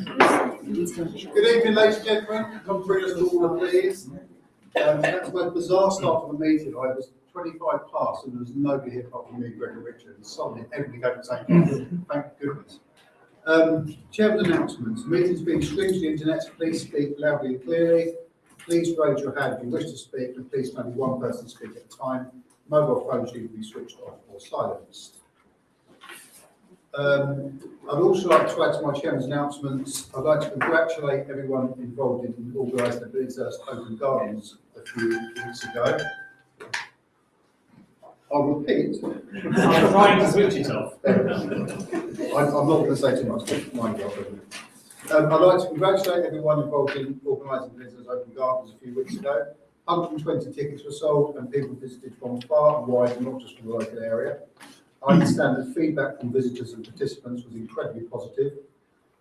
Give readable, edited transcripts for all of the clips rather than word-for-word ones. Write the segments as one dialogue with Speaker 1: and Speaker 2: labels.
Speaker 1: Good evening, ladies and gentlemen. Come bring us to order, please. That's my bizarre start of the meeting. I was 25 past and there was nobody here apart from me, Gregory Richard, and suddenly everybody going to the same time. Thank goodness. Chairman's announcements. The meeting's being streamed to the internet, so please speak loudly and clearly. Please raise your hand if you wish to speak, and please only one person speak at a time. Mobile phones need to be switched off or silenced. I'd also like to add to my chairman's announcements. I'd like to congratulate everyone involved in organising the Billingshurst Open Gardens a few weeks ago. I'll repeat.
Speaker 2: I'm trying to switch it off.
Speaker 1: I'm not going to say too much, but mind you, I'd like to congratulate everyone involved in organising the Billingshurst Open Gardens a few weeks ago. 120 tickets were sold and people visited from far and wide, not just from the local area. I understand that feedback from visitors and participants was incredibly positive.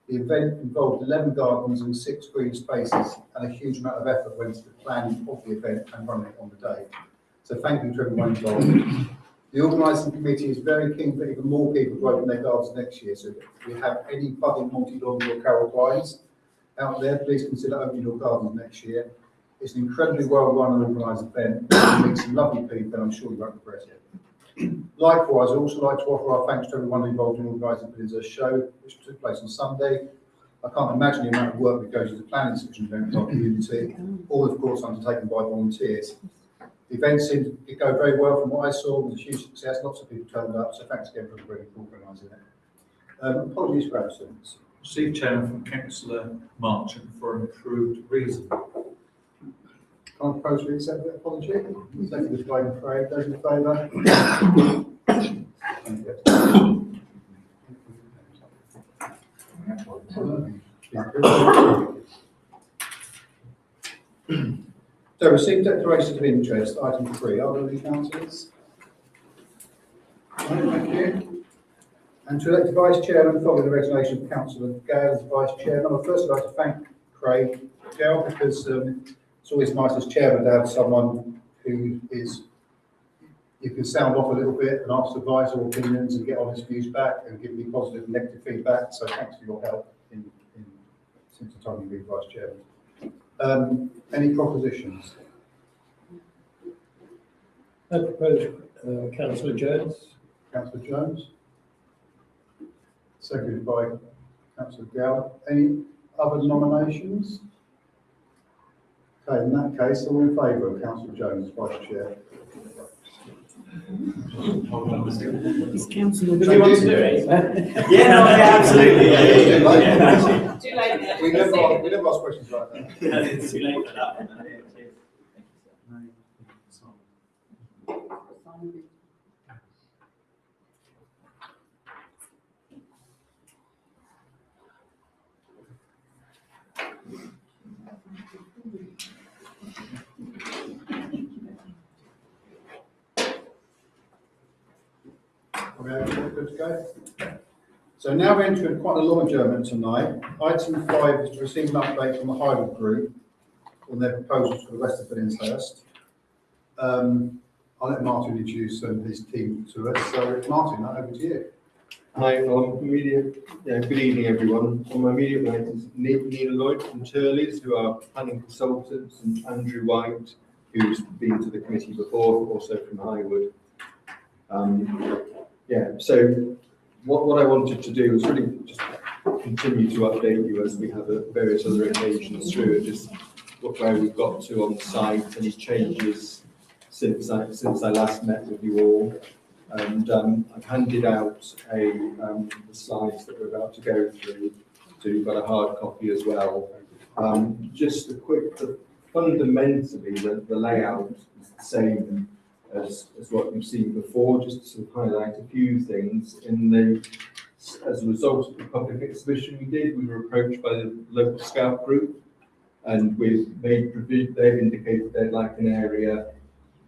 Speaker 1: The event involved 11 gardens and 6 green spaces, and a huge amount of effort went into the planning of the event and running it on the day. So thank you to everyone involved. The organising committee is very keen for even more people to open their gardens next year. So if you have any budding multi-lawn or carol vines out there, please consider opening your gardens next year. It's an incredibly well-run and organised event. You meet some lovely people, and I'm sure you won't regret it. Likewise, I'd also like to offer our thanks to everyone involved in organising Billingshurst show, which took place on Sunday. I can't imagine the amount of work that goes into planning such an event for our community, all of course undertaken by volunteers. The event seemed to go very well from what I saw. It was a huge success, lots of people turned up, so thanks again for everybody for organising it. Apologies for absence.
Speaker 3: Received Chairman from Councillor Marchant for an approved reason.
Speaker 1: I propose we accept that apology. Seconded by Craig. Those in favour? So, received declarations of interest, item 3. Are there any councillors? Thank you. And to elect a vice chairman following the resignation of Councillor Gale as vice chairman, I'd first like to thank Craig Gale because it's always nice as chairman to have someone who is, you can sound off a little bit and ask advice or opinions and get honest views back and give me positive and negative feedback. So thanks for your help since the time you've been vice chairman. Any propositions?
Speaker 4: I propose Councillor Jones.
Speaker 1: Councillor Jones. Seconded by Councillor Gower. Any other nominations? Okay, in that case, all in favour of Councillor Jones as vice chair?
Speaker 2: Is Councillor
Speaker 4: Do you want to do it?
Speaker 2: Yeah, no, yeah, absolutely.
Speaker 1: Yeah.
Speaker 5: Too late.
Speaker 1: We never ask questions like that.
Speaker 2: It's too late for that.
Speaker 1: Okay, good to go. So now we're entering quite a long adjournment tonight. Item 5 is to receive an update from the Highwood Group on their proposals for the West of Billingshurst. I'll let Martin introduce his team to us. So Martin, over to you.
Speaker 6: Hi, good evening everyone. On my immediate right is Nina Lloyd from Turleys, who are planning consultants, and Andrew White, who's been to the committee before, also from Highwood. So what I wanted to do was really just continue to update you as we have at various other occasions through it, just where we've got to on the site, any changes since I last met with you all. And I've handed out the slides that we're about to go through, so you've got a hard copy as well. Just a quick, fundamentally the layout is the same as what you've seen before, just to sort of highlight a few things. As a result of the public exhibition we did, we were approached by the local scout group, and they've indicated they'd like an area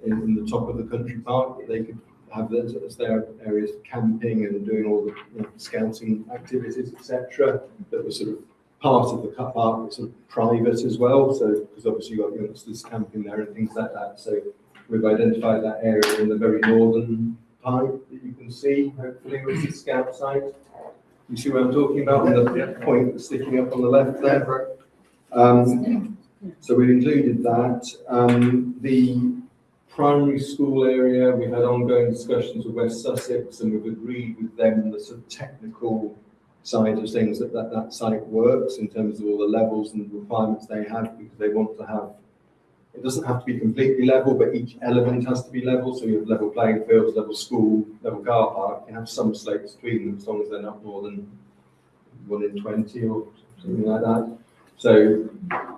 Speaker 6: in the top of the country park that they could have as their areas for camping and doing all the scouting activities, etc. That was sort of part of the car park, sort of private as well. So because obviously you've got youngsters camping there and things like that. So we've identified that area in the very northern part that you can see, hopefully, with the scout site. You see what I'm talking about, the point that's sticking up on the left there? So we've included that. The primary school area, we've had ongoing discussions with West Sussex, and we've agreed with them the sort of technical side of things that site works in terms of all the levels and requirements they have, because they want to have, it doesn't have to be completely level, but each element has to be level. So you have level playing fields, level school, level car park. You have some slopes between them as long as they're not more than 1 in 20 or something like that. So,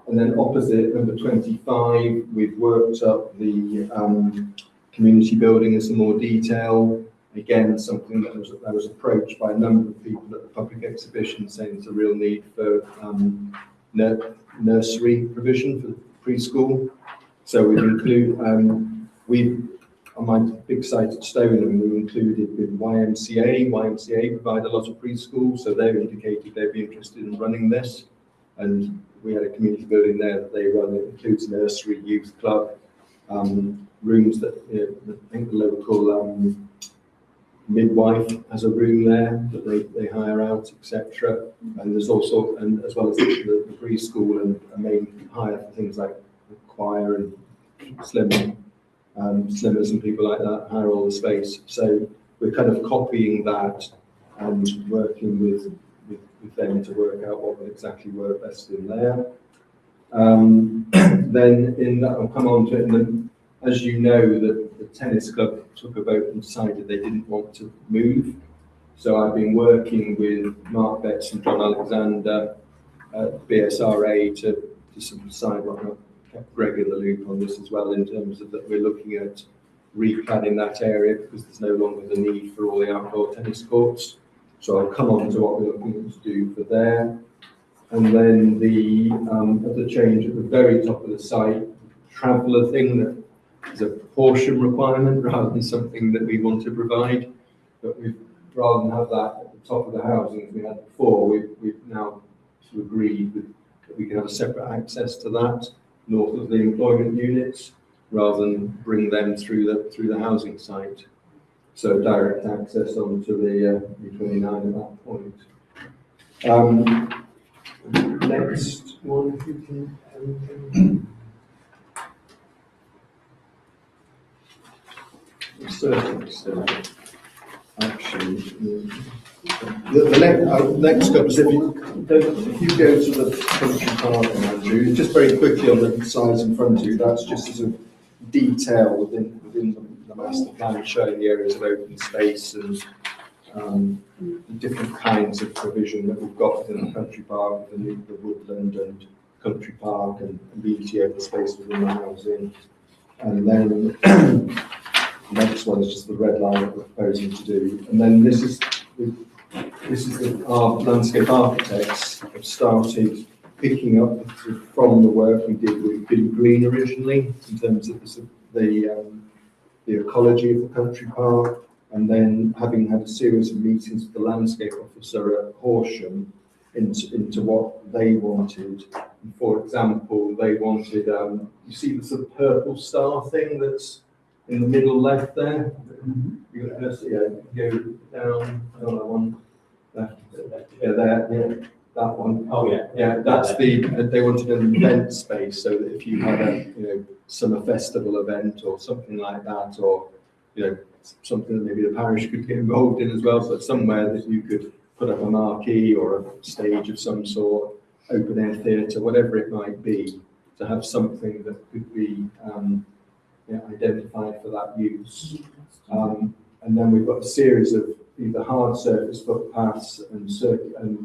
Speaker 6: and then opposite number 25, we've worked up the community building in some more detail. Again, something that was approached by a number of people at the public exhibition, saying there's a real need for nursery provision for preschool. So we include, on my big site at Stoneham, we included with YMCA. YMCA provide a lot of preschool, so they've indicated they'd be interested in running this. And we had a community building there that they run. It includes nursery, youth club, rooms that, I think the local midwife has a room there that they hire out, etc. And there's also, and as well as the preschool and a main hire for things like the choir and slimmers and people like that, hire all the space. So we're kind of copying that and working with them to work out what would exactly work best in there. Then in that, I'll come on to it, and then, as you know, the tennis club took a vote and decided they didn't want to move. So I've been working with Mark Betts and John Alexander at BSRA to decide what I've kept Greg in the loop on this as well, in terms of that we're looking at replanning that area because there's no longer the need for all the outdoor tennis courts. So I'll come on to what we're looking to do for there. And then the other change at the very top of the site, traveller thing, that is a proportion requirement rather than something that we want to provide. But we've, rather than have that at the top of the housing as we had before, we've now agreed that we can have a separate access to that north of the employment units, rather than bring them through the housing site. So direct access onto the U29 at that point. Next one, if you can. Actually, the next couple is if you go to the country park, Andrew, just very quickly on the slides in front of you, that's just as a detail within the master plan, showing the areas of open space and the different kinds of provision that we've got within the country park, the woodland and country park, and beauty open space within the housing. And then next one is just the red line that we're proposing to do. And then this is our landscape architects have started picking up from the work we did with Billy Green originally, in terms of the ecology of the country park, and then having had a series of meetings with the landscape officer at Horsham into what they wanted. And for example, they wanted, you see the sort of purple star thing that's in the middle left there? You got to go down, another one, left, yeah, there, yeah, that one. Oh yeah. Yeah, that's they wanted an event space, so that if you had a, summer festival event or something like that, or, something that maybe the parish could get involved in as well, so somewhere that you could put up a marquee or a stage of some sort, open air theatre, whatever it might be, to have something that could be identified for that use. And then we've got a series of either hard surface footpaths and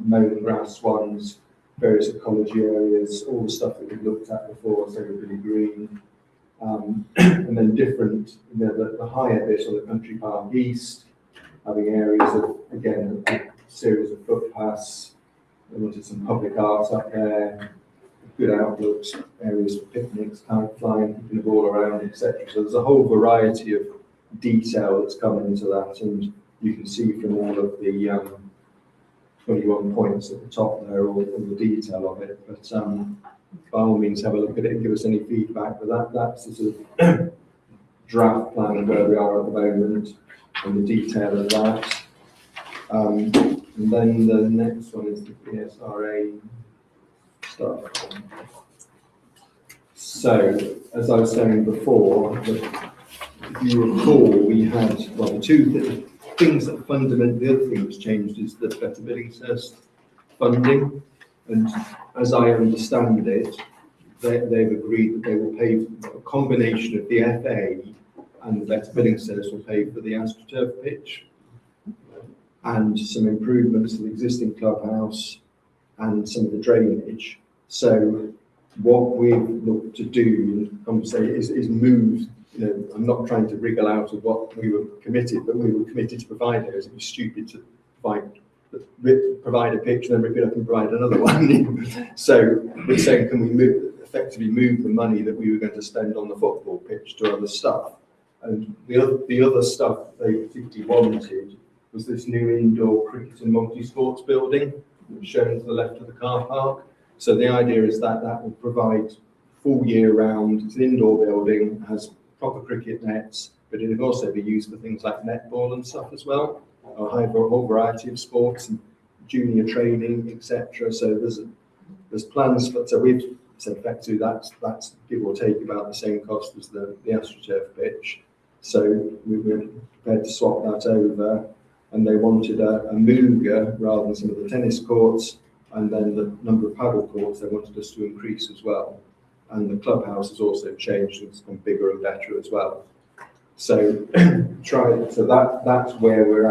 Speaker 6: mown grass ones, various ecology areas, all the stuff that we've looked at before, so really green. And then different, the higher bit of the country park east, having areas of, again, a series of footpaths. We wanted some public art up there, good outlooks, areas for picnics, kite flying, keeping the ball around, etc. So there's a whole variety of detail that's come into that, and you can see from all of the 21 points at the top there, all the detail of it. But by all means, have a look at it and give us any feedback. But that's the sort of draft plan where we are at the moment, and the detail of that. And then the next one is the BSRA stuff. So, as I was saying before, if you recall, we had, well, two things that fundamentally, the other thing that's changed is the West of Billingshurst funding. And as I understand it, they've agreed that they will pay a combination of the FA and the West of Billingshurst will pay for the AstroTurf pitch and some improvements to the existing clubhouse and some of the drainage. So what we've looked to do in conversation is move, I'm not trying to wriggle out of what we were committed, but we were committed to provide those. It'd be stupid to provide a pitch and then rip it up and provide another one. So we're saying, can we effectively move the money that we were going to spend on the football pitch to other stuff? And the other stuff they particularly wanted was this new indoor cricket and multi-sports building, shown to the left of the car park. So the idea is that will provide full year round. It's an indoor building, has proper cricket nets, but it can also be used for things like netball and stuff as well, a whole variety of sports and junior training, etc. So there's plans for, so we've said effectively that's give or take about the same cost as the AstroTurf pitch. So we were prepared to swap that over, and they wanted a Muga rather than some of the tennis courts, and then the number of paddle courts they wanted us to increase as well. And the clubhouse has also changed, it's become bigger and better as well. So that's where we're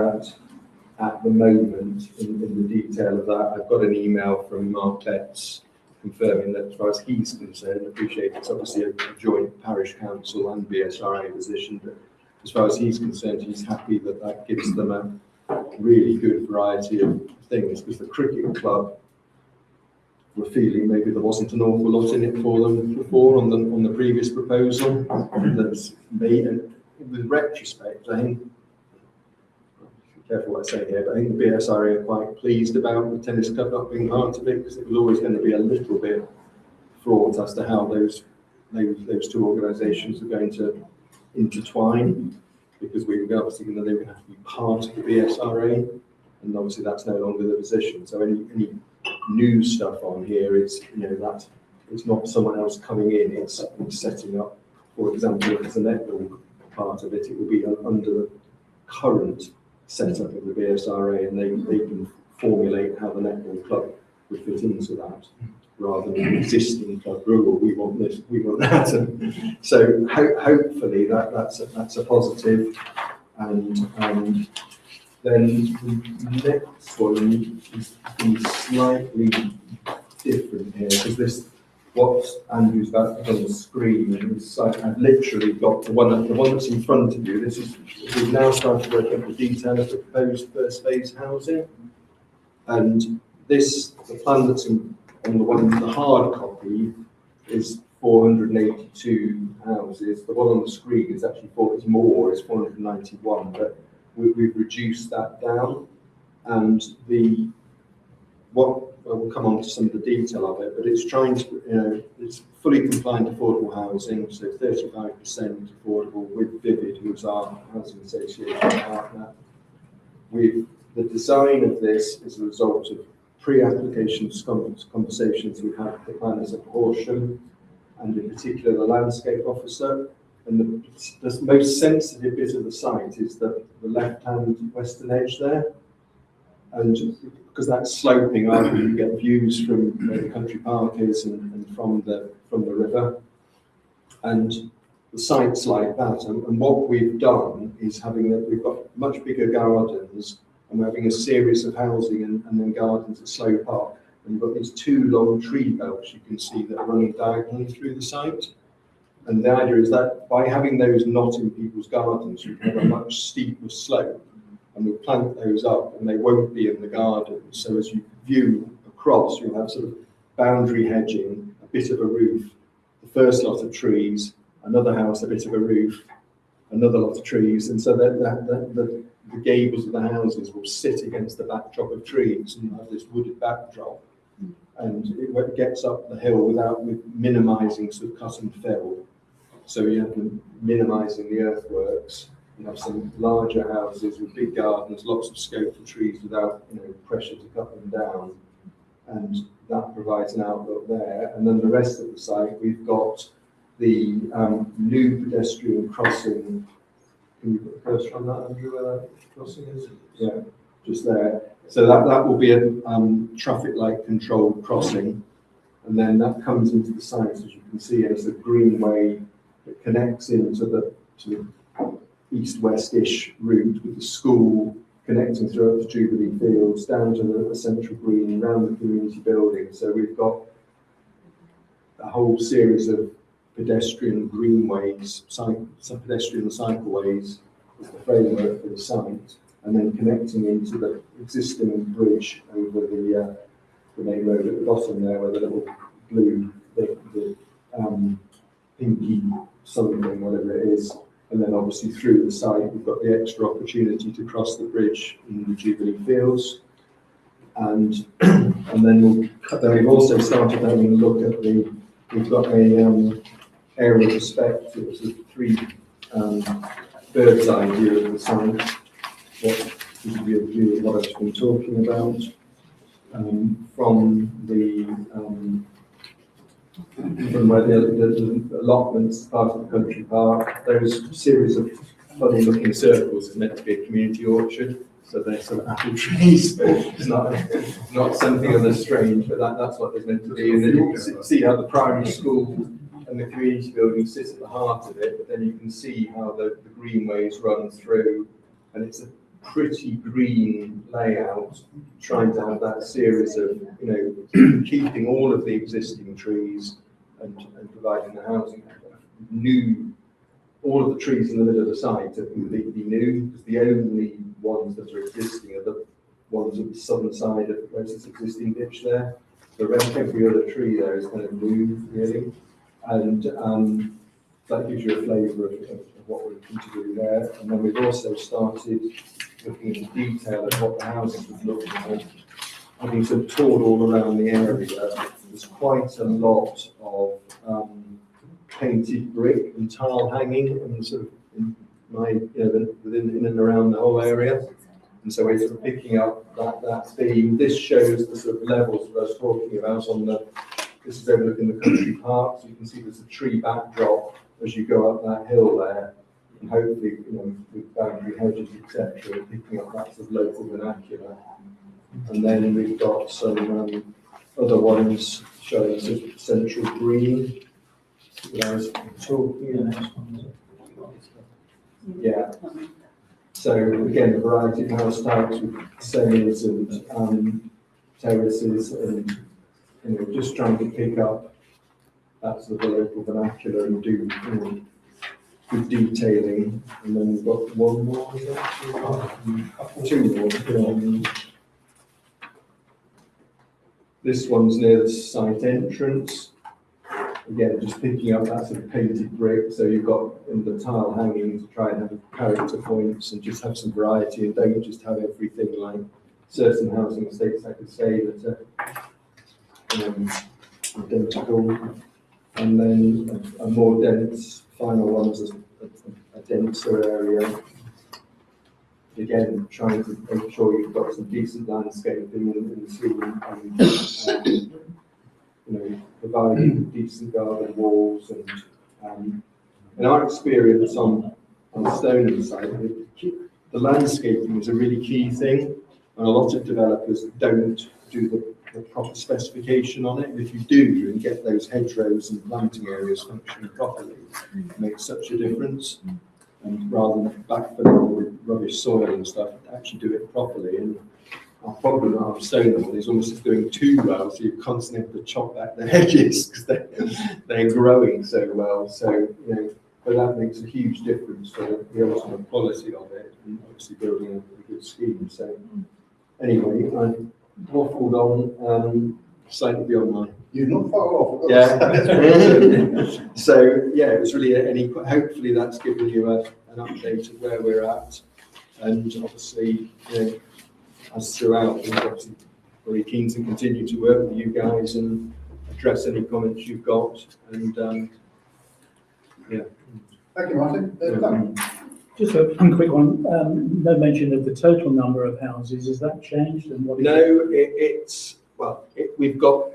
Speaker 6: at the moment in the detail of that. I've got an email from Mark Betts confirming that as far as he's concerned, I appreciate it's obviously a joint parish council and BSRA position, but as far as he's concerned, he's happy that gives them a really good variety of things, because the cricket club were feeling maybe there wasn't an awful lot in it for them before on the previous proposal. That's made, and with retrospect, I think, be careful what I say here, but I think the BSRA are quite pleased about the tennis club not being part of it, because it was always going to be a little bit fraught as to how those two organisations are going to intertwine, because we were obviously going to, they would have to be part of the BSRA, and obviously that's no longer the position. So any new stuff on here is, that it's not someone else coming in, it's setting up, for example, if it's a netball part of it, it will be under the current setup of the BSRA, and they can formulate how the netball club would fit into that, rather than an existing club rule. We want this, we want that. And so hopefully that's a positive. And then the next one is slightly different here, because this, what Andrew's about to put on the screen is, I've literally got the one that's in front of you. This is, we've now started working out the detail of the proposed first phase housing, and this, the plan that's on the hard copy is 482 houses. The one on the screen is actually it's more, it's 491, but we've reduced that down. And we'll come on to some of the detail of it, but it's trying to, it's fully compliant affordable housing, so 35% affordable with Vivid, who's our housing association partner. The design of this is a result of pre-application conversations we've had with the planners at Horsham, and in particular the landscape officer. And the most sensitive bit of the site is the left-hand western edge there. And because that's sloping up, you get views from where the country park is and from the river. And the site's like that. And what we've done is we've got much bigger gardens, and we're having a series of housing and then gardens at Slough Park. And you've got these two long tree belts you can see that are running diagonally through the site. And the idea is that by having those not in people's gardens, you can have a much steeper slope, and we'll plant those up and they won't be in the garden. So as you view across, you'll have sort of boundary hedging, a bit of a roof, the first lot of trees, another house, a bit of a roof, another lot of trees. And so the gables of the houses will sit against the backdrop of trees, and you have this wooded backdrop. And it gets up the hill with minimising sort of cut and fill. So you have minimising the earthworks, You have some larger houses with big gardens, lots of scope for trees without, pressure to cut them down. And that provides an outlook there. And then the rest of the site, we've got the new pedestrian crossing. Can you put the cursor on that, Andrew, where that crossing is? Yeah, just there. So that will be a traffic light controlled crossing. And then that comes into the site, as you can see, as a greenway that connects into the east-west-ish route with the school connecting throughout the Jubilee Fields down to the central green around the community building. So we've got a whole series of pedestrian greenways, pedestrian cycleways as the framework for the site, and then connecting into the existing bridge over the main road at the bottom there, where the little blue, the pinky something, whatever it is. And then obviously through the site, we've got the extra opportunity to cross the bridge in the Jubilee Fields. And then we've also started having a look at we've got a aerial perspective, so 3 bird's eye view of the site. What gives you a view of what I've been talking about from where the allotments part of the country park. Those series of funny looking circles is meant to be a community orchard, so they're sort of apple trees. It's not something other strange, but that's what it's meant to be. And then you can see how the primary school and the community building sits at the heart of it, but then you can see how the greenways run through, and it's a pretty green layout, trying to have that series of, keeping all of the existing trees and providing the housing. All of the trees in the middle of the site are completely new, because the only ones that are existing are the ones at the southern side of where's this existing ditch there. The rest, every other tree there is kind of new, really. And that gives you a flavour of what we're looking to do there. And then we've also started looking into detail at what the housing would look like. Having sort of toured all around the area, there's quite a lot of painted brick and tile hanging, and sort of in and around the whole area. And so we're sort of picking up that theme. This shows the sort of levels that I was talking about this is overlooking the country park, so you can see there's a tree backdrop as you go up that hill there. And hopefully, with boundary hedges, etc., picking up that sort of local vernacular. And then we've got some other ones showing sort of central green that I was talking about. Yeah. So again, a variety of house types with semis and terraces, and just trying to pick up that sort of local vernacular and do good detailing. And then we've got one more, is that? Two more. This one's near the site entrance. Again, just picking up that sort of painted brick. So you've got in the tile hanging to try and have character points and just have some variety, and don't just have everything like certain housing estates, I could say, that are identical. And then a more dense, final one is a denser area. Again, trying to make sure you've got some decent landscaping in the scene, and providing decent garden walls. And in our experience on Stoneham site, the landscaping is a really key thing, and a lot of developers don't do the proper specification on it. And if you do and get those hedgerows and planting areas functioning properly, it makes such a difference. And rather than backfilling with rubbish soil and stuff, actually do it properly. And our problem at our Stoneham is almost doing too well, so you constantly have to chop back the hedges because they're growing so well. So, but that makes a huge difference for the ultimate quality of it, and obviously building a good scheme. So anyway, I waffled on slightly beyond mine.
Speaker 1: You're not far off.
Speaker 6: Yeah. So yeah, it was really hopefully that's given you an update of where we're at, and obviously, as throughout, we're obviously very keen to continue to work with you guys and address any comments you've got. And yeah.
Speaker 1: Thank you, Martin.
Speaker 4: Just a quick one, no mention of the total number of houses, has that changed and what?
Speaker 6: No, we've got,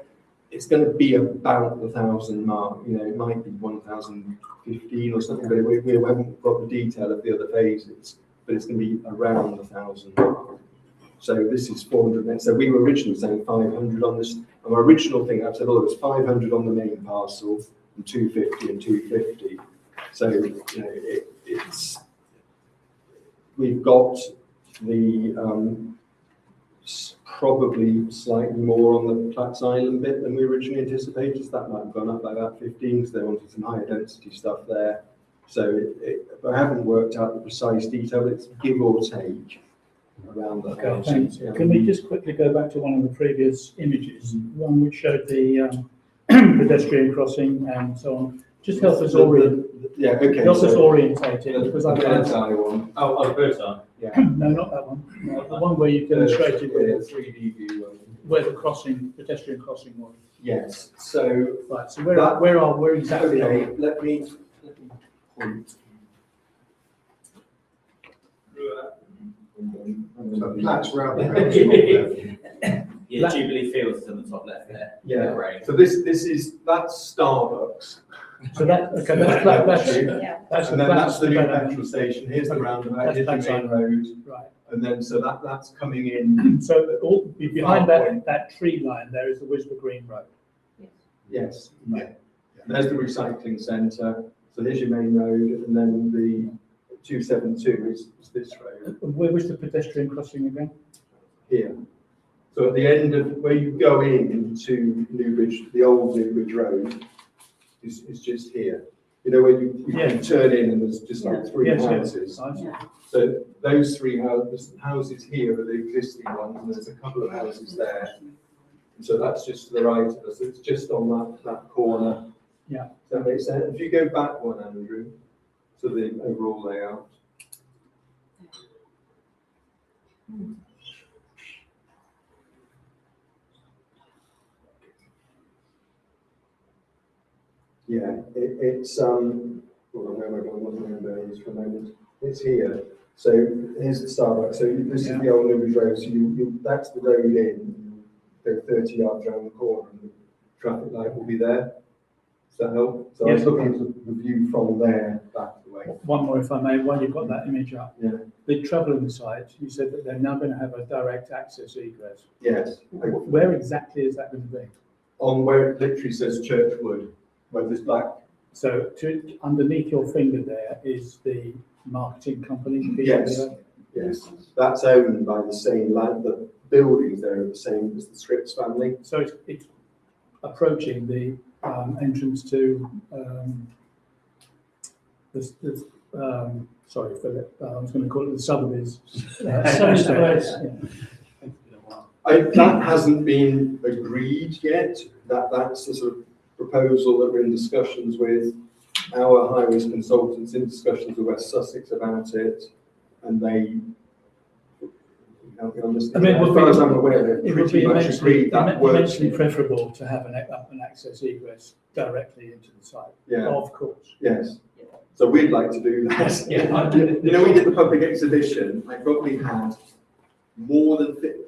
Speaker 6: it's going to be about the 1,000 mark, it might be 1,015 or something, but we haven't got the detail of the other phases, but it's going to be around the 1,000 mark. So this is 400, so we were originally saying 500 on this, and our original thing, I've said, there's 500 on the main parcel, and 250 and 250. So, it's, we've got the, probably slightly more on the Platts Island bit than we originally anticipated. So that might have gone up by about 15 because they wanted some higher density stuff there. So I haven't worked out the precise detail, but it's give or take around the
Speaker 4: Okay,
Speaker 6: house.
Speaker 4: thanks.
Speaker 6: Yeah.
Speaker 4: Can we just quickly go back to one of the previous images, one which showed the pedestrian crossing and so on? Just help us orient.
Speaker 6: Yeah, okay.
Speaker 4: Help us
Speaker 6: So
Speaker 4: orientate it, because I've
Speaker 6: bird's
Speaker 4: got,
Speaker 6: eye one.
Speaker 2: Oh, the bird's eye.
Speaker 6: Yeah.
Speaker 4: no, not that one. No, the one where you demonstrated
Speaker 6: Yeah, 3D view.
Speaker 4: where the crossing, pedestrian crossing was.
Speaker 6: Yes. So
Speaker 4: Right, so where exactly are we?
Speaker 6: okay, let me point.
Speaker 1: So Platts round.
Speaker 2: Yeah, Jubilee Fields is on the top left there.
Speaker 6: Yeah.
Speaker 2: Right.
Speaker 6: So that's Starbucks.
Speaker 4: So that's the
Speaker 6: And then that's the new
Speaker 4: development.
Speaker 6: petrol station. Here's the roundabout.
Speaker 4: That's
Speaker 6: Here's the
Speaker 4: Platts
Speaker 6: main
Speaker 4: Island.
Speaker 6: road.
Speaker 4: Right.
Speaker 6: And then so that's coming in.
Speaker 4: So behind
Speaker 6: Far
Speaker 4: that tree line there is the Wisbech Green Road.
Speaker 6: Yes. Yeah. There's the recycling centre. So here's your main road, and then the 272 is this road
Speaker 4: Where was the pedestrian crossing again?
Speaker 6: here. So at the end of where you go into Newbridge, the old Newbridge Road is just here. Where you
Speaker 4: Yeah.
Speaker 6: turn in and there's just like three
Speaker 4: Yes,
Speaker 6: houses.
Speaker 4: Yes.
Speaker 6: So those three houses here are the existing ones, and there's a couple of houses there. So that's just to the right of us. It's just on that corner.
Speaker 4: Yeah.
Speaker 6: Does that make sense? If you go back one, Andrew, to the overall layout. Yeah, it's hold on, where am I going? What's my bearings for a moment? It's here. So here's the Starbucks. So this is the old Newbridge Road. So that's the road in. Go 30 yards around the corner, and the traffic light will be there. Does that help? So I was looking at the view from there back away.
Speaker 4: One more, if I may, while you've got that image up.
Speaker 6: Yeah.
Speaker 4: The travelling site, you said that they're now going to have a direct access egress.
Speaker 6: Yes.
Speaker 4: Where exactly is that going to be?
Speaker 6: On where it literally says Churchwood, where there's black.
Speaker 4: So underneath your finger there is the marketing company?
Speaker 6: Yes. Yes. That's owned by the same land. The buildings there are the same as the Scripps family.
Speaker 4: So it's approaching the entrance to sorry, Philip, I was going to call it the Sotheby's. Sotheby's Place.
Speaker 6: That hasn't been agreed yet. That's the sort of proposal that we're in discussions with our highways consultants, in discussions with West Sussex about it, and they help me on this.
Speaker 4: I mean,
Speaker 6: as far as I'm aware,
Speaker 4: it
Speaker 6: they've
Speaker 4: would be
Speaker 6: pretty much agreed that works.
Speaker 4: immensely preferable to have an access egress directly into the site.
Speaker 6: Yeah.
Speaker 4: Of course.
Speaker 6: Yes. So we'd like to do that.
Speaker 2: Yeah.
Speaker 6: We did the public exhibition. I probably had more of the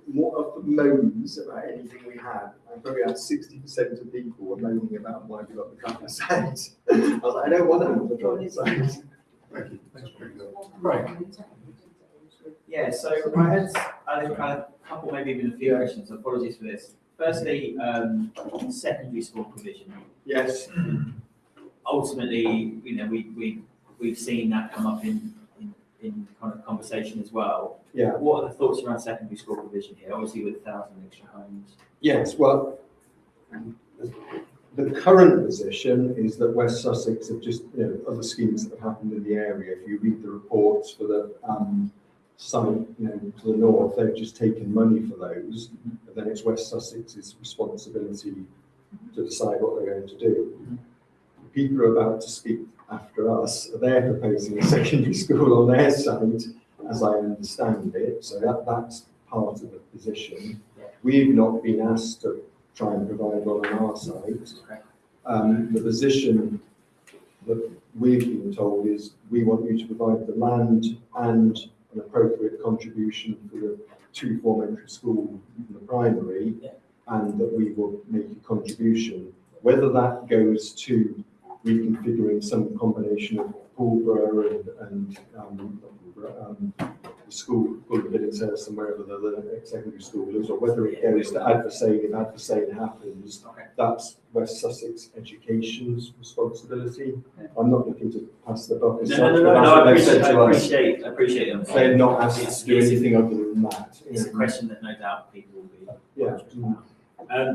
Speaker 6: moans about anything we had. I probably had 60% of people were moaning about why we got the traffic signs. I was like, I don't want another traffic signs.
Speaker 1: Thank you. Thanks, Right.
Speaker 2: Yeah, so I had a couple, maybe even a few questions. Apologies for this. Firstly, secondary school provision.
Speaker 6: Yes.
Speaker 2: Ultimately, we've seen that come up in kind of conversation as well.
Speaker 6: Yeah.
Speaker 2: What are the thoughts around secondary school provision here? Obviously, with 1,000 extra homes.
Speaker 6: Yes. Well, the current position is that West Sussex have just, other schemes that have happened in the area. If you read the reports for the site, to the north, they've just taken money for those, and then it's West Sussex's responsibility to decide what they're going to do. People are about to speak after us. They're proposing a secondary school on their site, as I understand it. So that's part of the position. We've not been asked to try and provide one on our site. The position that we've been told is we want you to provide the land and an appropriate contribution for the 2 form entry school in the primary, and that we will make a contribution. Whether that goes to reconfiguring some combination of Pulborough and the school of Billingshurst and wherever the secondary school is, or whether it goes to Adversane, if Adversane happens, that's West Sussex Education's responsibility. I'm not looking to pass the buck as such, but that's what they've said to us.
Speaker 2: I appreciate them.
Speaker 6: They're not asked to do anything other than that.
Speaker 2: It's a question that no doubt people will be.
Speaker 6: Yeah.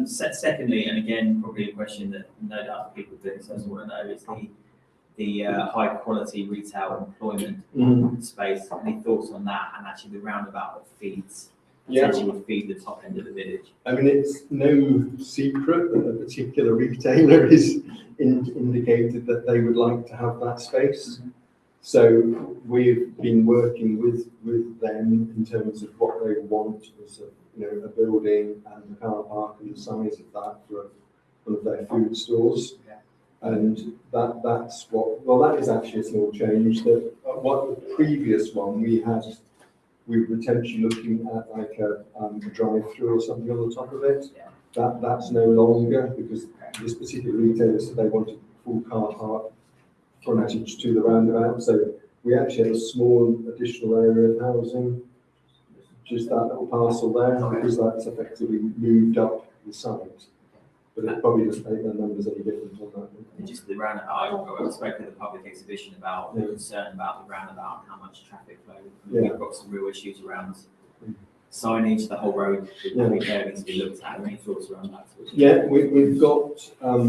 Speaker 2: Secondly, and again, probably a question that no doubt people do, so I just want to know, is the high quality retail employment space. Any thoughts on that? And actually the roundabout that feeds, potentially would feed the top end of the village.
Speaker 6: I mean, it's no secret that a particular retailer is indicated that they would like to have that space. So we've been working with them in terms of what they want as a building and the car park and the size of that for one of their food stores. And that's that is actually a small change. That what the previous one we were potentially looking at like a drive-through or something on the top of it. That's no longer, because this particular retailer said they wanted full car park frontage to the roundabout. So we actually have a small additional area of housing, just that little parcel there, because that's effectively moved up the site. But it probably doesn't make the numbers any different on that.
Speaker 2: And just the roundabout, I spoke at the public exhibition about the concern about the roundabout and how much traffic flow. We've got some real issues around signage, the whole road needs to be looked at. Any thoughts around that?
Speaker 6: Yeah, we've got our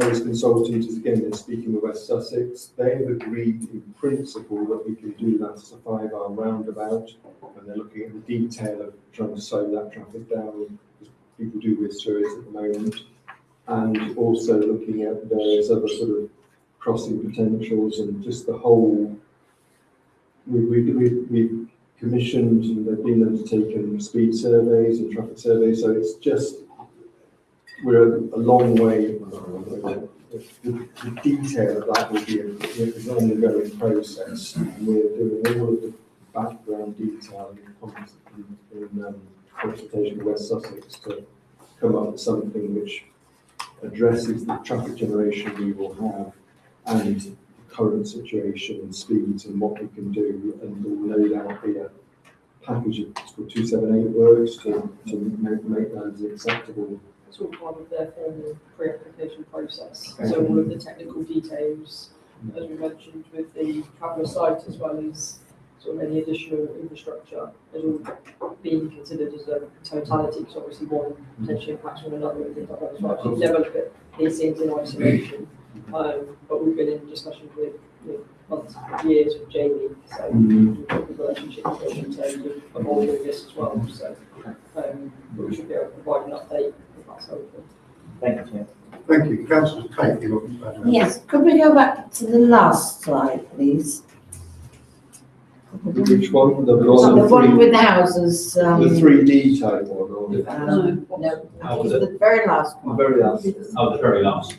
Speaker 6: highest consultant is again speaking with West Sussex. They have agreed in principle that we can do that as a 5-arm roundabout, and they're looking at the detail of trying to slow that traffic down, because people do whiz through it at the moment, and also looking at various other sort of crossing potentials and just the whole. We've commissioned and they've been undertaken speed surveys and traffic surveys, so it's just we're a long way. The detail of that will be an ongoing process, and we're doing all of the background detail in consultation with West Sussex to come up with something which addresses the traffic generation we will have and the current situation and speeds and what we can do, and there will no doubt be a package of 278 works to make that as acceptable.
Speaker 5: It's all part of their formal pre-application process. So all of the technical details, as we mentioned, with the traveller site as well as sort of any additional infrastructure, has all been considered as a totality, because obviously one potentially impacts on another and things like that as well. So you develop it, these things in isolation. But we've been in discussions with months, years with Jamie, so we've got a good relationship with him in terms of evolving this as well. So but we should be able to provide an update if that's helpful.
Speaker 2: Thank you, Chair.
Speaker 1: Thank you. Councillor Tate,
Speaker 7: Yes, could we go back to the last slide, please?
Speaker 6: Which one? The
Speaker 7: one with the houses.
Speaker 6: the 3D type one, or the
Speaker 7: No, it was the very last one.
Speaker 6: very last.
Speaker 3: Oh, the very last.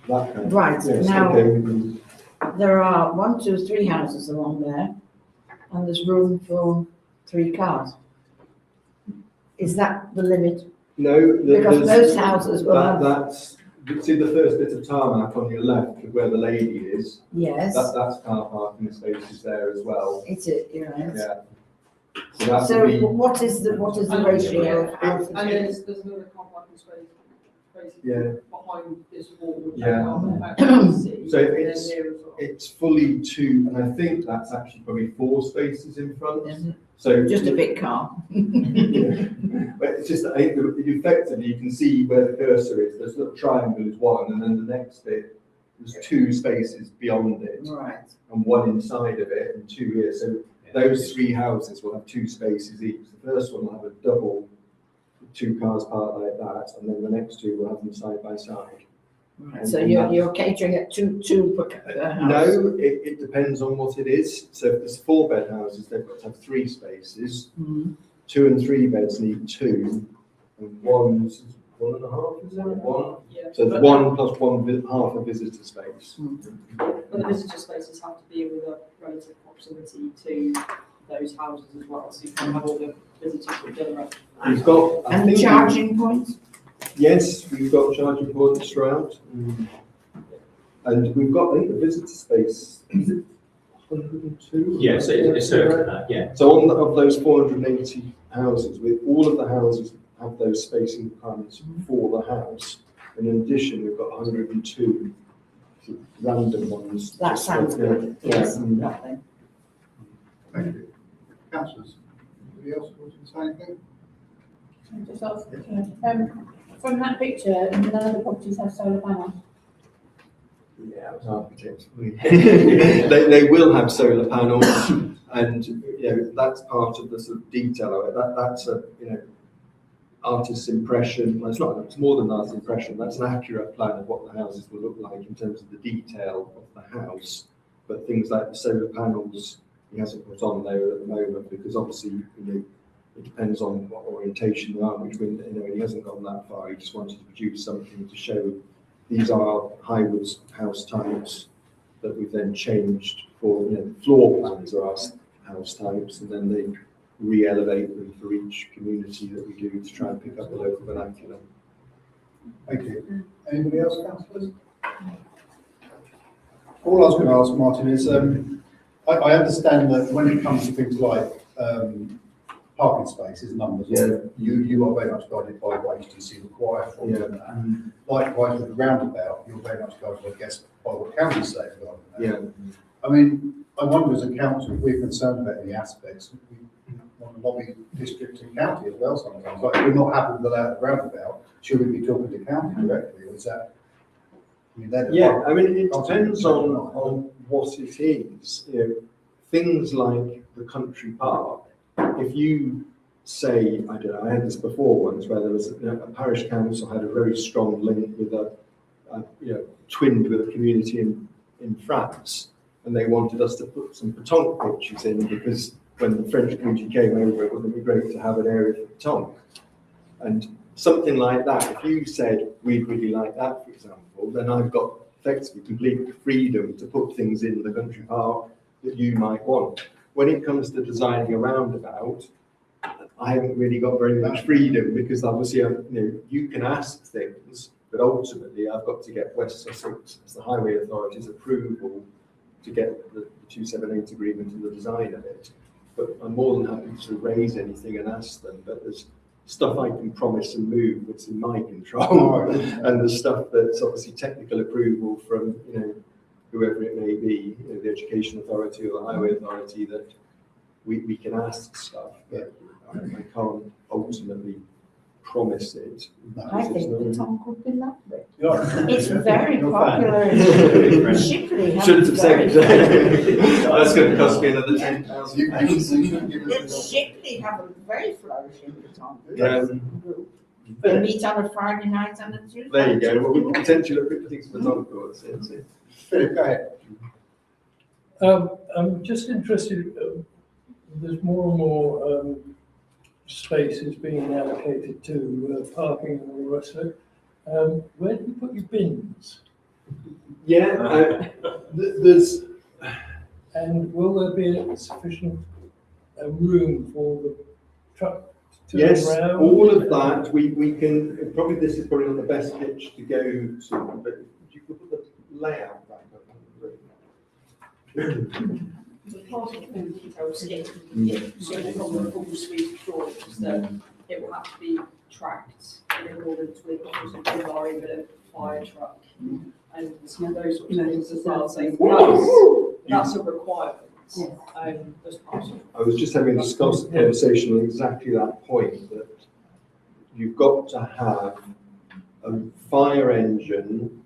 Speaker 6: That kind.
Speaker 7: Right,
Speaker 6: Yes,
Speaker 7: now
Speaker 6: okay, we can-
Speaker 7: there are 1, 2, 3 houses along there, and there's room for 3 cars. Is that the limit?
Speaker 6: No,
Speaker 7: Because most houses will have,
Speaker 6: that's, see the first bit of tarmac on your left where the lady is,
Speaker 7: yes,
Speaker 6: that's car parking spaces there as well.
Speaker 7: it's you're right.
Speaker 6: Yeah. So that
Speaker 7: So
Speaker 6: would be,
Speaker 7: what is the ratio of houses?
Speaker 5: And there's another car parking space
Speaker 6: yeah,
Speaker 5: behind this wall, which
Speaker 6: Yeah.
Speaker 5: I can't see.
Speaker 6: So
Speaker 5: And then
Speaker 6: it's-
Speaker 5: here as well.
Speaker 6: it's fully 2, and I think that's actually probably 4 spaces in front.
Speaker 7: Mhm.
Speaker 6: So
Speaker 7: Just a big car.
Speaker 6: Yeah. But it's just, I think effectively you can see where the cursor is. There's a little triangle is 1, and then the next bit, there's 2 spaces beyond it,
Speaker 7: Right.
Speaker 6: and 1 inside of it, and 2 here. So those 3 houses will have 2 spaces each. The first one will have a double, 2 cars parked like that, and then the next 2 will have them side by side.
Speaker 7: Right. So you're catering at two per house?
Speaker 6: No, it depends on what it is. So if there's 4-bed houses, they've got to have 3 spaces.
Speaker 7: Mhm.
Speaker 6: 2 and 3 beds need 2, and 1 1.5, is that one?
Speaker 5: Yeah.
Speaker 6: So it's one plus one, half a visitor space.
Speaker 5: But the visitor spaces have to be with a relative proximity to those houses as well, so you can have all the visitors together.
Speaker 6: We've got, I
Speaker 7: And
Speaker 6: think,
Speaker 7: charging points?
Speaker 6: yes, we've got charging points throughout. And we've got, I think, the visitor space, is it 102?
Speaker 8: Yes, it's circa that, yeah.
Speaker 6: So of those 480 houses, with all of the houses have those spacing requirements for the house. And in addition, we've got 102 sort of random ones.
Speaker 7: That sounds good.
Speaker 6: Yeah.
Speaker 7: Yes, lovely.
Speaker 1: Thank you. Councillors, anybody else want to say anything?
Speaker 9: Just ask, from that picture, none of the properties have solar panels.
Speaker 6: Yeah, as architects, they will have solar panels, and that's part of the sort of detail of it. That's a artist's impression. Well, it's more than an artist's impression. That's an accurate plan of what the houses will look like in terms of the detail of the house. But things like the solar panels, he hasn't put on there at the moment because obviously it depends on what orientation they are. Which he hasn't gone that far. He just wanted to produce something to show. These are Highwoods house types that we've then changed for, floor plans are our house types, and then they re-elevate them for each community that we do to try and pick up the local vernacular.
Speaker 1: Thank you. Anybody else, councillors? All I was going to ask, Martin, is I understand that when it comes to things like parking spaces, numbers, you are very much guided by what HTC require from you, and likewise with the roundabout, you're very much guided, I guess, by what county say regarding that.
Speaker 6: Yeah.
Speaker 1: I mean, I wonder as a council, if we're concerned about any aspects, we want to lobby district and county as well sometimes. Like, if we're not happy with the layout of the roundabout, should we be talking to county directly, or is that? It
Speaker 6: depends on what it is. Things like the country park. If you say, I don't know, I had this before once where there was a parish council had a very strong link with twinned with a community in France, and they wanted us to put some petanque pitches in because when the French community came over, it would be great to have an area for petanque. And something like that, if you said, we'd really like that, for example, then I've got effectively complete freedom to put things in the country park that you might want. When it comes to designing a roundabout, I haven't really got very much freedom because obviously, you can ask things, but ultimately I've got to get West Sussex as the Highway Authority's approval to get the 278 agreement and the design of it. But I'm more than happy to raise anything and ask them, but there's stuff I can promise and move that's in my control, and the stuff that's obviously technical approval from, whoever it may be, the Education Authority or the Highway Authority, that we can ask stuff, but I can't ultimately promise it.
Speaker 7: I think the Tom could be lovely.
Speaker 1: Yeah.
Speaker 7: It's very popular in Shipley.
Speaker 6: Shouldn't have said
Speaker 7: it.
Speaker 6: That's going to cost me another £10,000.
Speaker 7: Shipley have a very flourishing Tom. They meet on a Friday night and a Tuesday.
Speaker 6: There you go. Well, we could potentially look at things for the dog course.
Speaker 1: Philip, go ahead.
Speaker 10: I'm just interested, there's more and more spaces being allocated to parking and all the rest of it. Where do you put your bins?
Speaker 6: Yeah, there's...
Speaker 10: And will there be sufficient room for the truck to
Speaker 6: Yes,
Speaker 10: turn around?
Speaker 6: all of that, we can, this is probably not the best pitch to go to, but you could put the layout back up.
Speaker 5: The part of the details here, so the problem with full suite of drawings that it will have to be tracked in accordance with obviously the bit of fire truck and some of those sorts of things as well. So that's a requirement. As part of.
Speaker 6: I was just having a conversation on exactly that point, that you've got to have a fire engine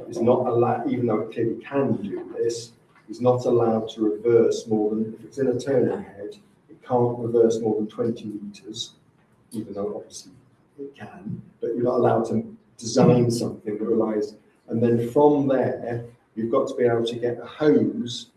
Speaker 6: is not allowed, even though it clearly can do this, is not allowed to reverse more than, if it's in a turning head, it can't reverse more than 20 metres, even though obviously it can, but you're not allowed to design something that relies, and then from there, you've got to be able to get a hose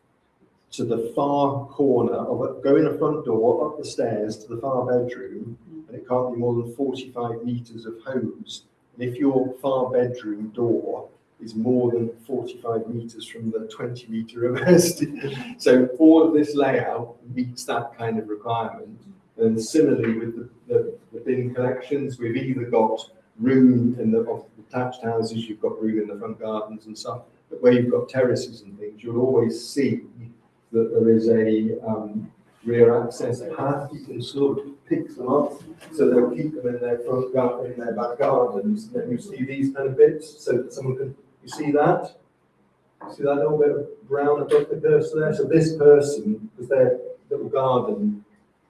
Speaker 6: to the far corner of it, go in the front door, up the stairs to the far bedroom, and it can't be more than 45 metres of hose. And if your far bedroom door is more than 45 metres from the 20-metre university, so all of this layout meets that kind of requirement. And similarly with the bin collections, we've either got room in the detached houses, you've got room in the front gardens and stuff, but where you've got terraces and things, you'll always see that there is a rear access path. You can sort of pick them up, so they'll keep them in their front garden, in their back gardens. And then you see these kind of bits, so that someone can, you see that? See that little bit of brown above the cursor there? So this person, because their little garden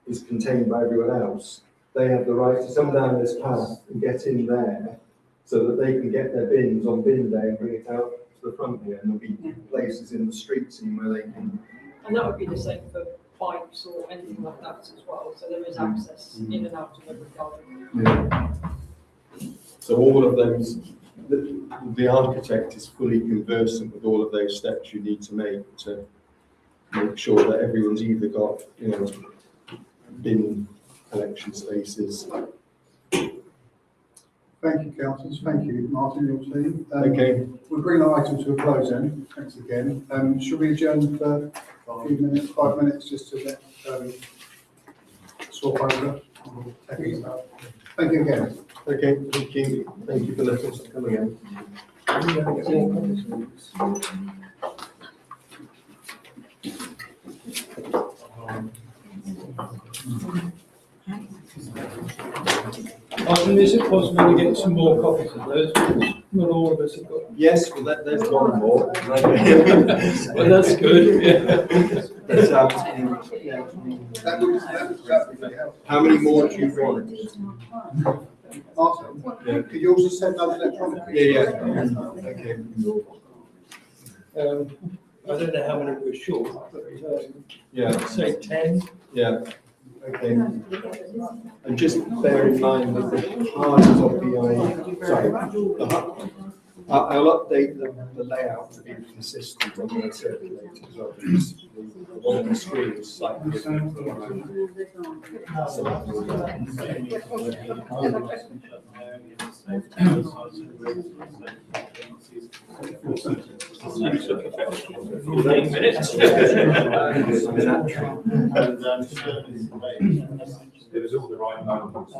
Speaker 6: is contained by everyone else, they have the right to come down this path and get in there, so that they can get their bins on bin day and bring it out to the front here, and there'll be places in the street scene where they can.
Speaker 5: And that would be the same for bikes or anything like that as well, so there is access in and out of every garden.
Speaker 6: Yeah. So all of those, the architect is fully conversant with all of those steps you need to make sure that everyone's either got, bin collection spaces.
Speaker 1: Thank you, councillors. Thank you, Martin, your team.
Speaker 6: Okay.
Speaker 1: We'll bring the item to a close then. Thanks again. Should we adjourn for a few minutes, 5 minutes, just to get swap over? Thank you again.
Speaker 6: Okay, thank you. Thank you for letting us come again.
Speaker 10: Is it possible to get some more copies of those? Not all of us have got.
Speaker 6: Yes, well, there's one more.
Speaker 10: Well, that's good. Yeah.
Speaker 6: How many more do you want?
Speaker 1: Martin,
Speaker 6: Yeah.
Speaker 1: could you also send those electronically?
Speaker 6: Yeah. Okay.
Speaker 10: I don't know how many we're short, but
Speaker 6: Yeah.
Speaker 10: say 10.
Speaker 6: Yeah. Okay. And just bear in mind that the heart of I'll update the layout to be consistent on the circulator as well, because the one on the screen is slightly different from the
Speaker 8: It was all the right moments. I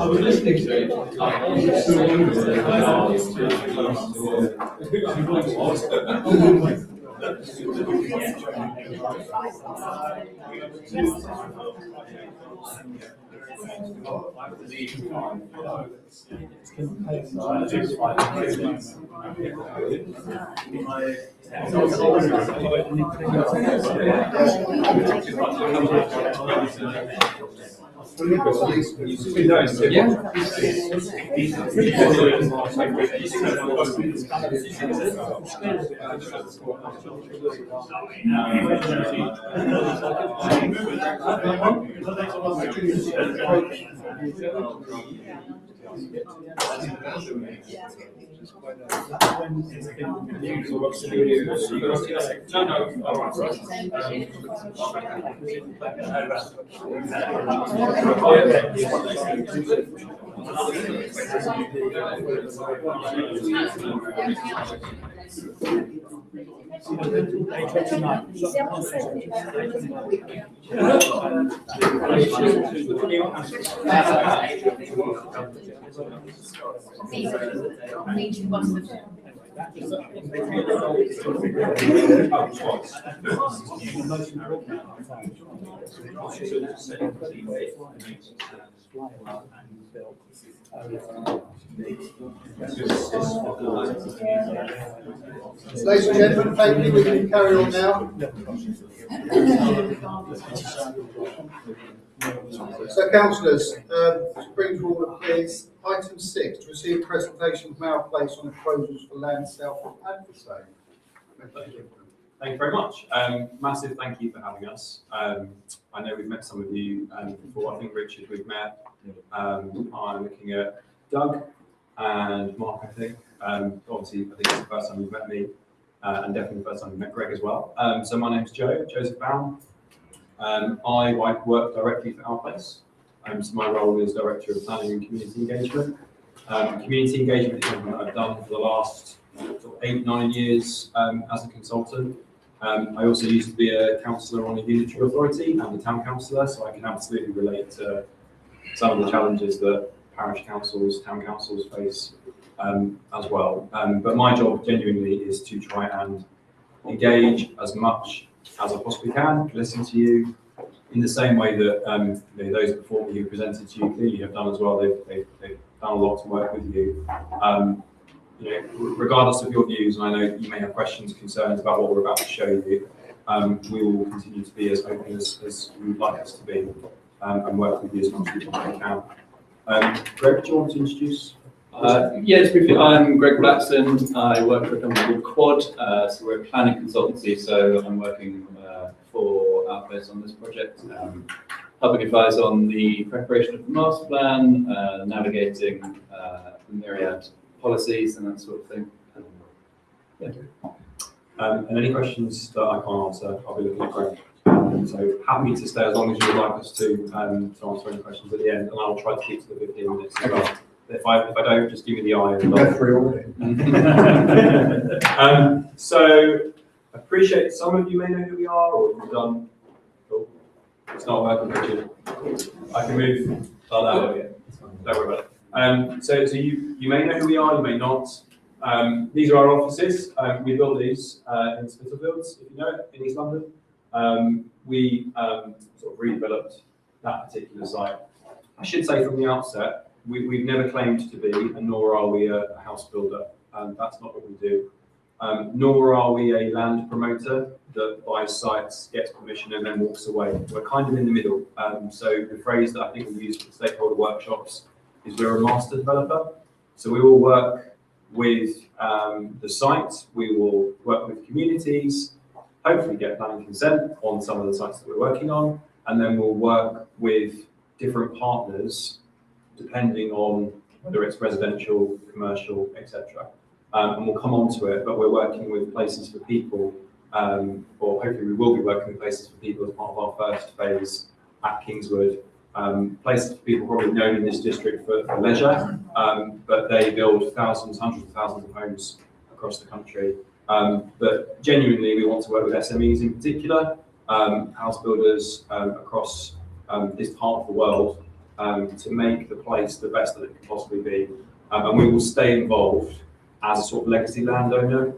Speaker 8: was listening to it.
Speaker 1: Ladies and gentlemen, thank you. We can carry on now. So, councillors, to bring to order, please, item 6, to receive presentation from our place on the proposals for land south of Adversane.
Speaker 11: Thank you very much. Massive thank you for having us. I know we've met some of you before. I think Richard we've met. I'm looking at Doug and Mark, I think. Obviously, I think it's the first time you've met me, and definitely the first time you've met Greg as well. So my name's Joseph Baum. I work directly for Our Place. So my role is Director of Planning and Community Engagement. Community engagement is something that I've done for the last 8-9 years as a consultant. I also used to be a councillor on a unitary authority and a town councillor, so I can absolutely relate to some of the challenges that parish councils, town councils face as well. But my job genuinely is to try and engage as much as I possibly can, listen to you in the same way that those before me who presented to you clearly have done as well. They've done a lot to work with you. Regardless of your views, and I know you may have questions, concerns about what we're about to show you, we will continue to be as open as you would like us to be, and work with you as much as we can. Greg, do you want to introduce?
Speaker 8: Yes, briefly. I'm Greg Blackson. I work for a company called Quad, so we're a planning consultancy. So I'm working for Our Place on this project, helping advise on the preparation of the master plan, navigating the myriad policies and that sort of thing.
Speaker 11: And any questions that I can't answer, I'll be looking at Greg. So happy to stay as long as you would like us to answer any questions at the end, and I'll try to keep to the 15 minutes as well. If I don't, just give me the eye. And
Speaker 1: Go through already.
Speaker 11: So I appreciate some of you may know who we are, or you've done. Oh, it's not working, Richard. I can move. Oh, no, yeah. Don't worry about it. So you may know who we are, you may not. These are our offices. We built these in Spitalfields, if you know it, in East London. We sort of redeveloped that particular site. I should say from the outset, we've never claimed to be, and nor are we a house builder. That's not what we do. Nor are we a land promoter that buys sites, gets permission, and then walks away. We're kind of in the middle. So the phrase that I think we use for stakeholder workshops is we're a master developer. So we will work with the site, we will work with communities, hopefully get planning consent on some of the sites that we're working on, and then we'll work with different partners depending on whether it's residential, commercial, etc. And we'll come on to it, but we're working with Places for People, or hopefully we will be working with Places for People as part of our first phase at Kingswood. Places for People probably known in this district for leisure, but they build thousands, hundreds of thousands of homes across the country. But genuinely, we want to work with SMEs in particular, house builders across this part of the world, to make the place the best that it can possibly be. And we will stay involved as a sort of legacy landowner.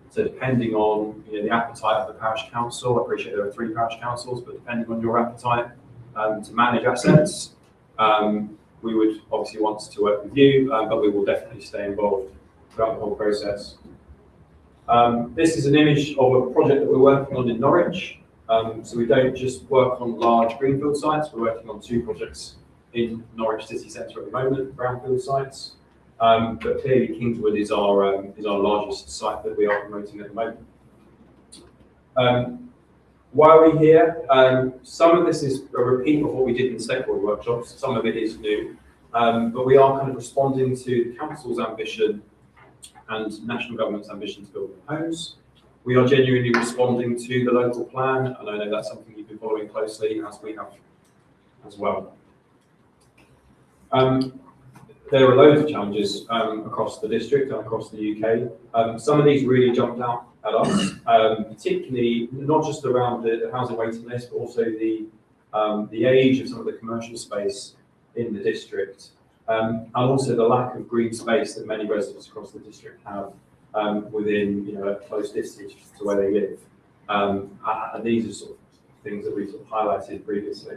Speaker 11: So depending on the appetite of the parish council, I appreciate there are 3 parish councils, but depending on your appetite to manage assets, we would obviously want to work with you, but we will definitely stay involved throughout the whole process. This is an image of a project that we're working on in Norwich. So we don't just work on large greenfield sites, we're working on 2 projects in Norwich city centre at the moment, brownfield sites. But clearly Kingswood is our largest site that we are promoting at the moment. Why are we here? Some of this is a repeat of what we did in the stakeholder workshops, some of it is new, but we are kind of responding to the council's ambition and national government's ambition to build homes. We are genuinely responding to the local plan, and I know that's something you've been following closely, as we have as well. There are loads of challenges across the district and across the UK. Some of these really jumped out at us, particularly not just around the housing waiting list, but also the age of some of the commercial space in the district, and also the lack of green space that many residents across the district have within a close distance to where they live. And these are sort of things that we sort of highlighted previously.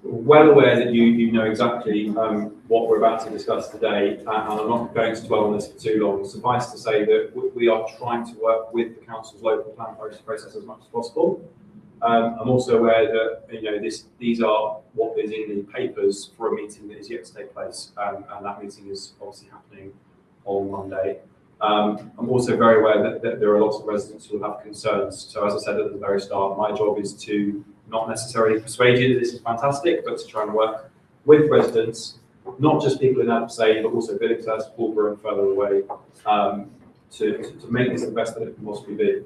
Speaker 11: Well aware that you know exactly what we're about to discuss today, and I'm not going to dwell on this for too long. Suffice to say that we are trying to work with the council's local plan process as much as possible. I'm also aware that these are what is in the papers for a meeting that is yet to take place, and that meeting is obviously happening on Monday. I'm also very aware that there are lots of residents who will have concerns. So as I said at the very start, my job is to not necessarily persuade you that this is fantastic, but to try and work with residents not just people in Adversane, but also Billingshurst, Pulborough and further away, to make this the best that it can possibly be.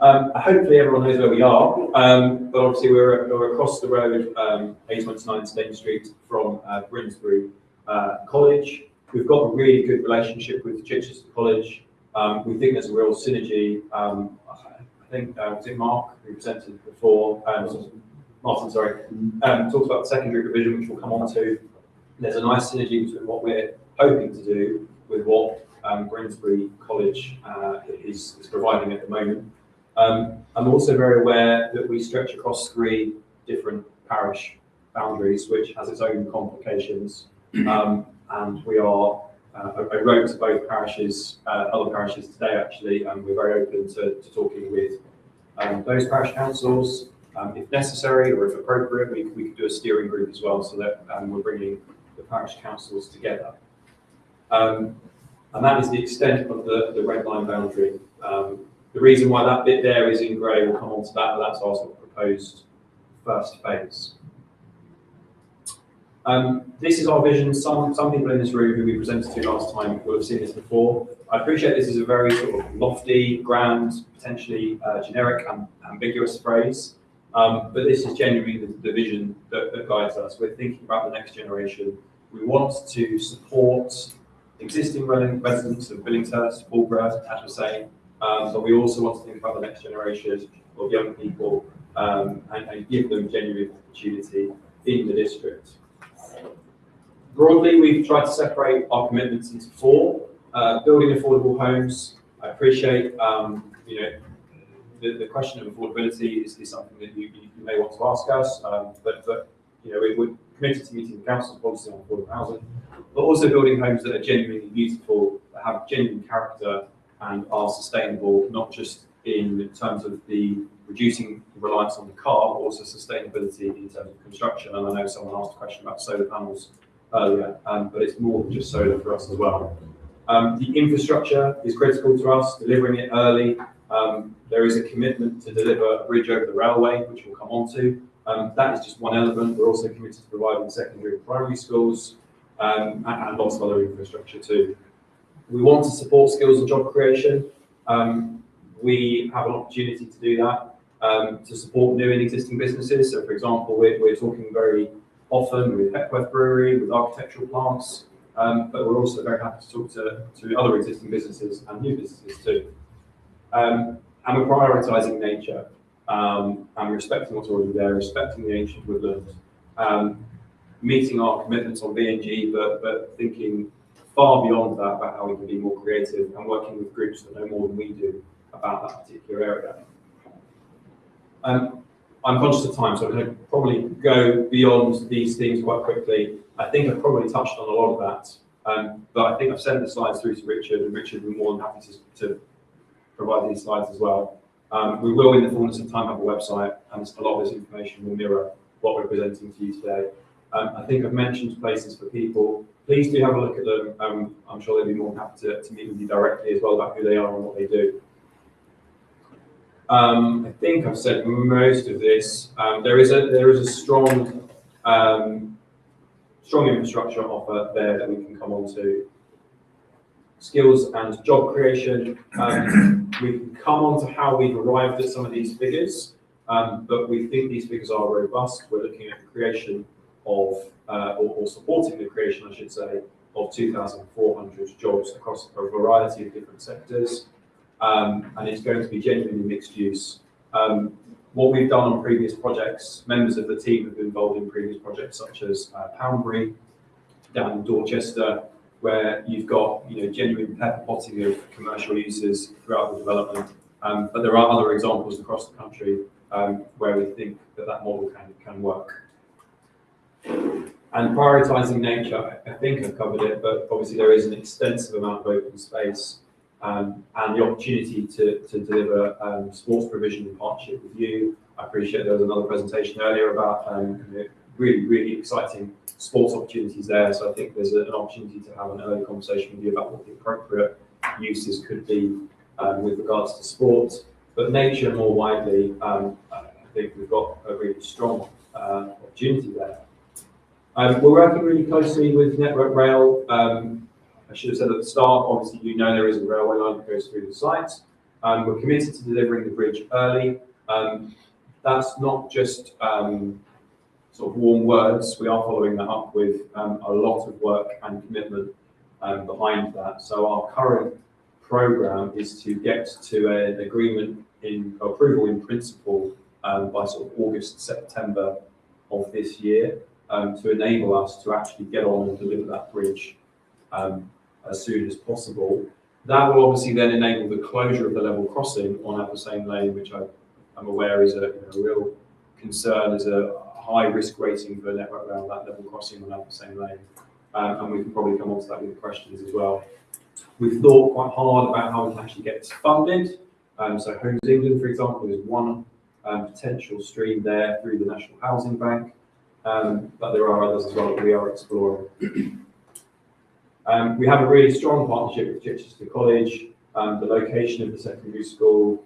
Speaker 11: Hopefully everyone knows where we are, but obviously we're across the road, A29 Stane Street from Grimsbury College. We've got a really good relationship with Chichester College. We think there's a real synergy. I think, was it Mark who presented before? Martin, sorry, talked about the secondary provision, which we'll come on to. There's a nice synergy between what we're hoping to do with what Grimsbury College is providing at the moment. I'm also very aware that we stretch across 3 different parish boundaries, which has its own complications. And we are, I wrote to both parishes, other parishes today actually, and we're very open to talking with those parish councils. If necessary or if appropriate, we could do a steering group as well, so that we're bringing the parish councils together. And that is the extent of the red line boundary. The reason why that bit there is in grey, we'll come on to that, but that's our sort of proposed first phase. This is our vision. Some people in this room who we presented to last time will have seen this before. I appreciate this is a very sort of lofty, grand, potentially generic and ambiguous phrase, but this is genuinely the vision that guides us. We're thinking about the next generation. We want to support existing residents of Billingshurst, Pulborough, Adversane, but we also want to think about the next generation of young people and give them genuine opportunity in the district. Broadly, we've tried to separate our commitments into 4. Building affordable homes. I appreciate, the question of affordability is something that you may want to ask us, but we're committed to meeting the council's policy on affordable housing, but also building homes that are genuinely beautiful, that have genuine character and are sustainable, not just in terms of the reducing reliance on the car, but also sustainability in terms of construction. And I know someone asked a question about solar panels earlier, but it's more than just solar for us as well. The infrastructure is critical to us, delivering it early. There is a commitment to deliver a bridge over the railway, which we'll come on to. That is just one element. We're also committed to providing secondary and primary schools and lots of other infrastructure too. We want to support skills and job creation. We have an opportunity to do that, to support new and existing businesses. So for example, we're talking very often with Hepworth Brewery, with architectural plants, but we're also very happy to talk to other existing businesses and new businesses too. And we're prioritising nature and respecting what's already there, respecting the ancient woodland, meeting our commitments on B&G, but thinking far beyond that about how we can be more creative and working with groups that know more than we do about that particular area. I'm conscious of time, so I'm going to probably go beyond these things quite quickly. I think I've probably touched on a lot of that, but I think I've sent the slides through to Richard, and Richard will be more than happy to provide these slides as well. We will, in the fullness of time, have a website, and a lot of this information will mirror what we're presenting to you today. I think I've mentioned places for people. Please do have a look at them. I'm sure they'll be more than happy to meet with you directly as well about who they are and what they do. I think I've said most of this. There is a strong infrastructure offer there that we can come on to. Skills and job creation. We can come on to how we've arrived at some of these figures, but we think these figures are robust. We're looking at the creation of, or supporting the creation, I should say, of 2,400 jobs across a variety of different sectors. And it's going to be genuinely mixed use. What we've done on previous projects, members of the team have been involved in previous projects such as Poundbury, down in Dorchester, where you've got genuine pepper potting of commercial uses throughout the development. But there are other examples across the country where we think that model can work. And prioritising nature, I think I've covered it, but obviously there is an extensive amount of open space. And the opportunity to deliver sports provision in partnership with you. I appreciate there was another presentation earlier about really, really exciting sports opportunities there. So I think there's an opportunity to have an early conversation with you about what the appropriate uses could be with regards to sport. But nature more widely, I think we've got a really strong opportunity there. We're working really closely with Network Rail. I should have said at the start, obviously you know there is a railway line that goes through the site. We're committed to delivering the bridge early. That's not just sort of warm words. We are following that up with a lot of work and commitment behind that. So our current programme is to get to an agreement in approval in principle by sort of August, September of this year to enable us to actually get on and deliver that bridge as soon as possible. That will obviously then enable the closure of the level crossing on Adversane Lane, which I'm aware is a real concern, is a high risk rating for Network Rail, that level crossing on Adversane Lane. And we can probably come on to that with questions as well. We've thought quite hard about how we can actually get this funded. So Homes England, for example, is one potential stream there through the National Housing Bank, but there are others as well that we are exploring. We have a really strong partnership with Chichester College, the location of the secondary school,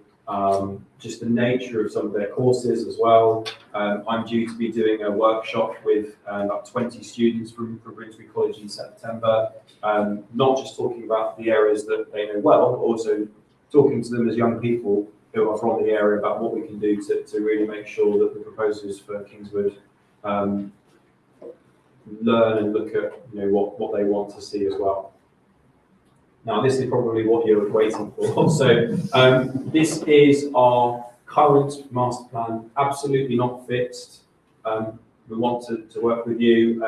Speaker 11: just the nature of some of their courses as well. I'm due to be doing a workshop with about 20 students from Grimsby College in September, not just talking about the areas that they know well, but also talking to them as young people who are from the area about what we can do to really make sure that the proposals for Kingswood learn and look at what they want to see as well. Now, this is probably what you're waiting for. So this is our current master plan, absolutely not fixed. We want to work with you.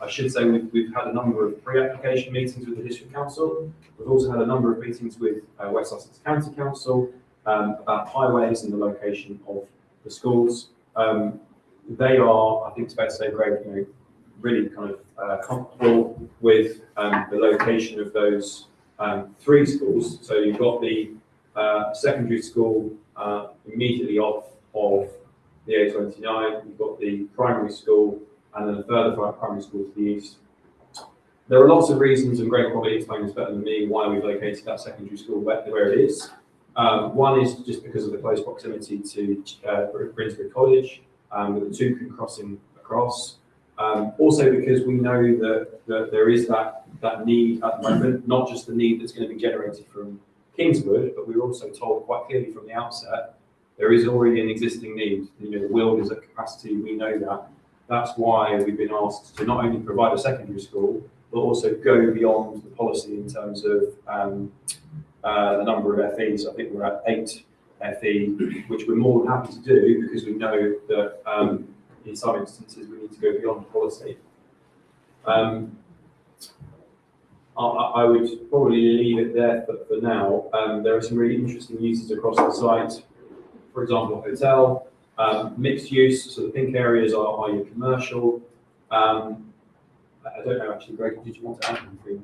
Speaker 11: I should say we've had a number of pre-application meetings with the District Council. We've also had a number of meetings with West Sussex County Council about highways and the location of the schools. They are, I think it's fair to say, Greg, really kind of comfortable with the location of those three schools. So you've got the secondary school immediately off of the A29, you've got the primary school, and then a further primary school to the east. There are lots of reasons, and Greg probably explained this better than me, why we've located that secondary school where it is. One is just because of the close proximity to Grimsby College, with the two crossing across. Also because we know that there is that need at the moment, not just the need that's going to be generated from Kingswood, but we were also told quite clearly from the outset, there is already an existing need. The Weald is at capacity, we know that. That's why we've been asked to not only provide a secondary school, but also go beyond the policy in terms of the number of FEs. I think we're at 8 FE, which we're more than happy to do because we know that in some instances we need to go beyond the policy. I would probably leave it there for now. There are some really interesting uses across the site. For example, hotel, mixed use, so the pink areas are your commercial. I don't know actually, Greg, did you want to add anything?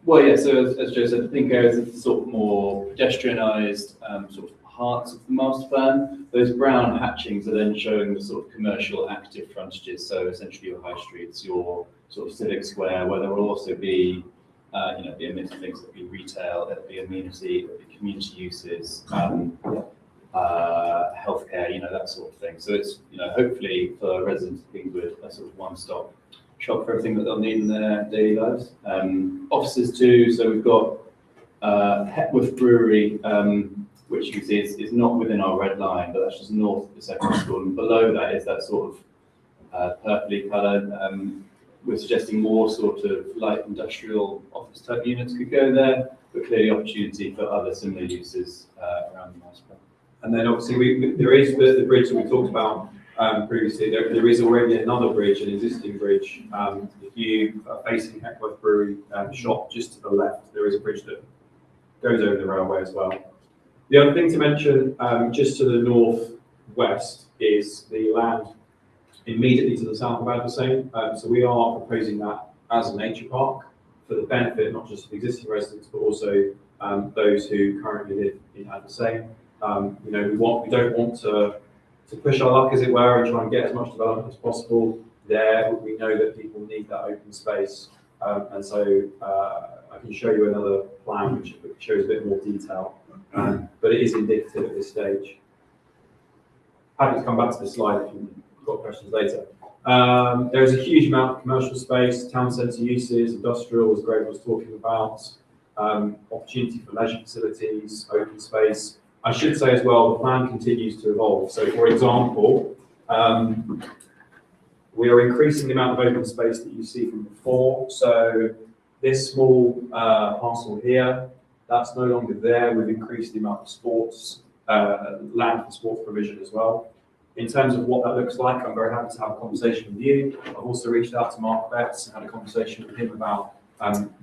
Speaker 8: Well, yeah, so as Joe said, the pink areas are sort of more pedestrianised sort of parts of the master plan. Those brown hatchings are then showing the sort of commercial active frontages, so essentially your high streets, your sort of civic square, where there will also be, be a mix of things. There'll be retail, there'll be amenity, there'll be community uses, healthcare, that sort of thing. So it's, hopefully for residents of Kingswood, a sort of one-stop shop for everything that they'll need in their daily lives. Offices too, so we've got Hepworth Brewery, which you can see is not within our red line, but that's just north of the secondary school. And below that is that sort of purpley colour. We're suggesting more sort of light industrial office type units could go there, but clearly opportunity for other similar uses around the master plan.
Speaker 11: And then obviously there is the bridge that we talked about previously. There is already another bridge, an existing bridge. If you are facing Hepworth Brewery shop just to the left, there is a bridge that goes over the railway as well. The other thing to mention, just to the northwest, is the land immediately to the south of Adversane. So we are proposing that as a nature park for the benefit not just of existing residents, but also those who currently live in Adversane. We don't want to push our luck, as it were, and try and get as much development as possible there. We know that people need that open space, and so I can show you another plan which shows a bit more detail, but it is indicative at this stage. Happy to come back to this slide if you've got questions later. There's a huge amount of commercial space, town centre uses, industrial, as Greg was talking about, opportunity for leisure facilities, open space. I should say as well, the plan continues to evolve. So for example, we are increasing the amount of open space that you see from before. So this small parcel here, that's no longer there. We've increased the amount of sports, land for sports provision as well. In terms of what that looks like, I'm very happy to have a conversation with you. I've also reached out to Mark Betts and had a conversation with him about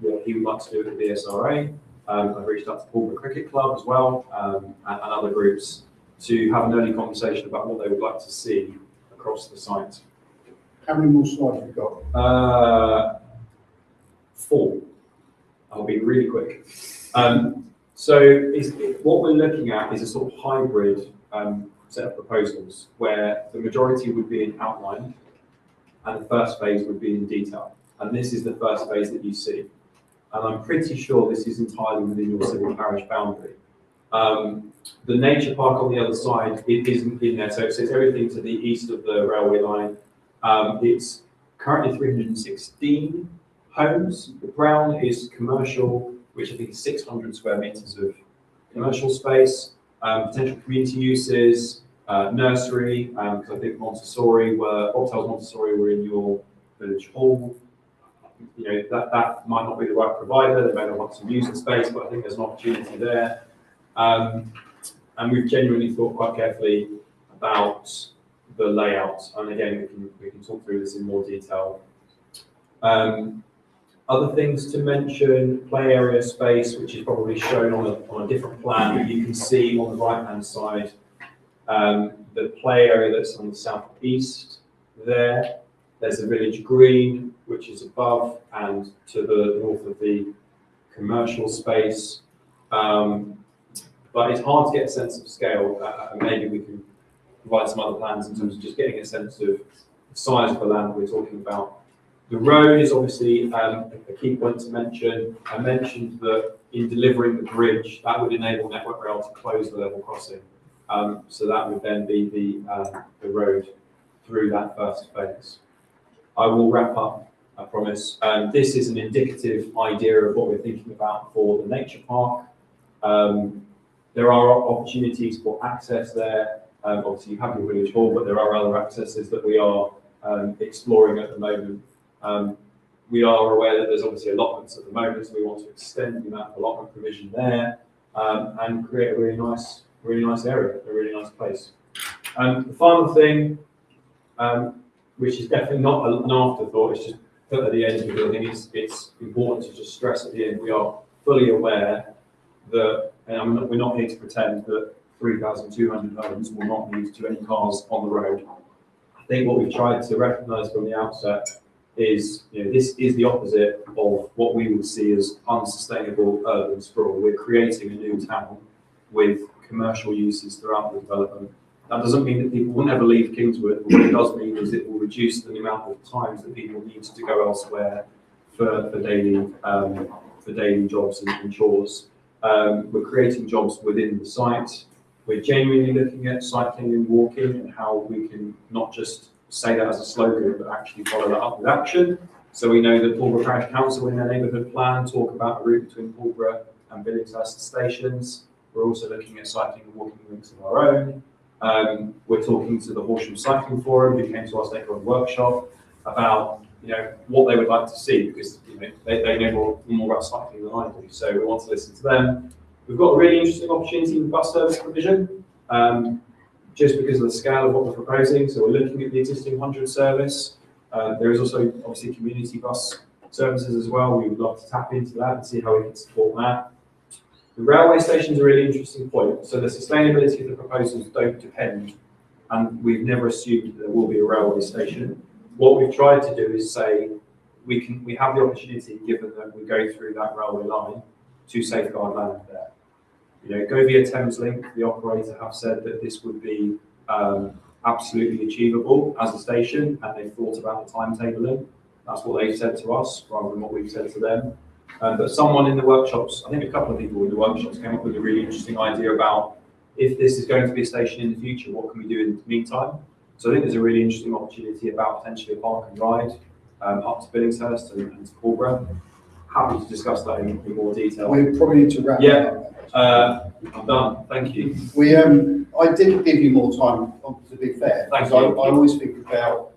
Speaker 11: what he would like to do with the BSRA. I've reached out to Pulborough Cricket Club as well, and other groups to have an early conversation about what they would like to see across the site.
Speaker 1: How many more slides have you got?
Speaker 11: 4. I'll be really quick. So what we're looking at is a sort of hybrid set of proposals where the majority would be in outline and the first phase would be in detail. And this is the first phase that you see. And I'm pretty sure this is entirely within your civil parish boundary. The nature park on the other side, it isn't in there. So it's everything to the east of the railway line. It's currently 316 homes. The brown is commercial, which I think is 600 square metres of commercial space, potential community uses, nursery, because I think Bobtails Montessori were in your village hall. You know, that might not be the right provider, they may not want to use the space, but I think there's an opportunity there. And we've genuinely thought quite carefully about the layout, and again, we can talk through this in more detail. Other things to mention, play area space, which is probably shown on a different plan. You can see on the right-hand side, the play area that's on the southeast there. There's a village green, which is above and to the north of the commercial space. But it's hard to get a sense of scale. Maybe we can provide some other plans in terms of just getting a sense of the size of the land we're talking about. The road is obviously a key point to mention. I mentioned that in delivering the bridge, that would enable Network Rail to close the level crossing. So that would then be the road through that first phase. I will wrap up, I promise. This is an indicative idea of what we're thinking about for the nature park. There are opportunities for access there. Obviously, you have your village hall, but there are other accesses that we are exploring at the moment. We are aware that there's obviously allotments at the moment, so we want to extend the amount of allotment provision there and create a really nice area, a really nice place. The final thing, which is definitely not an afterthought, it's just put at the end because I think it's important to just stress at the end. We are fully aware that, and we're not here to pretend that 3,200 homes will not lead to any cars on the road. I think what we've tried to recognise from the outset is, this is the opposite of what we would see as unsustainable urban sprawl. We're creating a new town with commercial uses throughout the development. That doesn't mean that people will never leave Kingswood. What it does mean is it will reduce the amount of times that people need to go elsewhere for daily jobs and chores. We're creating jobs within the site. We're genuinely looking at cycling and walking and how we can not just say that as a slogan, but actually follow that up with action. So we know that Pulborough Parish Council in their neighbourhood plan talk about a route between Pulborough and Billingshurst stations. We're also looking at cycling and walking routes of our own. We're talking to the Horsham Cycling Forum, who came to our stakeholder workshop, about what they would like to see, because they know more about cycling than I do. So we want to listen to them. We've got a really interesting opportunity with bus service provision, just because of the scale of what we're proposing. So we're looking at the existing 100 service. There is also obviously community bus services as well. We would love to tap into that and see how we can support that. The railway station is a really interesting point. So the sustainability of the proposals don't depend, and we've never assumed that there will be a railway station. What we've tried to do is say we have the opportunity, given that we go through that railway line, to safeguard land there. Go via Thameslink, the operator have said that this would be absolutely achievable as a station, and they've thought about the timetabling. That's what they've said to us, rather than what we've said to them. But someone in the workshops, I think a couple of people in the workshops came up with a really interesting idea about, if this is going to be a station in the future, what can we do in the meantime? So I think there's a really interesting opportunity about potentially a park and ride up to Billingshurst and to Corborough. Happy to discuss that in more detail.
Speaker 1: We probably need to wrap
Speaker 11: Yeah.
Speaker 1: up.
Speaker 11: I'm done. Thank you.
Speaker 1: I did give you more time, to be fair,
Speaker 11: Thank
Speaker 1: because I
Speaker 11: you.
Speaker 1: always think about,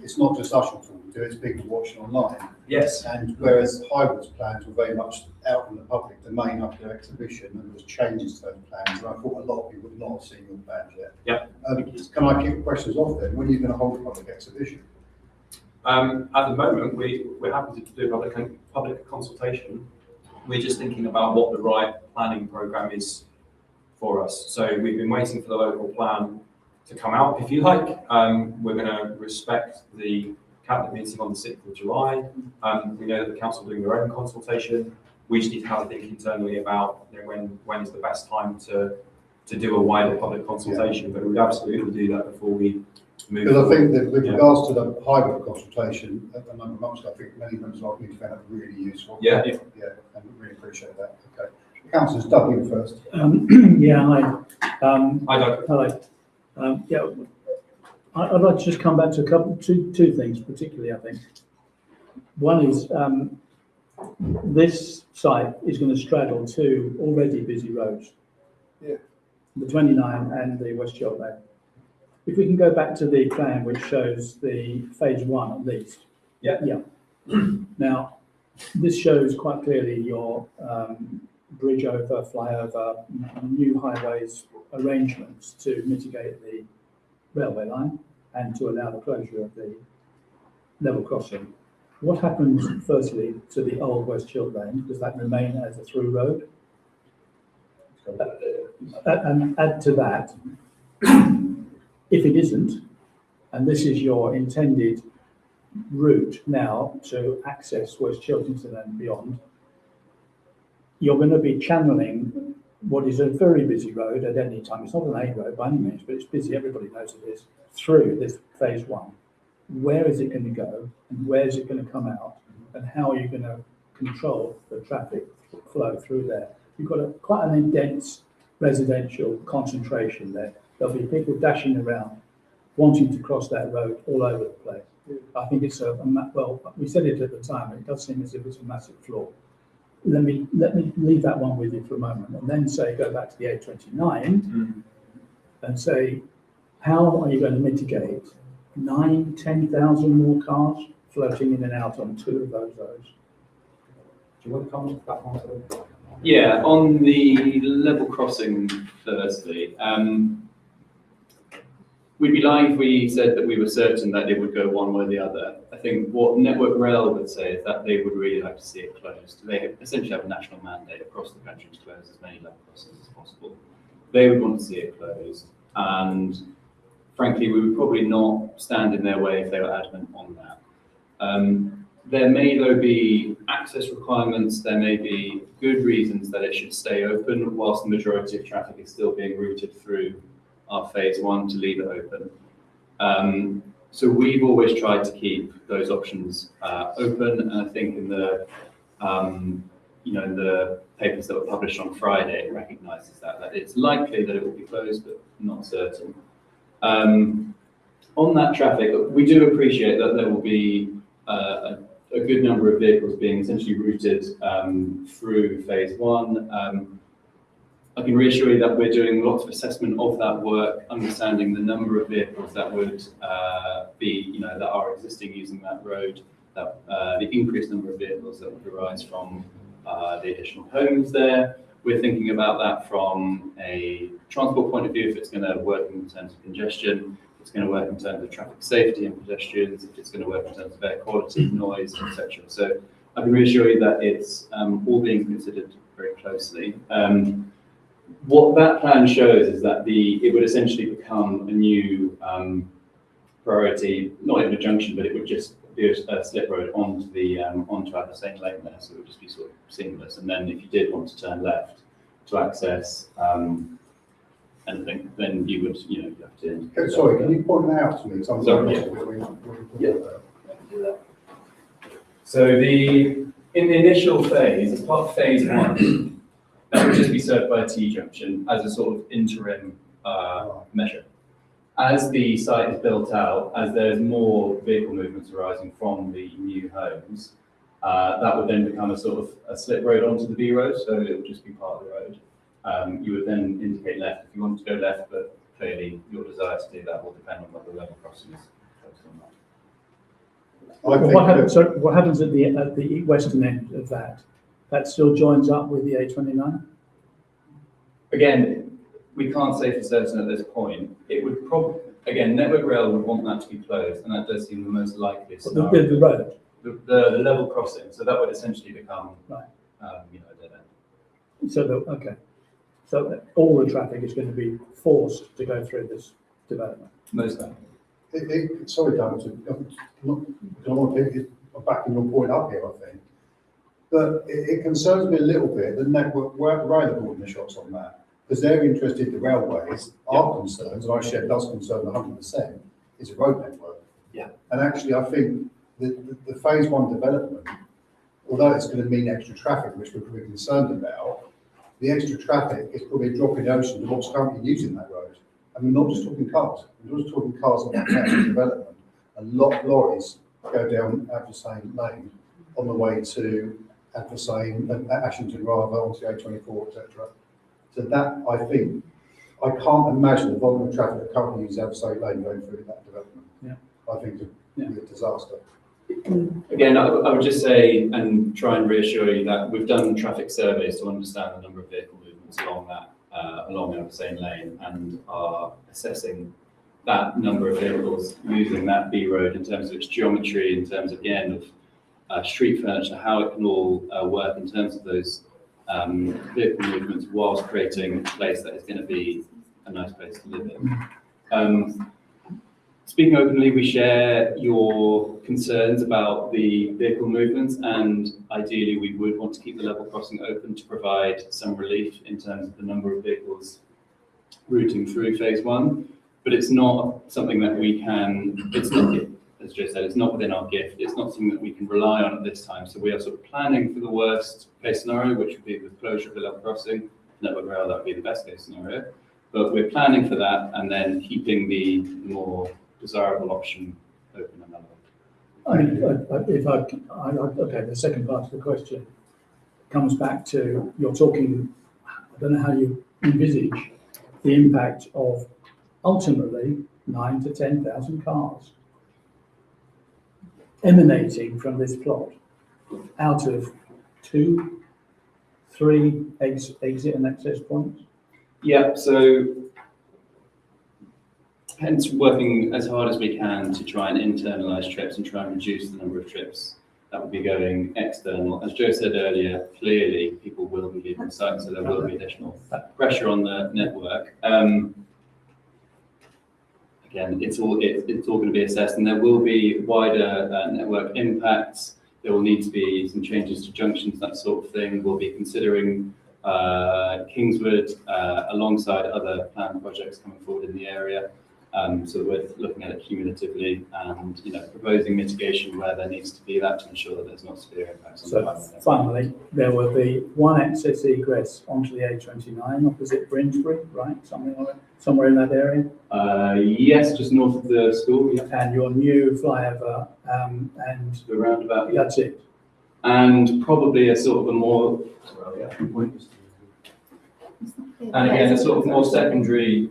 Speaker 1: it's not just us talking to, it's people watching online.
Speaker 11: Yes.
Speaker 1: And whereas Highwood's plans were very much out in the public domain after their exhibition, and there was changes to those plans, and I thought a lot of people would not have seen your plans yet.
Speaker 11: Yep.
Speaker 1: Can I kick questions off then? When are you going to hold a public exhibition?
Speaker 11: At the moment, we're happy to do a public consultation. We're just thinking about what the right planning programme is for us. So we've been waiting for the local plan to come out, if you like. We're going to respect the cabinet meeting on the 6th of July. We know that the council are doing their own consultation. We just need to have a think internally about when is the best time to do a wider public consultation. But we would absolutely do that before we move.
Speaker 1: Because I think that with regards to the Highwood consultation, and amongst, I think many members of our committee found it really useful.
Speaker 11: Yeah.
Speaker 1: Yeah, and we really appreciate that. Okay. Councillors, Doug, you first.
Speaker 4: Yeah, hi.
Speaker 11: Hi, Doug.
Speaker 4: Hello. Yeah, I'd like to just come back to two things particularly, I think. One is this site is going to straddle two already busy roads.
Speaker 1: Yeah.
Speaker 4: The 29 and the West Chelt Road. If we can go back to the plan which shows the phase one at least.
Speaker 11: Yeah.
Speaker 4: Yeah. Now, this shows quite clearly your bridge over, flyover, new highways arrangements to mitigate the railway line and to allow the closure of the level crossing. What happens firstly to the old West Chelt Lane? Does that remain as a through road? And add to that, if it isn't, and this is your intended route now to access West Chiltington and beyond, you're going to be channeling what is a very busy road at any time. It's not an A road by any means, but it's busy, everybody knows it is, through this phase one. Where is it going to go and where is it going to come out and how are you going to control the traffic flow through there? You've got quite an intense residential concentration there. There'll be people dashing around, wanting to cross that road all over the place. I think it's well, we said it at the time, it does seem as if it's a massive flaw. Let me leave that one with you for a moment and then go back to the A29 and say, how are you going to mitigate 9,000-10,000 more cars floating in and out on two of those roads?
Speaker 11: Do you want to comment on that one?
Speaker 8: Yeah, on the level crossing firstly, we'd be lying if we said that we were certain that it would go one way or the other. I think what Network Rail would say is that they would really like to see it closed. They essentially have a national mandate across the country to close as many level crossings as possible. They would want to see it closed, and frankly, we would probably not stand in their way if they were adamant on that. There may, though, be access requirements. There may be good reasons that it should stay open whilst the majority of traffic is still being routed through our phase one to leave it open. So we've always tried to keep those options open, and I think in the in the papers that were published on Friday, it recognises that it's likely that it will be closed, but not certain. On that traffic, we do appreciate that there will be a good number of vehicles being essentially routed through phase one. I can reassure you that we're doing lots of assessment of that work, understanding the number of vehicles that would be, that are existing using that road, that the increased number of vehicles that would arise from the additional homes there. We're thinking about that from a transport point of view, if it's going to work in terms of congestion, if it's going to work in terms of traffic safety and pedestrians, if it's going to work in terms of air quality, noise, etc. So I can reassure you that it's all being considered very closely. What that plan shows is that it would essentially become a new priority, not even a junction, but it would just be a slip road onto Adversane Lane there, so it would just be sort of seamless. And then if you did want to turn left to access anything, then you would, you have to.
Speaker 1: Sorry, can you point that out to me?
Speaker 8: So in the initial phase, as part of phase one, that would just be served by a T junction as a sort of interim measure. as the site is built out, as there's more vehicle movements arising from the new homes, that would then become a sort of a slip road onto the B road, so it would just be part of the road. You would then indicate left if you want to go left, but clearly your desire to do that will depend on what the level crossing is focused on that.
Speaker 4: What happens at the western end of that? That still joins up with the A29?
Speaker 8: Again, we can't say for certain at this point. It would probably, again, Network Rail would want that to be closed, and that does seem the most likely scenario.
Speaker 4: The road?
Speaker 8: The level crossing, so that would essentially become,
Speaker 4: Right.
Speaker 8: a dead end.
Speaker 4: So all the traffic is going to be forced to go through this development?
Speaker 8: Most likely.
Speaker 1: Sorry, Dan, I don't want to pick backing your point up here, I think. But it concerns me a little bit, the Network Rail are calling the shots on that, because they're interested in the railways. Our concerns, and I share does concern 100%, is a road network.
Speaker 8: Yeah.
Speaker 1: And actually, I think the phase one development, although it's going to mean extra traffic, which we're probably concerned about, the extra traffic is probably a drop in the ocean to what's currently using that road. And we're not just talking cars, we're just talking cars on that actual development. A lot of lorries go down Adversane Lane on the way to Adversane and Ashington rather onto the A24, etc. So that, I think, I can't imagine the volume of traffic that currently uses Adversane Lane going through that development.
Speaker 4: Yeah.
Speaker 1: I think it would be a disaster.
Speaker 8: Again, I would just say and try and reassure you that we've done traffic surveys to understand the number of vehicle movements along that, along Adversane Lane, and are assessing that number of vehicles using that B road in terms of its geometry, in terms of the end of street furniture, how it can all work in terms of those vehicle movements whilst creating a place that is going to be a nice place to live in. Speaking openly, we share your concerns about the vehicle movements, and ideally we would want to keep the level crossing open to provide some relief in terms of the number of vehicles routing through phase one. But it's not something that we can, it's not, as Joe said, it's not within our gift. It's not something that we can rely on at this time. So we are sort of planning for the worst case scenario, which would be the closure of the level crossing. Network Rail, that would be the best case scenario. But we're planning for that and then keeping the more desirable option open another.
Speaker 4: Okay, the second part of the question comes back to, you're talking, I don't know how you envisage the impact of ultimately 9,000 to 10,000 cars emanating from this plot out of 2, 3 exit and access points.
Speaker 8: Yeah, so hence working as hard as we can to try and internalise trips and try and reduce the number of trips that would be going external. As Joe said earlier, clearly people will be leaving site, so there will be additional pressure on the network. Again, it's all going to be assessed, and there will be wider network impacts. There will need to be some changes to junctions, that sort of thing. We'll be considering Kingswood alongside other planned projects coming forward in the area. So we're looking at it cumulatively and, proposing mitigation where there needs to be that to ensure that there's not severe impacts on the environment.
Speaker 4: Finally, there will be one access egress onto the A29 opposite Brinsbury, right? Somewhere in that area?
Speaker 8: Yes, just north of the school. Yeah.
Speaker 4: And your new flyover and
Speaker 8: the roundabout. Yeah.
Speaker 4: That's it.
Speaker 8: And probably a sort of a more, and again, a sort of more secondary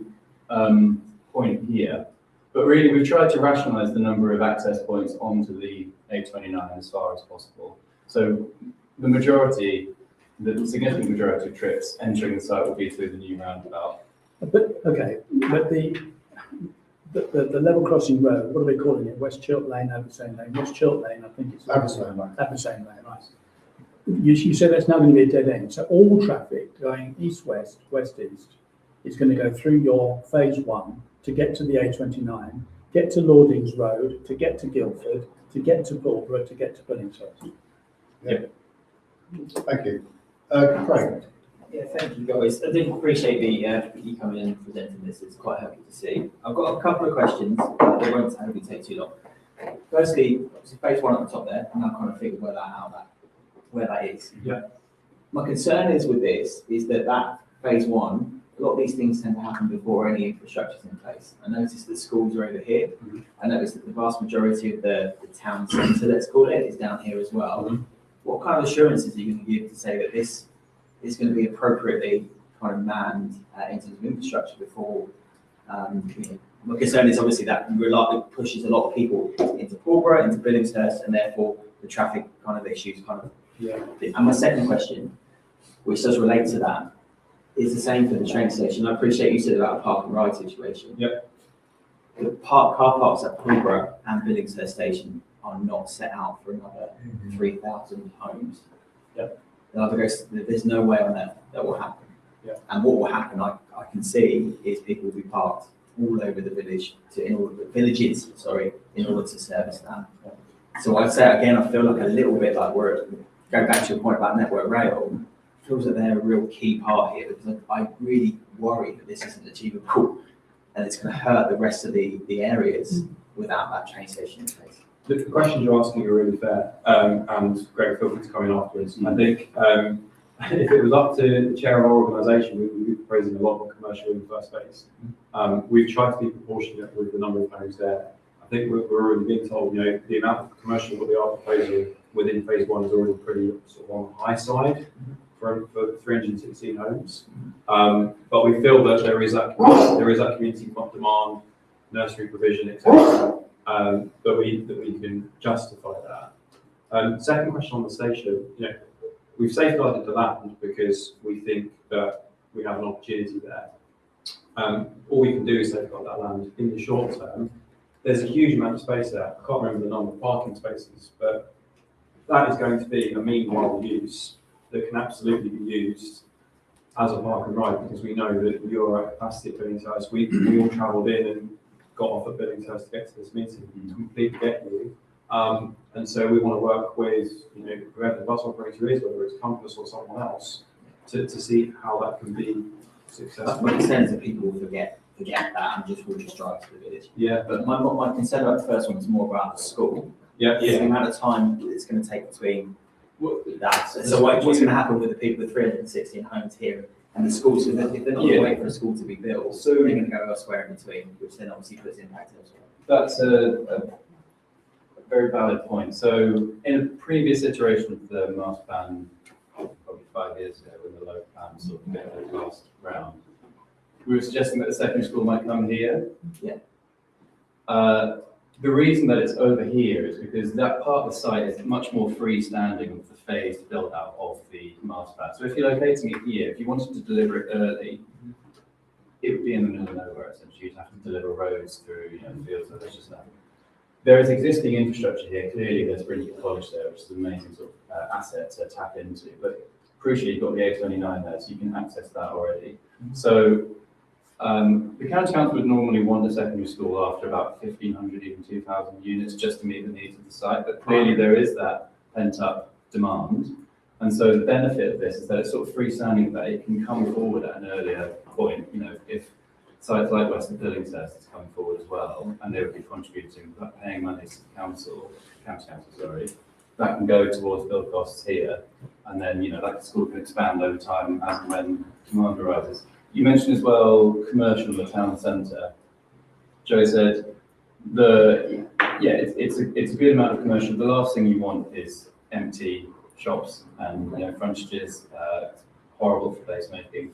Speaker 8: point here. But really, we've tried to rationalise the number of access points onto the A29 as far as possible. So the significant majority of trips entering the site will be through the new roundabout.
Speaker 4: But the level crossing road, what are we calling it? West Chilt Lane, Adversane Lane. West Chilt Lane, I think it's
Speaker 1: Adversane Lane.
Speaker 4: Adversane Lane, right. You said that's now going to be a dead end. So all traffic going east-west, west-east is going to go through your phase one to get to the A29, get to Lordings Road, to get to Guildford, to get to Pulborough, to get to Billingshurst.
Speaker 1: Yeah. Thank you. Craig.
Speaker 2: Yeah, thank you guys. I did appreciate you coming in and presenting this. It's quite happy to see. I've got a couple of questions, but they won't hopefully take too long. Firstly, phase one at the top there, and I've kind of figured where that is.
Speaker 3: Yeah.
Speaker 2: My concern is with this is that phase one a lot of these things tend to happen before any infrastructure is in place. I noticed that schools are over here. I noticed that the vast majority of the town centre, let's call it, is down here as well. What kind of assurances are you going to give to say that this is going to be appropriately kind of manned in terms of infrastructure before? My concern is obviously that pushes a lot of people into Pulborough, into Billingshurst, and therefore the traffic kind of issues kind of.
Speaker 6: Yeah.
Speaker 2: And my second question, which does relate to that, is the same for the train station. I appreciate you said about a park and ride situation.
Speaker 6: Yep.
Speaker 2: The car parks at Pulborough and Billingshurst station are not set out for another 3,000 homes.
Speaker 6: Yep.
Speaker 2: There's no way on that will happen.
Speaker 6: Yep.
Speaker 2: And what will happen, I can see, is people will be parked all over the village, in order to service that.
Speaker 6: Yep.
Speaker 2: So I'd say again, I feel like a little bit like we're going back to your point about Network Rail. Feels that they're a real key part here, because I really worry that this isn't achievable, and it's going to hurt the rest of the areas without that train station in place.
Speaker 11: The questions you're asking are really fair, and great feel free to come in afterwards. I think if it was up to the chair of our organisation, we would be proposing a lot more commercial in the first phase. We've tried to be proportionate with the number of homes there. I think we're already being told, the amount of commercial that we are proposing within phase one is already pretty sort of on the high side for 316 homes. But we feel that there is that community demand, nursery provision, etc. That we can justify that. Second question on the station, we've safeguarded the land because we think that we have an opportunity there. All we can do is safeguard that land in the short term. There's a huge amount of space there. I can't remember the number of parking spaces, but that is going to be a meanwhile use that can absolutely be used as a park and ride, because we know that you're at capacity at Billingshurst. We all travelled in and got off at Billingshurst to get to this meeting, to completely get you. And so we want to work with whoever the bus operator is, whether it's Compass or someone else, to see how that can be successful.
Speaker 2: My concern is that people will forget that and will just drive to the village.
Speaker 11: Yeah.
Speaker 2: But my concern about the first one is more about the school.
Speaker 11: Yeah.
Speaker 2: The amount of time it's going to take between that. So what's going to happen with the people with 316 homes here and the schools? If they're not going to wait for a school to be built, so they're going to go elsewhere in between, which then obviously puts impact elsewhere.
Speaker 8: That's a very valid point. So in a previous iteration of the master plan, probably 5 years ago, when the local plan sort of bit the last round, we were suggesting that the secondary school might come here.
Speaker 2: Yeah.
Speaker 8: The reason that it's over here is because that part of the site is much more freestanding with the phased build out of the master plan. So if you're locating it here, if you wanted to deliver it early, it would be in the middle of nowhere essentially. You'd have to deliver roads through the fields. So there's just that. There is existing infrastructure here. Clearly, there's Brindley College there, which is an amazing sort of asset to tap into. But crucially, you've got the A29 there, so you can access that already. So the county council would normally want a secondary school after about 1,500, even 2,000 units, just to meet the needs of the site. But clearly, there is that pent-up demand. And so the benefit of this is that it's sort of freestanding there. It can come forward at an earlier point. If sites like West of Billingshurst is coming forward as well, and they would be contributing, paying money to the county council, that can go towards build costs here, and then that school can expand over time as and when demand arises. You mentioned as well commercial in the town centre. Joe said it's a good amount of commercial. The last thing you want is empty shops and frontages. Horrible for placemaking.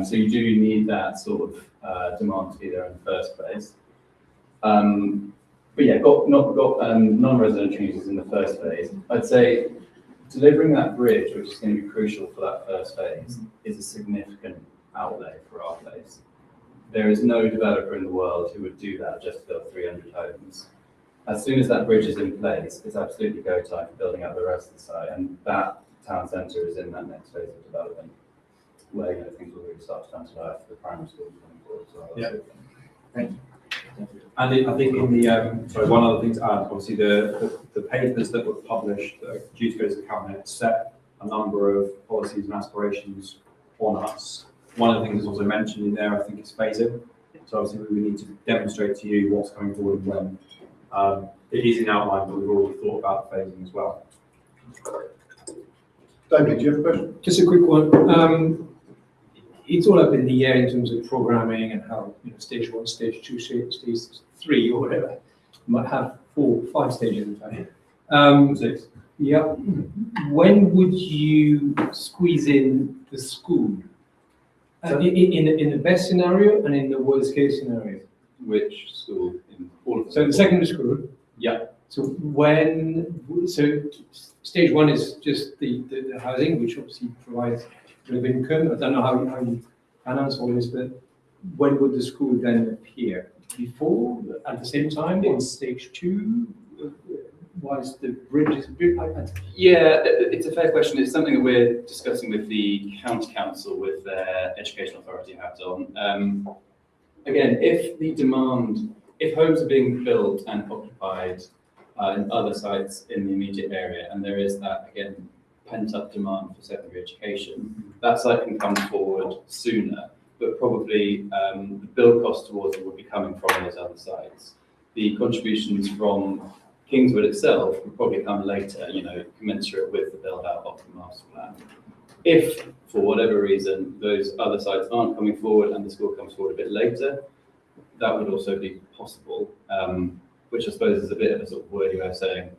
Speaker 8: So you do need that sort of demand to be there in the first place. But yeah, got non-residential users in the first phase. I'd say delivering that bridge, which is going to be crucial for that first phase, is a significant outlay for our place. There is no developer in the world who would do that just to build 300 homes. As soon as that bridge is in place, it's absolutely go time for building out the rest of the site, and that town centre is in that next phase of development, where things will really start to come to life for the primary school coming forward as well.
Speaker 11: Yeah.
Speaker 2: Thank you.
Speaker 11: And I think in the one other thing to add, obviously the papers that were published that are due to go to the cabinet set a number of policies and aspirations on us. One of the things that's also mentioned in there, I think, is phasing. So obviously we need to demonstrate to you what's coming forward and when. It is in outline, but we've already thought about the phasing as well.
Speaker 1: David, do you have a question?
Speaker 3: Just a quick one.
Speaker 10: it's all up in the air in terms of programming and how, stage 1, stage 2, stage 3 or whatever. You might have 4, 5 stages in fact.
Speaker 11: 6.
Speaker 10: Yeah. When would you squeeze in the school? In the best scenario and in the worst case scenario?
Speaker 8: Which school in all of them?
Speaker 10: So the secondary school?
Speaker 8: Yeah.
Speaker 10: So stage 1 is just the housing, which obviously provides a bit of income. I don't know how you finance all this, but when would the school then appear? Before, at the same time, in stage 2? Once the bridge is built?
Speaker 8: Yeah, it's a fair question. It's something that we're discussing with the county council, with their education authority hat on. Again, if homes are being built and occupied in other sites in the immediate area, and there is that, again, pent-up demand for secondary education, that site can come forward sooner, but probably the build cost towards it would be coming from those other sites. The contributions from Kingswood itself would probably come later, commensurate with the build-out of the master plan. If, for whatever reason, those other sites aren't coming forward and the school comes forward a bit later, that would also be possible, which I suppose is a bit of a sort of wordy way of saying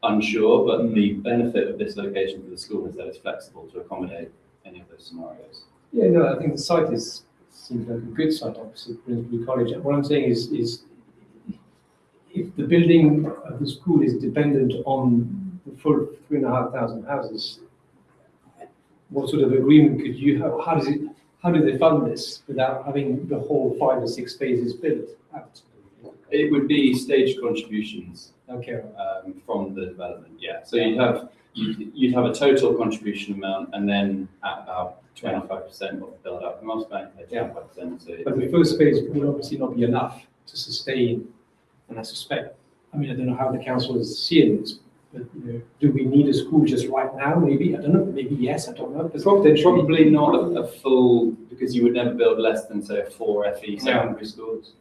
Speaker 8: unsure, but the benefit of this location for the school is that it's flexible to accommodate any of those scenarios.
Speaker 10: Yeah, no, I think the site seems like a good site opposite Grimsby College. What I'm saying is if the building of the school is dependent on the full 3,500 houses, what sort of agreement could you have? How do they fund this without having the whole 5 or 6 phases built out?
Speaker 8: It would be staged contributions
Speaker 10: Okay.
Speaker 8: from the development, yeah. So you'd have a total contribution amount, and then at about 25% of the build up, the master plan pay 25%. So
Speaker 10: But the first phase will obviously not be enough to sustain, and I suspect, I don't know how the council is seeing this, but do we need a school just right now? Maybe, I don't know, maybe yes, I don't know. But
Speaker 8: probably not a full, because you would never build less than, say, a 4 FE secondary schools.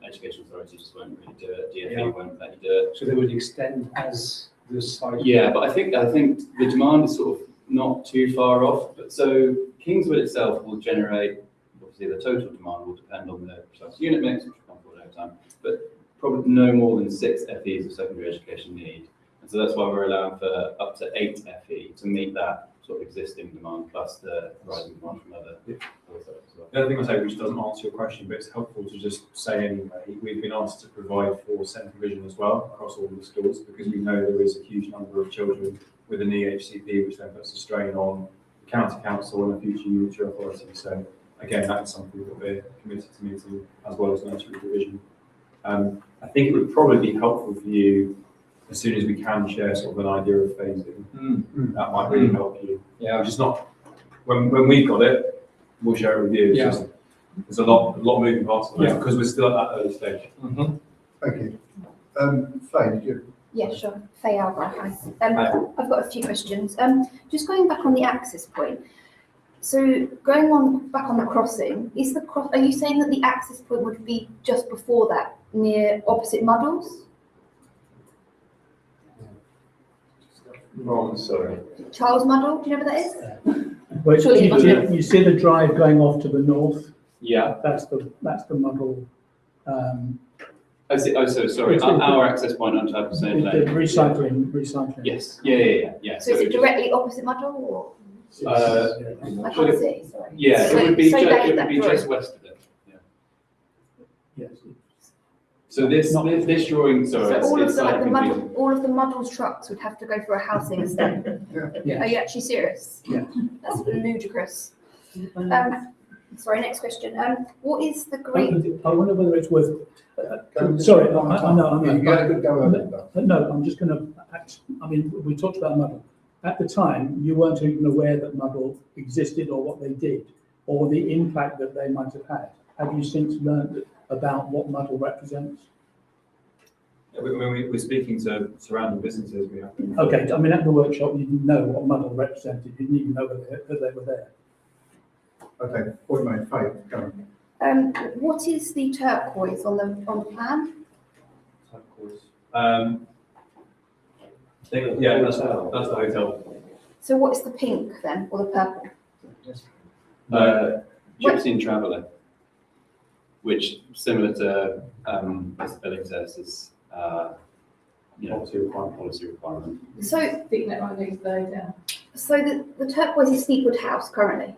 Speaker 8: Education authorities just won't really do it. DFE won't let you do it.
Speaker 10: So they would extend as the site.
Speaker 8: Yeah, but I think the demand is sort of not too far off. But so Kingswood itself will generate, obviously the total demand will depend on the precise unit mix, which will come forward over time, but probably no more than 6 FEs of secondary education need. And so that's why we're allowing for up to 8 FE to meet that sort of existing demand plus the rising demand from other sites as well.
Speaker 11: The other thing I say, which doesn't answer your question, but it's helpful to just say anyway, we've been asked to provide for SEND provision as well across all the schools, because we know there is a huge number of children with an EHCP, which then puts a strain on the county council and the future unitary authority. So again, that's something that we're committed to meeting, as well as nursery provision. I think it would probably be helpful for you, as soon as we can, share sort of an idea of phasing. That might really help you.
Speaker 10: Yeah.
Speaker 11: Which is not, when we've got it, we'll share it with you. It's
Speaker 10: Yeah.
Speaker 11: just, there's a lot of moving parts of it,
Speaker 10: Yeah.
Speaker 11: because we're still at that early stage.
Speaker 1: Thank you. Faye, did you?
Speaker 12: Yeah, sure. Faye Albright, hi. I've got a few questions. Just going back on the access point. So going back on the crossing, are you saying that the access point would be just before that, near opposite Muddles?
Speaker 8: Wrong, sorry.
Speaker 12: Charles Muddle, do you know where that is?
Speaker 4: Well,
Speaker 12: Surely it must
Speaker 4: you see the drive going off to the north?
Speaker 8: Yeah.
Speaker 4: That's the Muddle.
Speaker 8: Oh, so sorry. Our access point onto Adversane
Speaker 4: The
Speaker 8: Lane.
Speaker 4: recycling.
Speaker 8: Yes. Yeah.
Speaker 12: So is it directly opposite Muddle or? I can't see, sorry.
Speaker 8: Yeah,
Speaker 12: So-
Speaker 8: it would be
Speaker 12: so
Speaker 8: just,
Speaker 12: they-
Speaker 8: it would be
Speaker 12: that
Speaker 8: just
Speaker 12: drawing.
Speaker 8: west of it. Yeah.
Speaker 4: Yes.
Speaker 8: So this drawing, sorry,
Speaker 12: So all of
Speaker 8: it's
Speaker 12: the, like,
Speaker 8: slightly confusing.
Speaker 12: all of the Muddles trucks would have to go through a housing estate?
Speaker 4: Yes.
Speaker 12: Are you actually serious?
Speaker 4: Yeah.
Speaker 12: That's ludicrous. Sorry, next question. What is the grade?
Speaker 4: I wonder whether it's worth. Sorry, I know.
Speaker 1: You had a good go over it, though.
Speaker 4: No, I'm just going to. We talked about Muddle. At the time, you weren't even aware that Muddle existed or what they did or the impact that they might have had. Have you since learned about what Muddle represents?
Speaker 11: Yeah, when we're speaking to surrounding businesses, we have to.
Speaker 4: Okay, at the workshop, you didn't know what Muddle represented. You didn't even know that they were there.
Speaker 1: Okay, point made. Faye, go on.
Speaker 12: What is the turquoise on the plan?
Speaker 11: Of course. I think, yeah, that's the hotel.
Speaker 12: So what is the pink then, or the purple?
Speaker 8: Gypsy and Traveller, which similar to West of Billingshurst is, policy requirement.
Speaker 12: So,
Speaker 9: I think that might need to go down.
Speaker 12: so the turquoise is Steepwood House currently,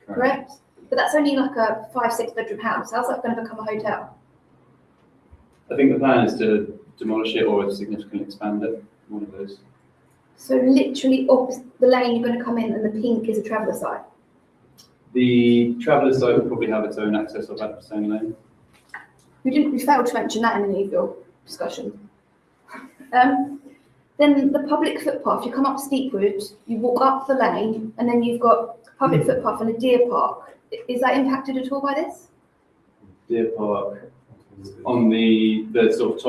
Speaker 12: correct? But that's only like a 5-6 bedroom house. How's that going to become a hotel?
Speaker 8: I think the plan is to demolish it or significantly expand it, one of those.
Speaker 12: So literally opposite the lane you're going to come in, and the pink is a traveller site.
Speaker 8: The Traveller site will probably have its own access of Adversane Lane.
Speaker 12: We failed to mention that in any of your discussion. Then the public footpath, you come up Steepwood, you walk up the lane, and then you've got a public footpath and a deer park. Is that impacted at all by this?
Speaker 8: Deer Park on the sort of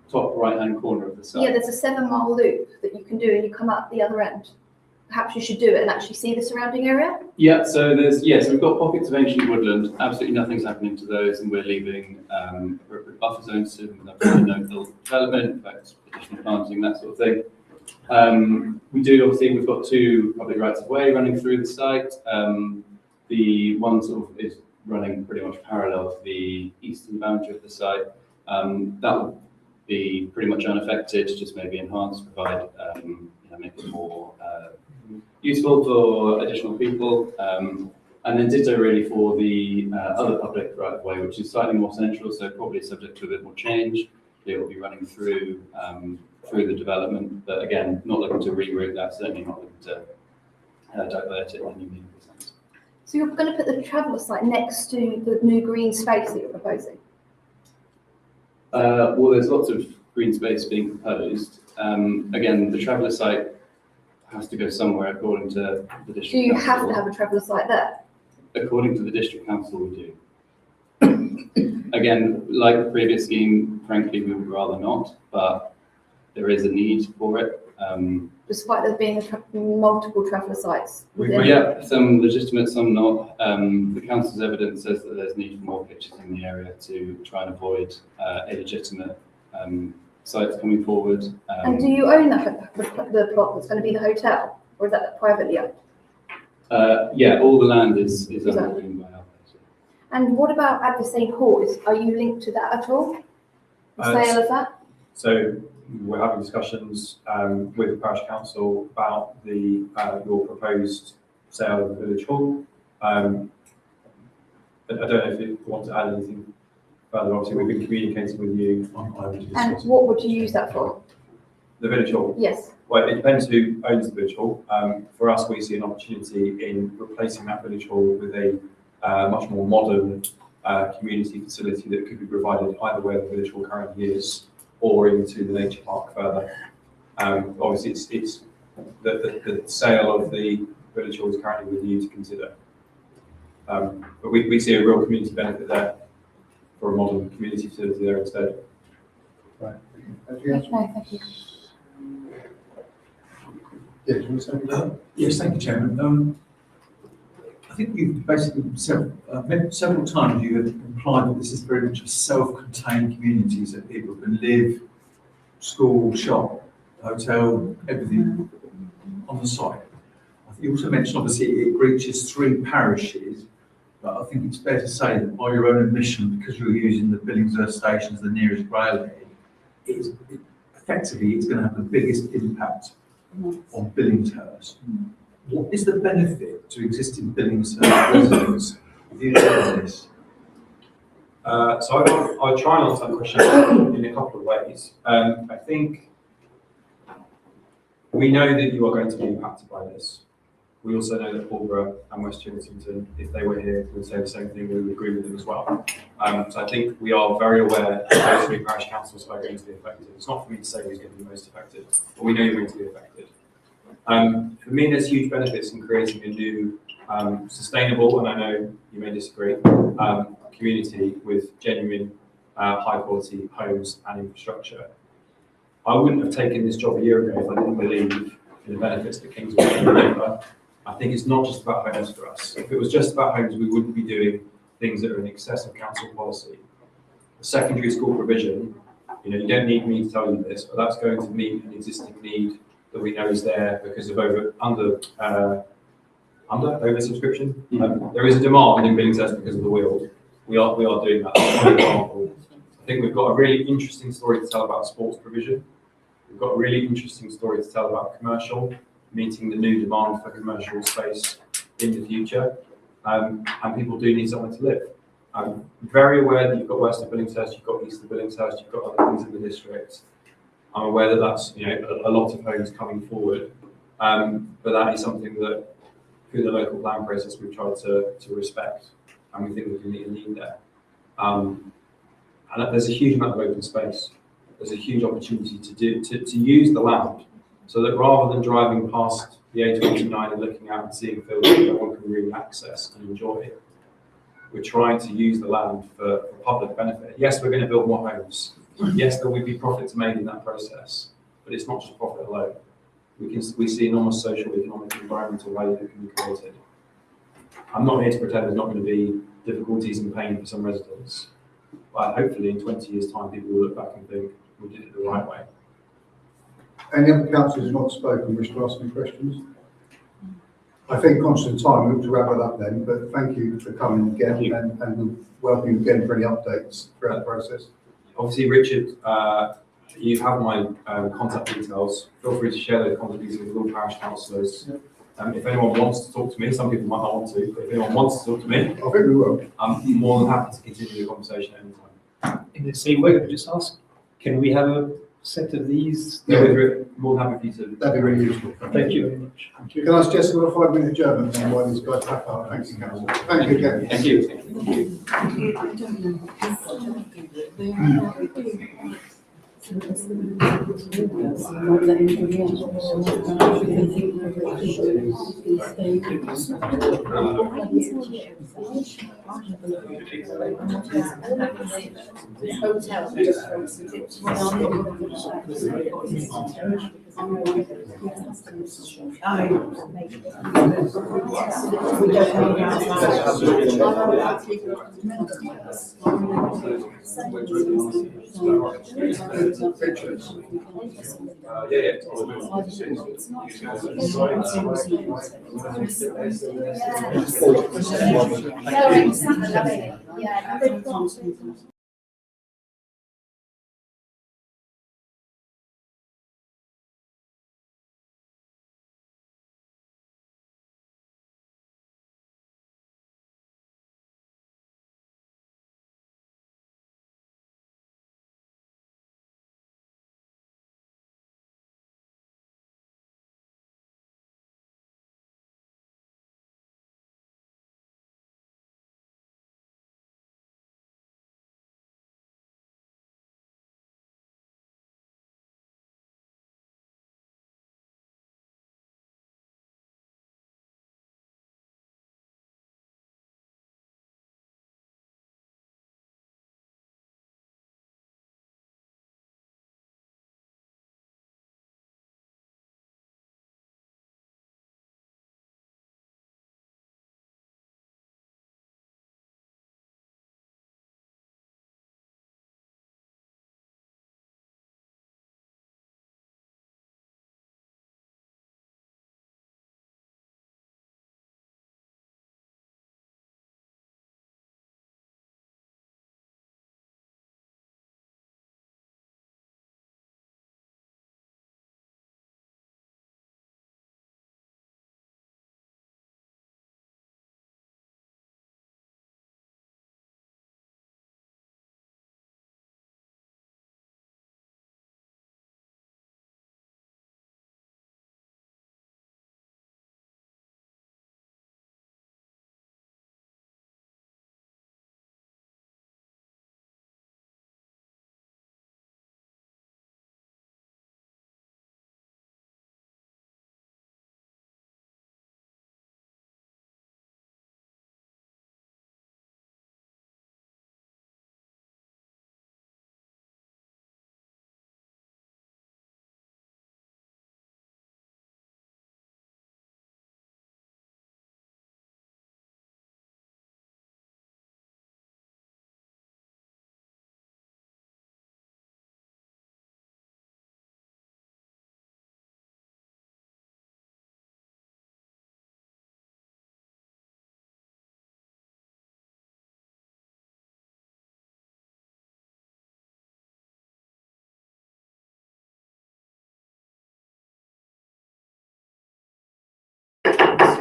Speaker 8: top right-hand corner of the site.
Speaker 12: Yeah, there's a 7-mile loop that you can do, and you come out the other end. Perhaps you should do it and actually see the surrounding area.
Speaker 8: Yeah, so we've got pockets of ancient woodland. Absolutely nothing's happening to those, and we're leaving appropriate buffer zones to no development, in fact, additional planting, that sort of thing. We've got 2 public rights of way running through the site. The one sort of is running pretty much parallel to the eastern boundary of the site. That will be pretty much unaffected, just maybe enhanced, provide make it more useful for additional people. And then ditto really for the other public right of way, which is slightly more central, so probably subject to a bit more change. It will be running through the development, but again, not looking to reroute that, certainly not looking to divert it in any meaningful sense.
Speaker 12: So you're going to put the traveller site next to the new green space that you're proposing?
Speaker 8: Well, there's lots of green space being proposed. Again, the traveller site has to go somewhere according to the district.
Speaker 12: Do you
Speaker 8: council.
Speaker 12: have to have a traveller site there?
Speaker 8: According to the district council, we do. Again, like the previous scheme, frankly, we would rather not, but there is a need for it.
Speaker 12: Despite there being multiple traveller sites?
Speaker 8: Yeah, some legitimate, some not. The council's evidence says that there's need for more pitches in the area to try and avoid illegitimate sites coming forward.
Speaker 12: And do you own the plot that's going to be the hotel, or is that privately owned?
Speaker 8: Yeah, all the land is owned by our place.
Speaker 12: And what about Adversane Hall? Are you linked to that at all? The sale of that?
Speaker 11: So we're having discussions with the parish council about your proposed sale of the village hall. I don't know if you want to add anything further. Obviously, we've been communicating with you.
Speaker 12: And what would you use that for?
Speaker 11: The village hall?
Speaker 12: Yes.
Speaker 11: Well, it depends who owns the village hall. For us, we see an opportunity in replacing that village hall with a much more modern community facility that could be provided either where the village hall currently is or into the nature park further. Obviously, it's the sale of the village hall is currently with you to consider. But we see a real community benefit there for a modern community facility there instead.
Speaker 1: Right.
Speaker 12: Okay, thank you.
Speaker 1: Yeah, do you want to say anything?
Speaker 3: Yes, thank you, Chairman. I think you've basically several times you have implied that this is very much a self-contained communities that people can live, school, shop, hotel, everything on the site. I think you also mentioned obviously it reaches 3 parishes, but I think it's fair to say that by your own admission, because you're using the Billingshurst station as the nearest railhead, effectively it's going to have the biggest impact on Billingshurst. What is the benefit to existing Billingshurst residents if you do this?
Speaker 11: So I'll try and answer that question in a couple of ways. I think we know that you are going to be impacted by this. We also know that Pulborough and West Chiltington, if they were here, would say the same thing. We would agree with them as well. So I think we are very aware that those 3 parish councils are going to be affected. It's not for me to say who's going to be most affected, but we know you're going to be affected. For me, there's huge benefits in creating a new, sustainable, and I know you may disagree, community with genuine, high-quality homes and infrastructure. I wouldn't have taken this job a year ago if I didn't believe in the benefits that Kingswood can deliver. I think it's not just about homes for us. If it was just about homes, we wouldn't be doing things that are in excess of council policy. The secondary school provision, you don't need me to tell you this, but that's going to meet an existing need that we know is there because of under oversubscription. There is a demand in Billingshurst because of the Weald. We are doing that. For example, I think we've got a really interesting story to tell about sports provision. We've got a really interesting story to tell about commercial, meeting the new demand for commercial space in the future. And people do need somewhere to live. I'm very aware that you've got West of Billingshurst, you've got East of Billingshurst, you've got other things in the district. I'm aware that that's a lot of homes coming forward, but that is something that through the local plan process we've tried to respect, and we think we can meet a need there. And there's a huge amount of open space. There's a huge opportunity to use the land, so that rather than driving past the A29 and looking out and seeing fields that no one can really access and enjoy, we're trying to use the land for public benefit. Yes, we're going to build more homes. Yes, there will be profits made in that process, but it's not just profit alone. We see enormous social, economic, environmental value that can be created. I'm not here to pretend there's not going to be difficulties and pain for some residents, but hopefully in 20 years' time, people will look back and think we did it the right way.
Speaker 1: Any other councillors not spoken wish to ask any questions? I think conscious of time, we'll have to wrap it up then, but thank you for coming again and we'll welcome you again for any updates throughout the process.
Speaker 11: Obviously, Richard, you have my contact details. Feel free to share those contact details with all parish councillors. If anyone wants to talk to me, some people might not want to, but if anyone wants to talk to me,
Speaker 1: I think we will.
Speaker 11: I'm more than happy to continue the conversation at any time.
Speaker 10: In the same way, I just ask, can we have a set of these?
Speaker 11: Yeah, we're more than happy for you to.
Speaker 1: That'd be really useful.
Speaker 10: Thank you very much.
Speaker 1: Can I suggest a 5-minute adjournment then while these guys pack up? Thank you, councillor. Thank you again.
Speaker 11: Thank you.
Speaker 12: Yeah.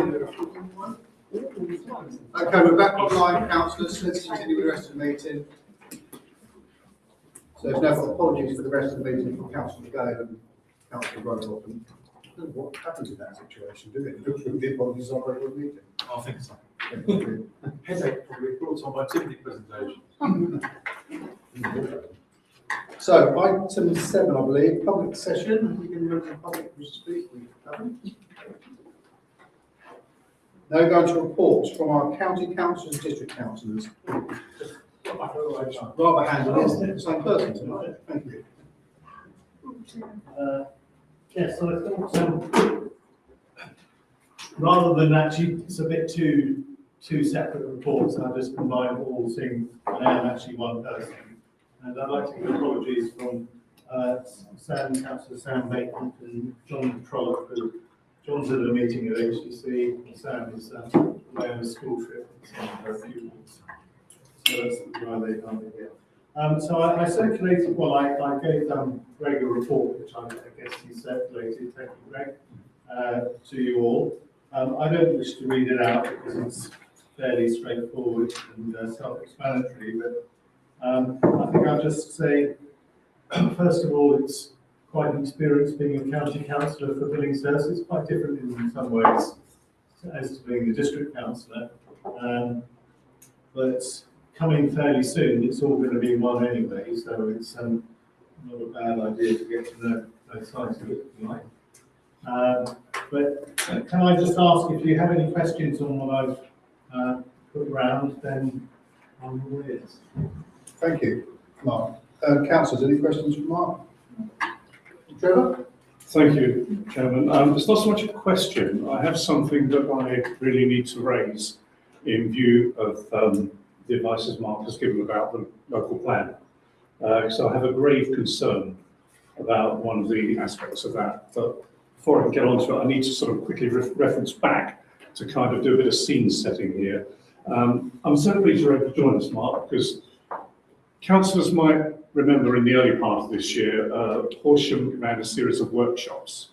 Speaker 1: Okay, we're back online, councillors, let's continue with the rest of the meeting. So there's no apologies for the rest of the meeting from Councillor Gale and Councillor Rowe. What happens in that situation, do it? Looks like the apologies on a regular meeting.
Speaker 3: I think so. Headache probably brought on by too many presentations.
Speaker 1: So item 7, I believe, public session, we can move to public to speak, we haven't. Now going to reports from our county councillors and district councillors. Rather handy, isn't it? The same person tonight. Thank you.
Speaker 13: Yes, so I thought, rather than actually, it's a bit two separate reports, I'll just combine all things. I am actually one person. And I'd like to give apologies from Councillor Sam Bacon and John Trollope, who John's at a meeting at HTC, and Sam is away on a school trip with some of her pupils. So that's why they can't be here. So I circulated, well, I gave Greg a report, which I guess he circulated, thank you, Greg, to you all. I don't wish to read it out because it's fairly straightforward and self-explanatory, but I think I'll just say, first of all, it's quite an experience being a county councillor for Billingshurst. It's quite different in some ways as to being the district councillor, but coming fairly soon, it's all going to be one anyway, so it's not a bad idea to get to know both sides of it, if you like. But can I just ask if you have any questions on what I've put around, then I'm all ears.
Speaker 1: Thank you, Mark. Councillors, any questions from Mark? Trevor?
Speaker 14: Thank you, Chairman. It's not so much a question. I have something that I really need to raise in view of the advice that Mark has given about the local plan. So I have a grave concern about one of the aspects of that. But before I can get onto it, I need to sort of quickly reference back to kind of do a bit of scene setting here. I'm so pleased you're able to join us, Mark, because councillors might remember in the early part of this year, Horsham ran a series of workshops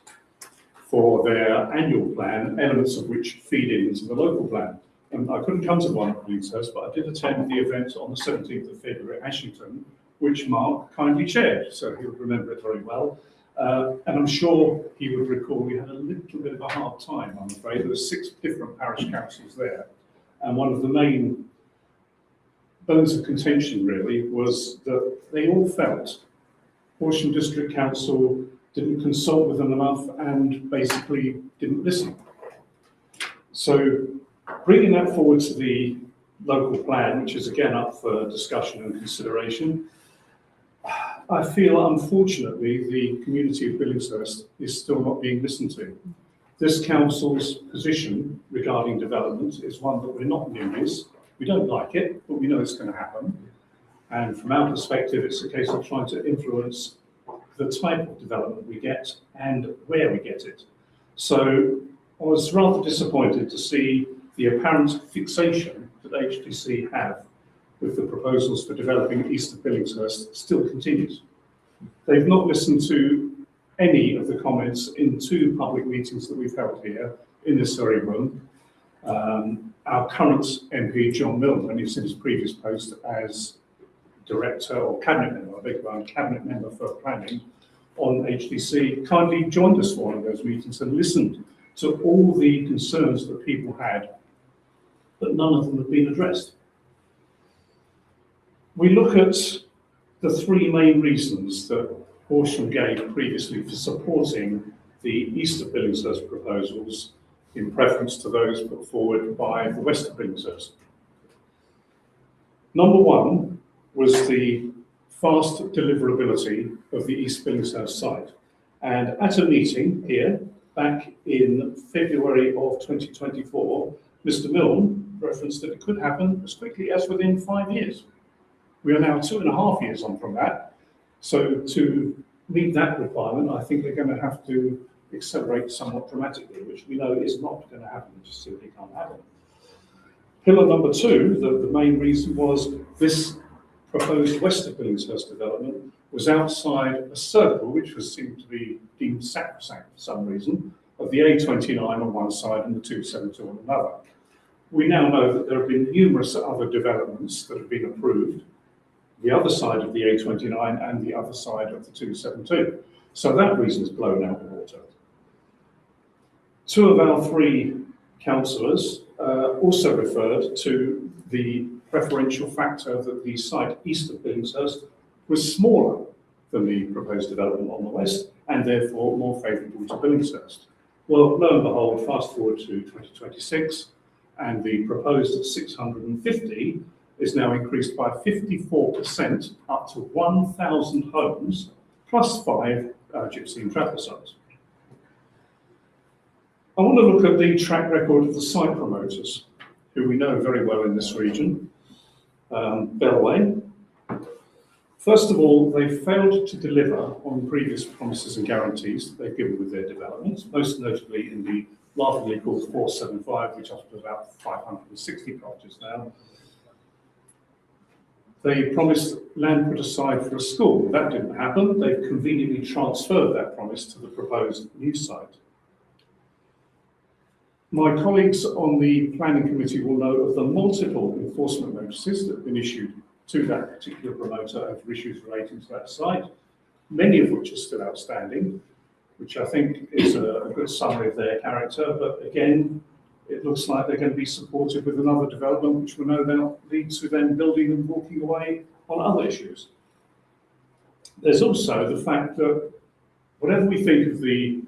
Speaker 14: for their annual plan, elements of which feed into the local plan. And I couldn't come to one at Billingshurst, but I did attend the event on the 17th of February at Ashington, which Mark kindly chaired, so he would remember it very well. And I'm sure he would recall we had a little bit of a hard time, I'm afraid. There were 6 different parish councils there. And one of the main bones of contention really was that they all felt Horsham District Council didn't consult with them enough and basically didn't listen. So bringing that forward to the local plan, which is again up for discussion and consideration, I feel unfortunately the community of Billingshurst is still not being listened to. This council's position regarding development is one that we're not newbies. We don't like it, but we know it's going to happen. And from our perspective, it's a case of trying to influence the type of development we get and where we get it. So I was rather disappointed to see the apparent fixation that HDC have with the proposals for developing east of Billingshurst still continues. They've not listened to any of the comments in 2 public meetings that we've held here in this very room. Our current MP, John Milne, when he's in his previous post as director or cabinet member, I beg your pardon, cabinet member for planning on HDC, kindly joined us for one of those meetings and listened to all the concerns that people had, but none of them have been addressed. We look at the 3 main reasons that Horsham gave previously for supporting the east of Billingshurst proposals in preference to those put forward by the West of Billingshurst. Number 1 was the fast deliverability of the East Billingshurst site. And at a meeting here, back in February of 2024, Mr. Milne referenced that it could happen as quickly as within 5 years. We are now 2.5 years on from that. So to meet that requirement, I think they're going to have to accelerate somewhat dramatically, which we know is not going to happen, it just simply can't happen. Pillar number 2, the main reason was this proposed West of Billingshurst development was outside a circle which was seen to be deemed sacrosanct for some reason of the A29 on one side and the 272 on another. We now know that there have been numerous other developments that have been approved, the other side of the A29 and the other side of the 272. So that reason is blown out of the water. Two of our three councillors also referred to the preferential factor that the site east of Billingshurst was smaller than the proposed development on the west and therefore more favourable to Billingshurst. Well, lo and behold, fast forward to 2026 and the proposed 650 is now increased by 54% up to 1,000 homes plus 5 gypsy and traveller sites. I want to look at the track record of the site promoters, who we know very well in this region. Bellway. First of all, they failed to deliver on previous promises and guarantees that they've given with their developments, most notably in the laughingly called 475, which offers about 560 properties now. They promised land put aside for a school. That didn't happen. They've conveniently transferred that promise to the proposed new site. My colleagues on the planning committee will know of the multiple enforcement notices that have been issued to that particular promoter over issues relating to that site, many of which are still outstanding, which I think is a good summary of their character. But again, it looks like they're going to be supported with another development, which will no doubt lead to them building and walking away on other issues. There's also the fact that whatever we think of the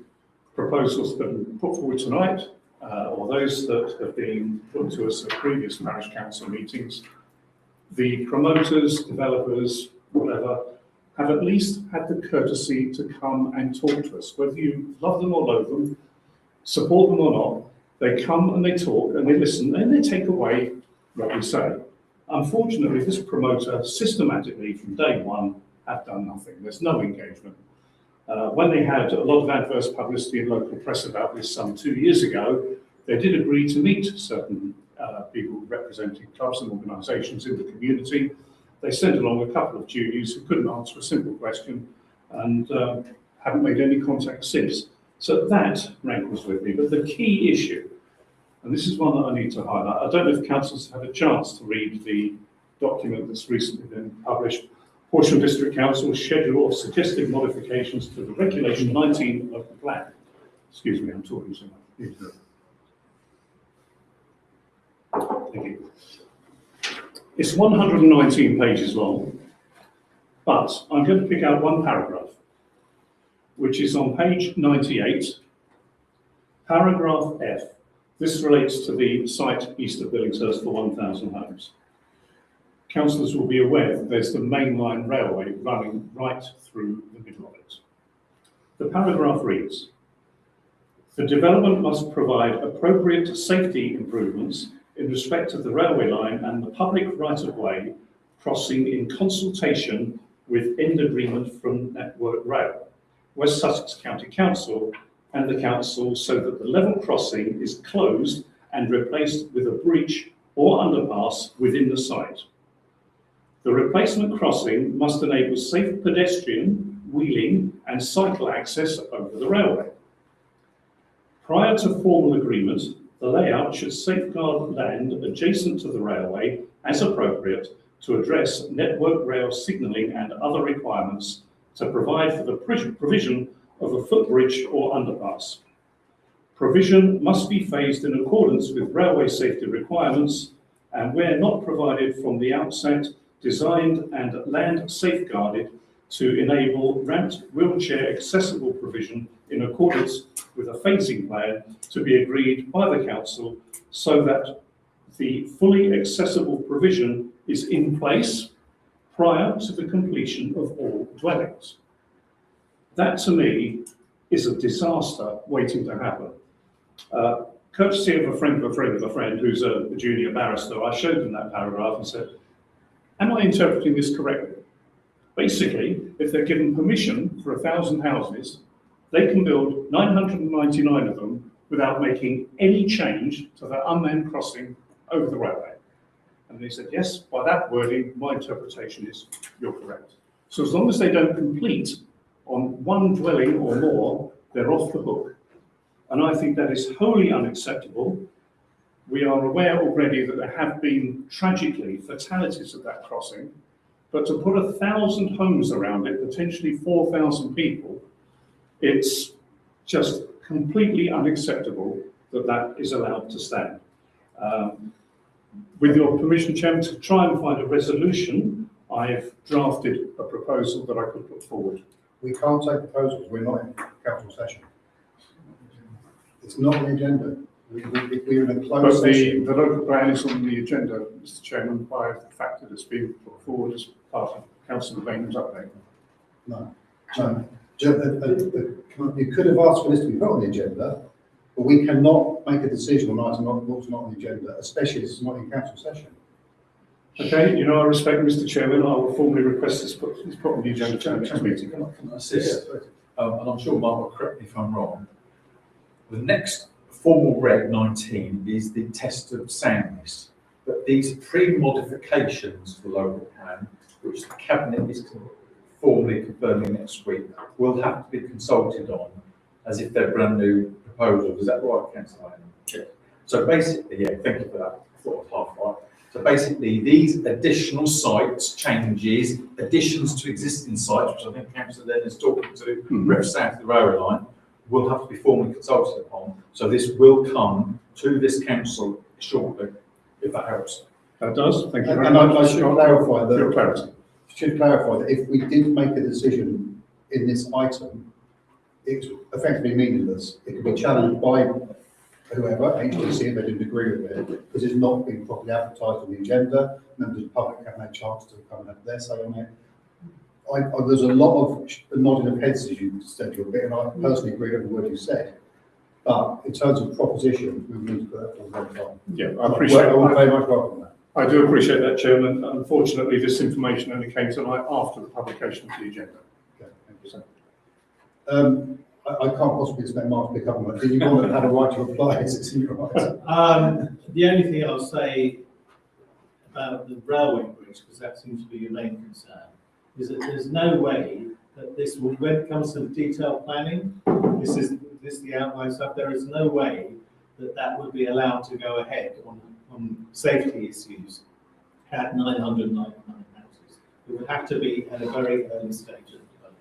Speaker 14: proposals that have been put forward tonight, or those that have been put to us at previous parish council meetings, the promoters, developers, whatever, have at least had the courtesy to come and talk to us. Whether you love them or loathe them, support them or not, they come and they talk and they listen and they take away what we say. Unfortunately, this promoter systematically from day one have done nothing. There's no engagement. When they had a lot of adverse publicity in local press about this some 2 years ago, they did agree to meet certain people representing clubs and organisations in the community. They sent along a couple of juniors who couldn't answer a simple question and haven't made any contact since. So that rankles with me. But the key issue, and this is one that I need to highlight, I don't know if councillors have had a chance to read the document that's recently been published, Horsham District Council's schedule of suggested modifications to the Regulation 19 of the plan. Excuse me, I'm talking too much. Thank you. It's 119 pages long, but I'm going to pick out one paragraph, which is on page 98, paragraph F. This relates to the site east of Billingshurst for 1,000 homes. Councillors will be aware that there's the mainline railway running right through the middle of it. The paragraph reads, the development must provide appropriate safety improvements in respect of the railway line and the public right-of-way crossing in consultation with end agreement from Network Rail, West Sussex County Council and the council, so that the level crossing is closed and replaced with a bridge or underpass within the site. The replacement crossing must enable safe pedestrian, wheeling and cycle access over the railway. Prior to formal agreement, the layout should safeguard land adjacent to the railway as appropriate to address Network Rail signalling and other requirements to provide for the provision of a footbridge or underpass. Provision must be phased in accordance with railway safety requirements and where not provided from the outset, designed and land safeguarded to enable ramped wheelchair accessible provision in accordance with a phasing plan to be agreed by the council so that the fully accessible provision is in place prior to the completion of all dwellings. That to me is a disaster waiting to happen. Courtesy of a friend of a friend of a friend who's a junior barrister, I showed them that paragraph and said, am I interpreting this correctly? Basically, if they're given permission for 1,000 houses, they can build 999 of them without making any change to that unmanned crossing over the railway. And they said, yes, by that wording, my interpretation is you're correct. So as long as they don't complete on one dwelling or more, they're off the hook. And I think that is wholly unacceptable. We are aware already that there have been, tragically, fatalities at that crossing, but to put 1,000 homes around it, potentially 4,000 people, it's just completely unacceptable that that is allowed to stand. With your permission, Chairman, to try and find a resolution, I've drafted a proposal that I could put forward.
Speaker 1: We can't take proposals, we're not in council session. It's not on the agenda. We're in a closed
Speaker 14: But
Speaker 1: session.
Speaker 14: the local plan is on the agenda, Mr. Chairman, by the fact that it's been put forward as part of Councillor Bainham's update.
Speaker 1: No. You could have asked for this to be put on the agenda, but we cannot make a decision on item what's not on the agenda, especially if it's not in council session.
Speaker 14: Okay, you know, I respect Mr. Chairman, I will formally request this put on the agenda for the next meeting.
Speaker 15: Can I assist? And I'm sure Mark will correct me if I'm wrong. The next formal Reg 19 is the test of soundness. But these pre-modifications to the local plan, which the Cabinet is formally confirming next week, will have to be consulted on as if they're brand new proposals. Is that right, Councillor? Yeah. So basically, yeah, thank you for that. I thought I was half right. So basically, these additional sites, changes, additions to existing sites, which I think Councillor Lennon is talking to, rep south of the railway line, will have to be formally consulted upon. So this will come to this council shortly, if that helps.
Speaker 14: That does, thank you very
Speaker 1: And
Speaker 14: much.
Speaker 1: I should clarify
Speaker 14: For your clarity.
Speaker 1: that if we did make a decision in this item, it's effectively meaningless. It could be challenged by whoever, HTC, if they didn't agree with it, because it's not been properly advertised on the agenda. Members of the public haven't had a chance to come and have their say on it. There's a lot of nodding of heads, as you said, your bit, and I personally agree with every word you said. But in terms of proposition, we need to put that for one time.
Speaker 14: Yeah, I appreciate
Speaker 1: I would
Speaker 14: that.
Speaker 1: very much welcome that.
Speaker 14: I do appreciate that, Chairman. Unfortunately, this information only came tonight after the publication of the agenda.
Speaker 1: Okay, thank you, sir. I can't possibly expect Mark to pick up on that. Did you want to have a right to reply? It's in your right.
Speaker 13: The only thing I'll say about the railway bridge, because that seems to be your main concern, is that there's no way that this will, when it comes to the detailed planning, this is the outline stuff, there is no way that that would be allowed to go ahead on safety issues at 999 houses. It would have to be at a very early stage of development.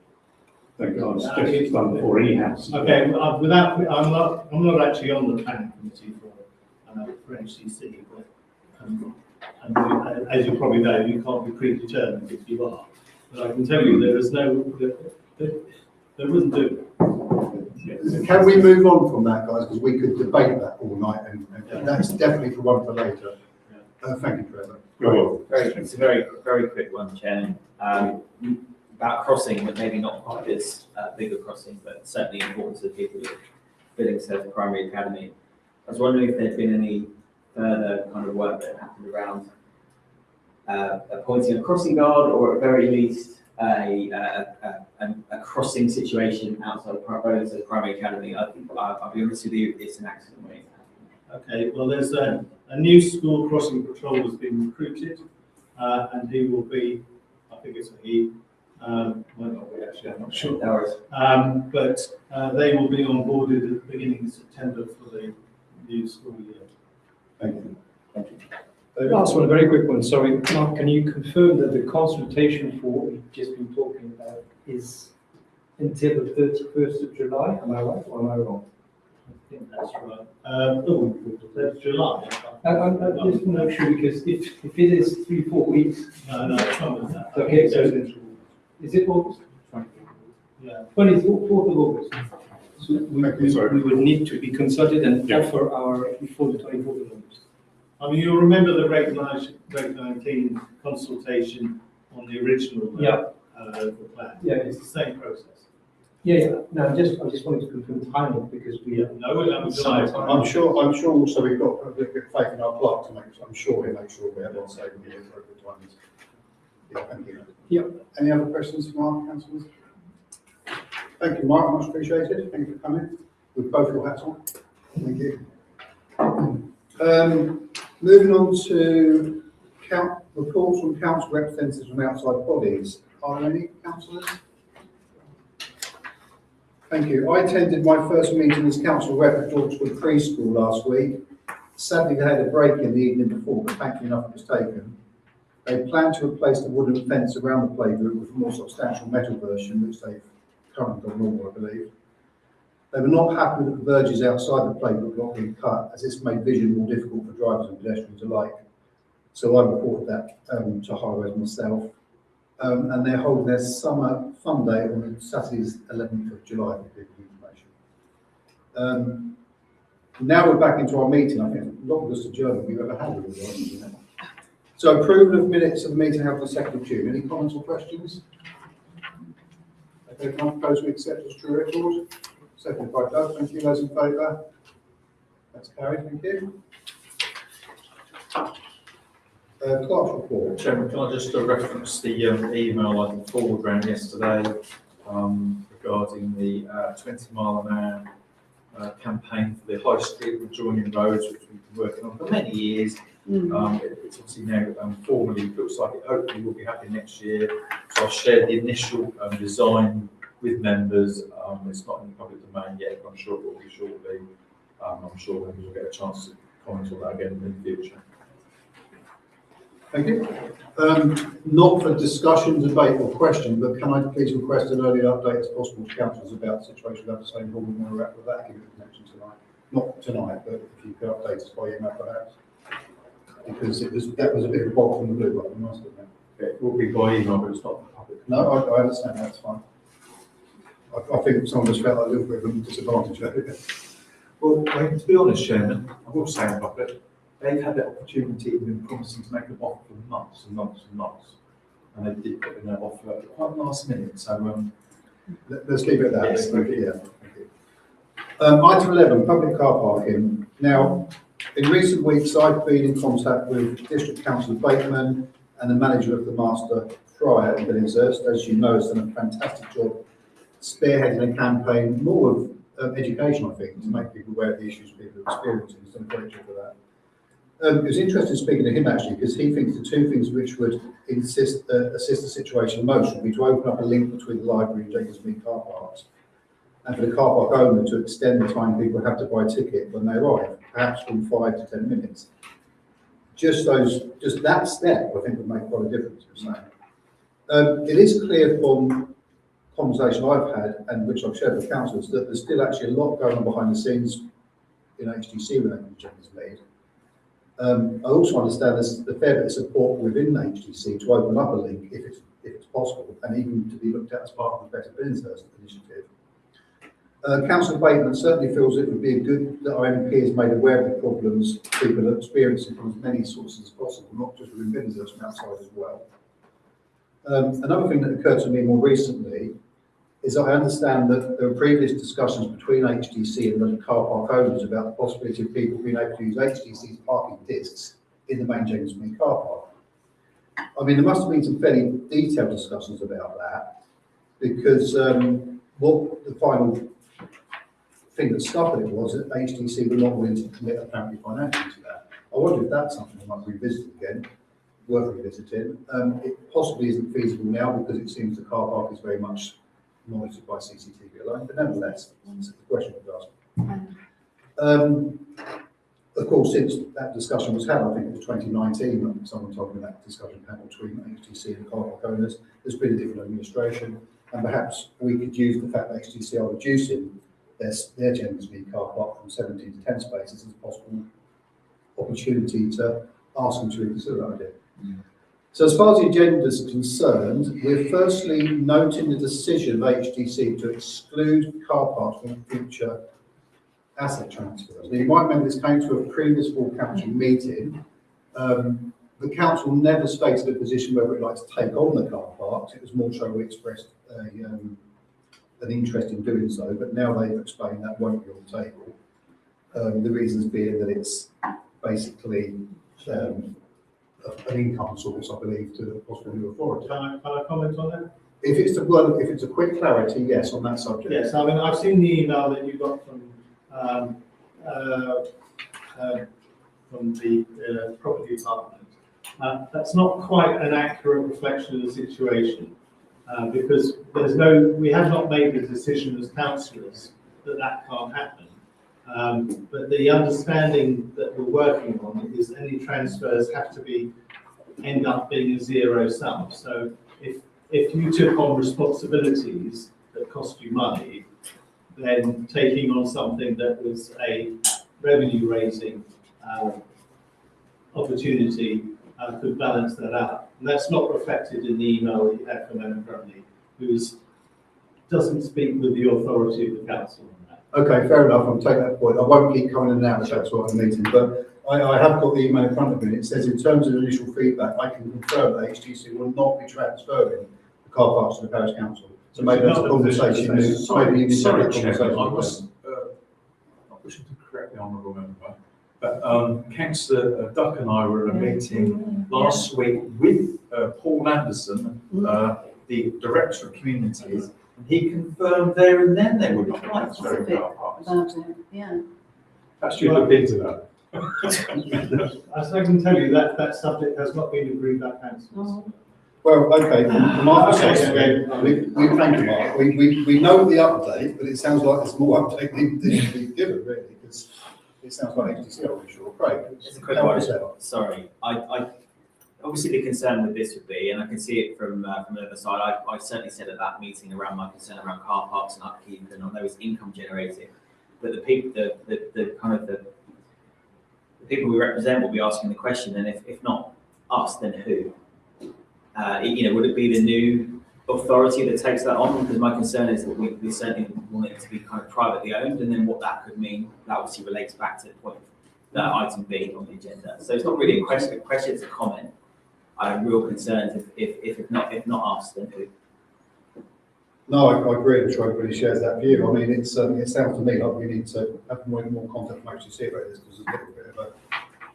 Speaker 14: Thank God, it's just done for any house.
Speaker 13: Okay, I'm not actually on the planning committee for HCC, but and as you probably know, you can't be predetermined if you are. But I can tell you there is there wouldn't do it.
Speaker 1: Can we move on from that, guys? Because we could debate that all night, and that's definitely for one for later. Thank you, Trevor.
Speaker 2: It's a very quick one, Chairman. About crossing, but maybe not quite this bigger crossing, but certainly important to the people of Billingshurst Primary Academy. I was wondering if there'd been any further kind of work that happened around appointing a crossing guard, or at very least a crossing situation outside of Billingshurst Primary Academy. I think I'll be honest with you, it's an accident waiting to happen.
Speaker 13: Okay, well, there's a new school crossing patrol has been recruited, and he will be, I think it's a he, might not be actually, I'm not sure. But they will be on board at the beginning of September for the new school year.
Speaker 1: Thank you.
Speaker 2: Thank you.
Speaker 10: Last one, a very quick one. Sorry, Mark, can you confirm that the consultation for what we've just been talking about is until the 31st of July? Am I right or am I wrong?
Speaker 13: I think that's right. That's July.
Speaker 10: I'm just not sure, because if it is 3-4 weeks.
Speaker 13: No, it's not with that.
Speaker 10: Okay, so is it August?
Speaker 13: Yeah.
Speaker 10: 24th of August. So we would need to be consulted and offer our before the 24th of August.
Speaker 13: I mean, you'll remember the Reg 19 consultation on the original local plan.
Speaker 10: Yeah.
Speaker 13: It's the same process.
Speaker 10: Yeah. No, I just wanted to confirm timing, because we
Speaker 13: No, we'll have a July.
Speaker 1: I'm sure also we've got a bit of faith in our clerk to make, I'm sure he'll make sure we have on say with the appropriate times. Yeah, thank you.
Speaker 10: Yeah.
Speaker 1: Any other questions for Mark, councillors? Thank you, Mark, much appreciated. Thank you for coming with both your hats on. Thank you. Moving on to reports from council representatives from outside bodies. Are there any councillors? Thank you. I attended my first meeting as council rep at Dorchwood Preschool last week. Sadly, they had a break in the evening before, but thankfully nothing was taken. They plan to replace the wooden fence around the playgroup with a more substantial metal version, which they've currently got normal, I believe. They were not happy with the verges outside the playgroup not being cut, as this made vision more difficult for drivers and pedestrians alike. So I reported that to Highways myself. And they're holding their summer fun day on Saturday, 11th of July, for people's information. Now we're back into our meeting. I think the longest adjournment we've ever had with you. So approval of minutes of the meeting held on the 2nd of June. Any comments or questions? Okay, can I propose we accept as true record? Seconded by Doug. Thank you. Those in favour? That's carried. Thank you. Clerk's report.
Speaker 15: Chairman, can I just reference the email I forwarded around yesterday regarding the 20 mile an hour campaign for the High Street adjoining roads, which we've been working on for many years. It's obviously now formally looks like it hopefully will be happening next year. So I've shared the initial design with members. It's not in the public domain yet, but I'm sure it will be shortly. I'm sure members will get a chance to comment on that again in the future.
Speaker 1: Thank you. Not for discussion, debate or question, but can I please request an early update as possible to councillors about the situation of Adversane Hall and where we're at with that, given the connection tonight? Not tonight, but if you could update us by email perhaps. Because that was a bit of a bolt from the blue, but I must admit.
Speaker 15: It will be by email, but it's not public.
Speaker 1: No, I understand, that's fine. I think some of us felt a little bit of a disadvantage there.
Speaker 15: Well, to be honest, Chairman, I will say in public, they've had that opportunity and been promising to make an offer for months and months and months. And they did put in that offer at quite last minute. So
Speaker 1: let's leave it at that.
Speaker 15: Yes, thank you.
Speaker 1: Yeah, thank you. Item 11, public car parking. Now, in recent weeks, I've been in contact with District Councillor Bateman and the manager of the Master Fryer in Billingshurst. As you know, has done a fantastic job spearheading a campaign, more of education, I think, to make people aware of the issues people are experiencing. He's done a great job for that. It was interesting speaking to him actually, because he thinks the two things which would assist the situation most would be to open up a link between the library and Jacobs Mead car parks, and for the car park owner to extend the time people have to buy a ticket when they arrive, perhaps from 5 to 10 minutes. Just that step, I think, would make quite a difference. It is clear from conversation I've had, and which I've shared with councillors, that there's still actually a lot going on behind the scenes in HTC related to Jacobs Mead. I also understand there's a fair bit of support within HTC to open up a link if it's possible, and even to be looked at as part of the Better Billingshurst initiative. Councillor Bateman certainly feels it would be good that our MP is made aware of the problems people are experiencing from as many sources as possible, not just within Billingshurst, but outside as well. Another thing that occurred to me more recently is I understand that there were previous discussions between HTC and the car park owners about the possibility of people being able to use HTC's parking discs in the main James Mead car park. I mean, there must have been some fairly detailed discussions about that, because what the final thing that stopped it was that HTC were not willing to commit apparently financially to that. I wonder if that's something I might revisit again, worth revisiting. It possibly isn't feasible now because it seems the car park is very much monitored by CCTV alone, but nevertheless, it's a question to ask. Of course, since that discussion was had, I think it was 2019, someone told me that discussion panel between HTC and the car park owners, there's been a different administration, and perhaps we could use the fact that HTC are reducing their James Mead car park from 17 to 10 spaces as a possible opportunity to ask them to reconsider that idea. So as far as the agenda is concerned, we're firstly noting the decision of HTC to exclude car parks from future asset transfers. Now, you might remember this came to a previous full council meeting. The council never stated a position whether it'd like to take on the car parks. It was more so we expressed an interest in doing so, but now they've explained that won't be on the table. The reasons being that it's basically an income source, I believe, to the possible new authority.
Speaker 13: Can I comment on that?
Speaker 1: If it's a quick clarity, yes, on that subject.
Speaker 13: Yes, I mean, I've seen the email that you got from the property department. That's not quite an accurate reflection of the situation. because we have not made the decision as councillors that that can't happen. But the understanding that we're working on is any transfers have to end up being a zero sum. So if you took on responsibilities that cost you money, then taking on something that was a revenue raising opportunity could balance that out. And that's not reflected in the email that you had from Emma Brumley, who doesn't speak with the authority of the council on that.
Speaker 1: Okay, fair enough, I'll take that point. I won't keep coming in and out of that sort of meeting, but I have got the email in front of me. It says, in terms of initial feedback, I can confirm that HTC will not be transferring the car parks to the parish council. So maybe that's a conversation. Maybe you need to have a conversation.
Speaker 15: I was, not wishing to correct the honourable member, but Councillor Duck and I were at a meeting last week with Paul Anderson, the Director of Communities, and he confirmed there and then they would not transfer car parks.
Speaker 7: Yeah.
Speaker 14: Perhaps you look into that.
Speaker 13: As I can tell you, that subject has not been agreed by council.
Speaker 1: Well, okay, from my perspective, we thank you, Mark. We know the update, but it sounds like there's more update than we've given, really, because it sounds like HTC are sure. Craig,
Speaker 2: Just a quick one. Sorry, I obviously the concern with this would be, and I can see it from the other side. I certainly said at that meeting around my concern around car parks and upkeep, and I know it's income generating, but the people, the people we represent will be asking the question, and if not us, then who? Would it be the new authority that takes that on? Because my concern is that we certainly want it to be kind of privately owned, and then what that could mean, that obviously relates back to the point, item B on the agenda. So it's not really a question, it's a comment. I have real concerns if not us, then who?
Speaker 1: No, I agree. I'm sure everybody shares that view. I mean, it sounds to me like we need to have more content from HTC about this, because there's a little bit of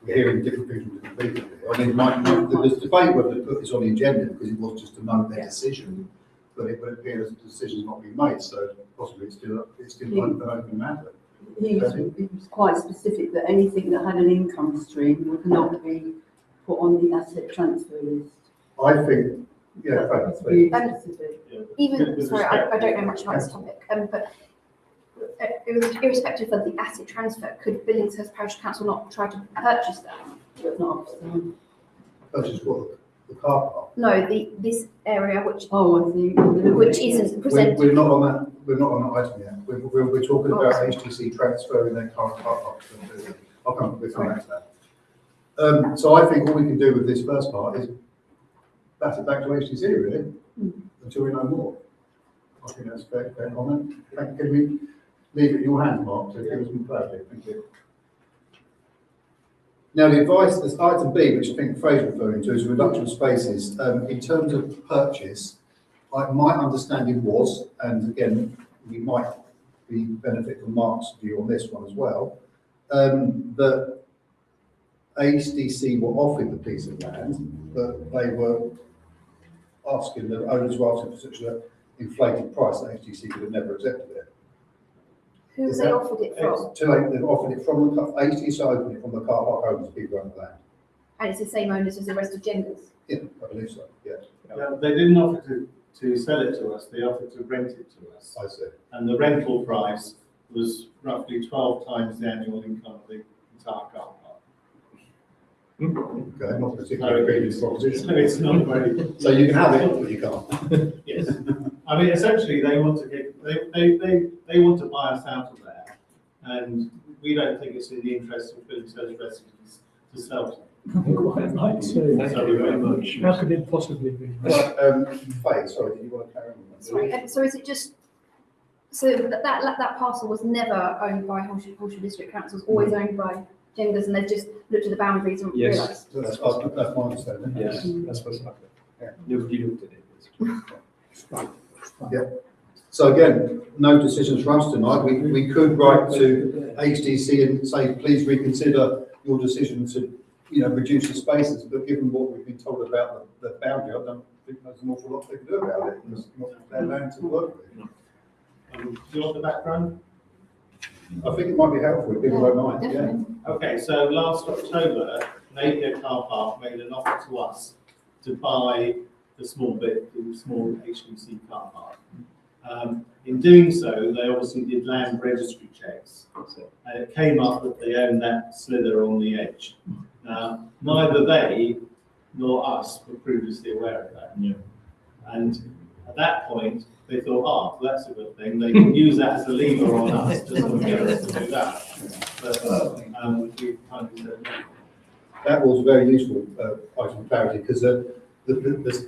Speaker 1: we're hearing different things from different people. I mean, there's debate whether to put this on the agenda because it was just to note their decision, but it would appear as the decision's not been made, so possibly it's still an open matter.
Speaker 16: He was quite specific that anything that had an income stream would not be put on the asset transfer list.
Speaker 1: I think, yeah,
Speaker 16: That's really specific.
Speaker 12: Even, sorry, I don't know much about this topic, but irrespective of the asset transfer, could Billingshurst Parish Council not try to purchase that?
Speaker 16: But not
Speaker 1: purchase what? The car park?
Speaker 12: No, this area which
Speaker 16: which
Speaker 12: isn't presented.
Speaker 1: We're not on that. We're not on that item yet. We're talking about HTC transferring their current car park. We'll come back to that. So I think all we can do with this first part is pass it back to HTC, really, until we know more. I think that's a fair comment. Can we leave it in your hands, Mark, to give us some clarity? Thank you. Now, the advice, there's item B, which I think Fraser's referring to, is a reduction of spaces. In terms of purchase, my understanding was, and again, we might benefit from Mark's view on this one as well, that HDC were offered the piece of land, but they were asking, the owners were asking for such an inflated price that HDC could have never accepted it.
Speaker 12: Who they offered it from?
Speaker 1: They've offered it from the HDC opened it from the car park owners, people own the land.
Speaker 12: And it's the same owners as the rest of Genders?
Speaker 1: Yeah, I believe so, yeah.
Speaker 13: They didn't offer to sell it to us, they offered to rent it to us.
Speaker 1: I see.
Speaker 13: And the rental price was roughly 12 times the annual income of the entire car park.
Speaker 1: Okay, not particularly previous proposition.
Speaker 13: So it's not very.
Speaker 1: So you can have it, but you can't.
Speaker 13: Yes. I mean, essentially, they want they want to buy us out of there, and we don't think it's in the interest of Billingshurst residents to sell to them.
Speaker 4: Quite like to.
Speaker 13: Thank you very much.
Speaker 4: How could it possibly be?
Speaker 1: Faye, sorry, do you want to carry on?
Speaker 12: Sorry, so is it just, so that parcel was never owned by Horsham District Council, it was always owned by Genders, and they've just looked at the boundaries and realised?
Speaker 1: That's my understanding.
Speaker 10: Yes, that's what's happening.
Speaker 1: Yeah.
Speaker 10: Nobody looked at it.
Speaker 1: Yeah. So again, no decisions for us tonight. We could write to HDC and say, please reconsider your decision to, reduce the spaces. But given what we've been told about the boundary, I don't think there's an awful lot they can do about it. It's not their land to work with.
Speaker 13: Do you want the background?
Speaker 1: I think it might be helpful if people don't mind. Yeah.
Speaker 13: Okay, so last October, Napier Car Park made an offer to us to buy the small HDC car park. In doing so, they obviously did land registry checks. And it came up that they owned that slither on the edge. Now, neither they nor us were previously aware of that.
Speaker 15: Yeah.
Speaker 13: And at that point, they thought, well, that's a good thing. They can use that as a lever on us to sort of get us to do that. But we kind of said no.
Speaker 1: That was very useful, item of clarity, because the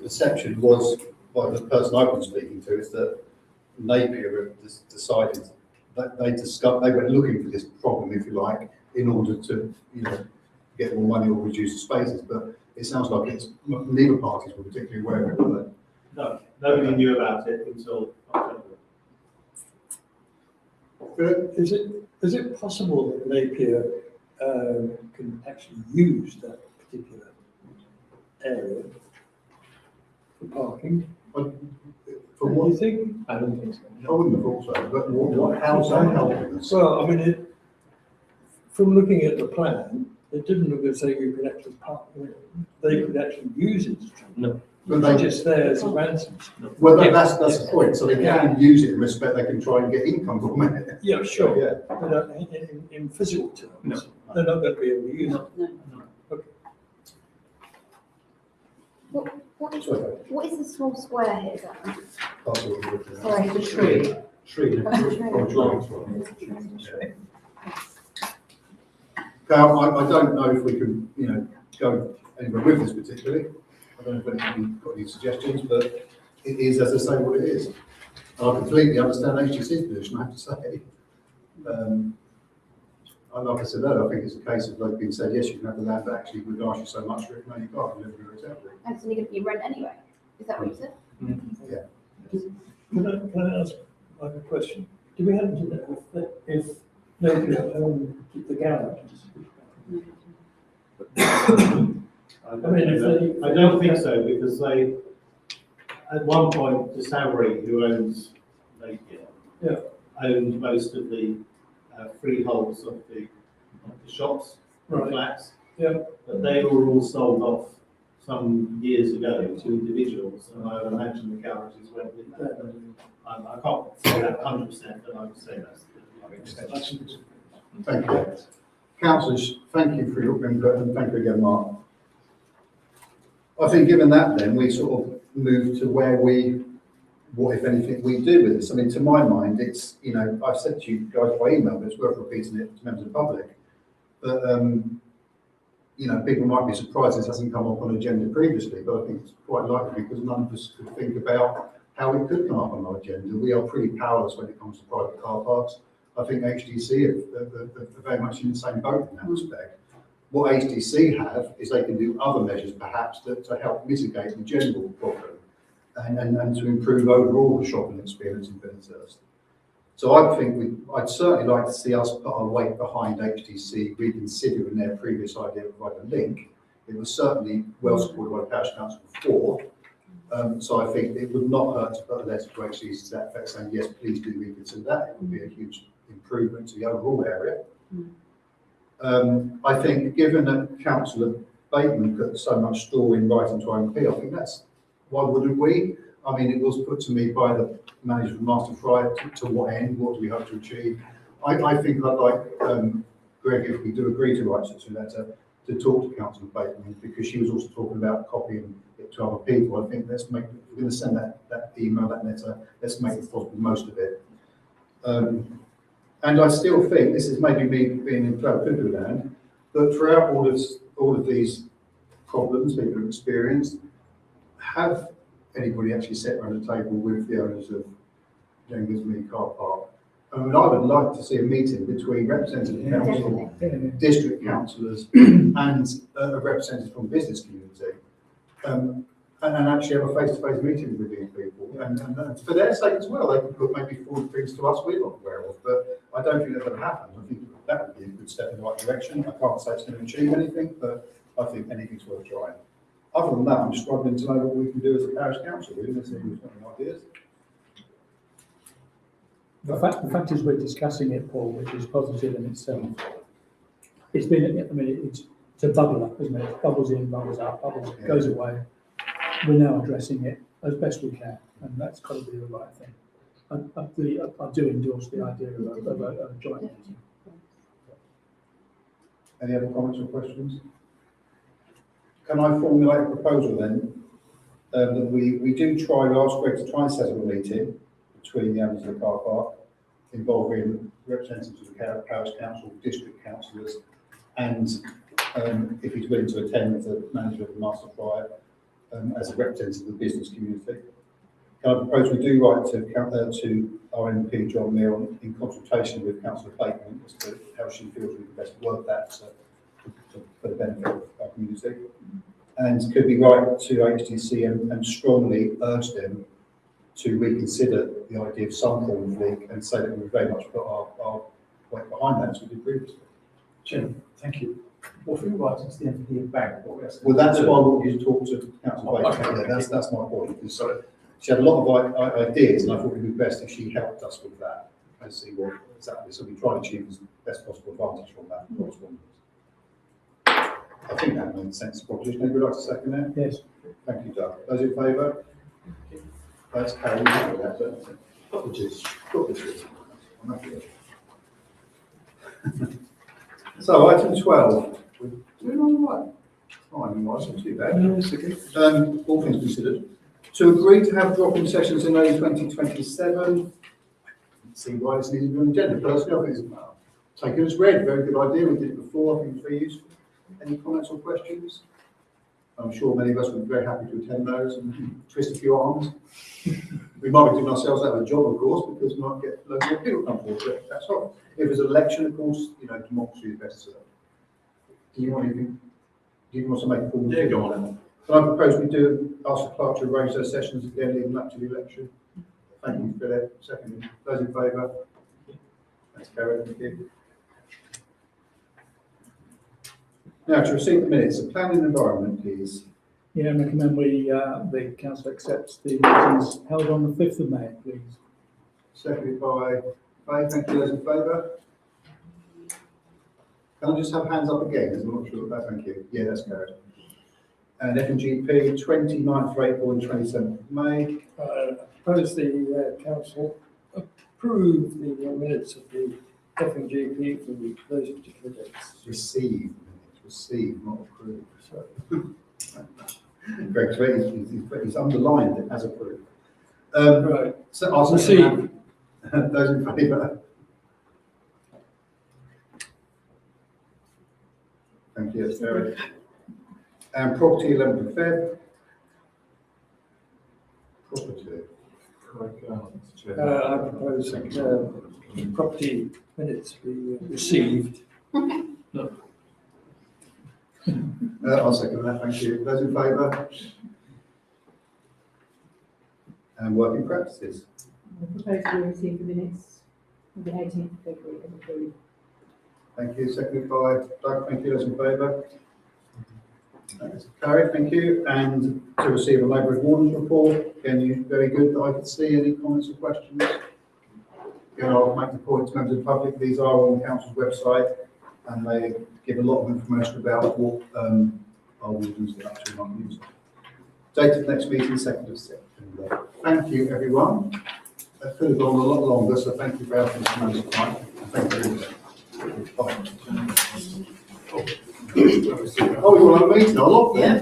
Speaker 1: perception was, by the person I've been speaking to, is that Napier had decided that they went looking for this problem, if you like, in order to, get more money or reduce the spaces. But it sounds like neither parties were particularly aware of it, were they?
Speaker 13: No, nobody knew about it until October.
Speaker 17: Is it possible that Napier can actually use that particular area for parking?
Speaker 1: For what?
Speaker 17: Do you think?
Speaker 10: I don't think so.
Speaker 1: I wouldn't have thought so, but how's that helping us?
Speaker 17: Well, I mean, from looking at the plan, it didn't look as though you could actually park, they could actually use it.
Speaker 10: No.
Speaker 17: But they're just there as a ransom.
Speaker 1: Well, that's the point. So they can use it in respect, they can try and get income from it.
Speaker 17: Yeah, sure.
Speaker 1: Yeah.
Speaker 17: But in physical terms,
Speaker 10: No.
Speaker 17: they're not going to be able to use it.
Speaker 12: What is the small square here? Is that?
Speaker 1: That's what we're looking at.
Speaker 12: Sorry.
Speaker 16: The tree.
Speaker 1: Tree.
Speaker 12: Tree.
Speaker 1: Now, I don't know if we can, go anywhere with this particularly. I don't know if anybody's got any suggestions, but it is, as I say, what it is. And I completely understand HTC's position, I have to say. And like I said earlier, I think it's a case of like being said, yes, you can have the land, but actually we've asked you so much for it, no, you can't, you're never going to accept it.
Speaker 12: And it's only going to be rent anyway. Is that what you said?
Speaker 1: Yeah.
Speaker 17: Can I ask like a question? Do we happen to know if Napier owned the garages?
Speaker 13: I don't think so, because they, at one point, the Savary, who owns Napier, owned most of the freeholds of the shops,
Speaker 17: Right.
Speaker 13: flats.
Speaker 17: Yeah.
Speaker 13: But they were all sold off some years ago to individuals, and I imagine the garages went with that. I can't say that 100%, but I would say that's the extent.
Speaker 1: Thank you. Councillors, thank you for your input, and thank you again, Mark. I think given that then, we sort of move to what if anything we do with this. I mean, to my mind, it's, I've said to you guys by email, but it's worth repeating it to members of the public. But, people might be surprised this hasn't come up on agenda previously, but I think it's quite likely because none of us could think about how it could come up on our agenda. We are pretty powerless when it comes to private car parks. I think HDC are very much in the same boat in that respect. What HDC have is they can do other measures perhaps to help mitigate the general problem and to improve overall the shopping experience in Billingshurst. So I think I'd certainly like to see us put our weight behind HDC reconsidering their previous idea of providing a link. It was certainly well supported by the Parish Council before. So I think it would not hurt to put a letter to HDC to that effect saying, yes, please do reconsider that. It would be a huge improvement to the overall area. I think given that Councillor Bateman put so much store in writing to MP, I think that's, why wouldn't we? I mean, it was put to me by the manager of Master Fry to what end, what do we hope to achieve? I think I'd like, Greg, if we do agree to write such a letter, to talk to Councillor Bateman, because she was also talking about copying it to other people. I think if we're going to send that email, that letter, let's make the possible most of it. And I still think, this is maybe me being in cuckoo land, but throughout all of these problems people have experienced, have anybody actually sat around the table with the owners of Jenkinsmead Car Park? I mean, I would like to see a meeting between representative council, district councillors, and a representative from the business community, and actually have a face-to-face meeting with these people. And for their sake as well, they can put maybe forward things to us we're not aware of, but I don't think that's going to happen. I think that would be a good step in the right direction. I can't say it's going to achieve anything, but I think anything's worth trying. Other than that, I'm struggling to know what we can do as a parish council, really, unless anyone's got any ideas.
Speaker 4: The fact is we're discussing it, Paul, which is positive in itself. It's a bubble up, isn't it? Bubbles in, bubbles out, goes away. we're now addressing it as best we can, and that's got to be the right thing. I do endorse the idea of a joint meeting.
Speaker 1: Any other comments or questions? Can I formulate a proposal then, that we do try, we ask Greg to try and set up a meeting between the owners of the car park, involving representatives of the parish council, district councillors, and if he's willing to attend, the manager of the master plan, as a representative of the business community. Can I propose we do write to our MP John Mill in consultation with Councillor Clayton as to how she feels we can best work that for the benefit of our community, and could we write to HDC and strongly urge them to reconsider the idea of some form of leak and say that we very much put our weight behind that as we did previously.
Speaker 15: Jim, thank you. What we write is the MP of Bank.
Speaker 1: Well, that's why I want you to talk to Councillor Clayton. Yeah, that's my point. Because she had a lot of ideas, and I thought it would be best if she helped us with that and see what exactly. So we try to achieve the best possible advantage from that. I think that makes sense. Proposition. Would you like to second that?
Speaker 4: Yes.
Speaker 1: Thank you, Doug. Those in favour? That's carried. Apologies. So item 12. We're doing all right. Fine, well, it's not too bad. All things considered. To agree to have drop-in sessions in early 2027. See why this needs to be on the agenda. Personally, I think it's taken as read. Very good idea. We did it before. I think it's very useful. Any comments or questions? I'm sure many of us would be very happy to attend those and twist a few arms. We might be doing ourselves out of a job, of course, because we might get loads more people come forward, but that's all. If there's an election, of course, democracy is best served. Do you want anything? Do you want to make a formal?
Speaker 15: Yeah, go on.
Speaker 1: So I propose we do ask the clerk to arrange those sessions again leading up to the election. Thank you, Philip. Second, those in favour? That's carried. Thank you. Now, to receive the minutes, the planning and environment, please.
Speaker 4: Yeah, I recommend the council accepts the meetings held on the 5th of May, please.
Speaker 1: Seconded by Faye. Thank you. Those in favour? Can I just have hands up again, because I'm not sure about that. Thank you. Yeah, that's carried. And F&GP, 29th of April and 27th of May.
Speaker 17: I propose the council approve the minutes of the F&GP for those particular dates.
Speaker 1: Receive, not approve. Greg, he's underlined it as approved.
Speaker 17: Right.
Speaker 1: So I'll receive. Those in favour? Thank you, that's carried. And property 11th of Feb. Property.
Speaker 17: I propose property minutes be received.
Speaker 1: I'll second that, thank you. Those in favour? And working practices.
Speaker 9: I propose to receive the minutes of the 18th of February and approve.
Speaker 1: Thank you, seconded by Doug, thank you. Those in favour? That's carried, thank you. And to receive a neighbourhood warden's report, again, very good that I could see. Any comments or questions? Again, I'll make the point to members of the public, these are on the council's website, and they give a lot of information about what our wardens are up to in our community. Date of next meeting, 2nd of September. Thank you, everyone. That could have gone a lot longer, so thank you for having this amount of time. Thank you. Oh, you want a meeting? I love that.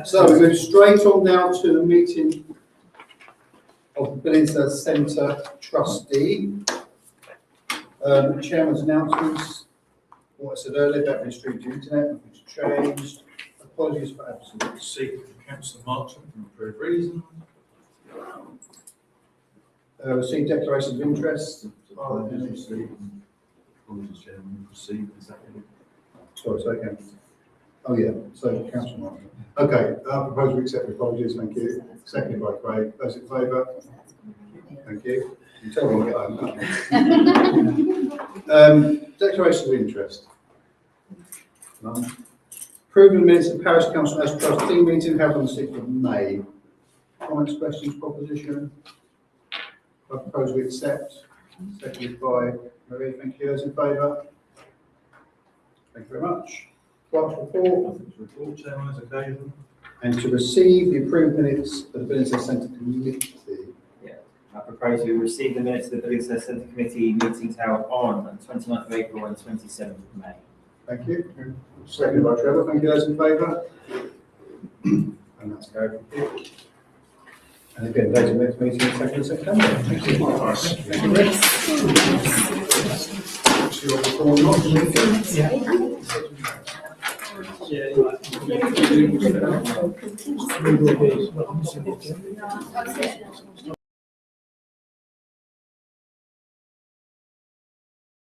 Speaker 1: So we go straight on now to the meeting of the Billingshurst Centre Trustee. Chairman's announcements. What I said earlier about restricted to internet, nothing's changed. Apologies for absence.
Speaker 15: Seek from Councillor Martin for approved reason.
Speaker 1: Received declarations of interest.
Speaker 15: Apologies, Chairman. Received, is that it?
Speaker 1: Sorry, say again. Oh, yeah, so Councillor Martin. Okay, I propose we accept the apologies, thank you. Seconded by Craig. Those in favour? Thank you. You tell me to get home. Declaration of interest. None. Approving minutes of Parish Council as trustee meeting held on the 6th of May. Comments, questions, proposition? I propose we accept. Seconded by Marie. Thank you. Those in favour? Thank you very much. Clerk's report,
Speaker 15: Report, Chairman, as occasion.
Speaker 1: and to receive the approved minutes of the Billingshurst Centre Committee.
Speaker 2: I propose we receive the minutes of the Billingshurst Centre Committee meetings held on 29th of April and 27th of May.
Speaker 1: Thank you. Seconded by Trevor. Thank you. Those in favour? And that's carried. And again, those are next meeting, 2nd of September. Thank you. Thank you, Rick. See you all before.
Speaker 4: We will be-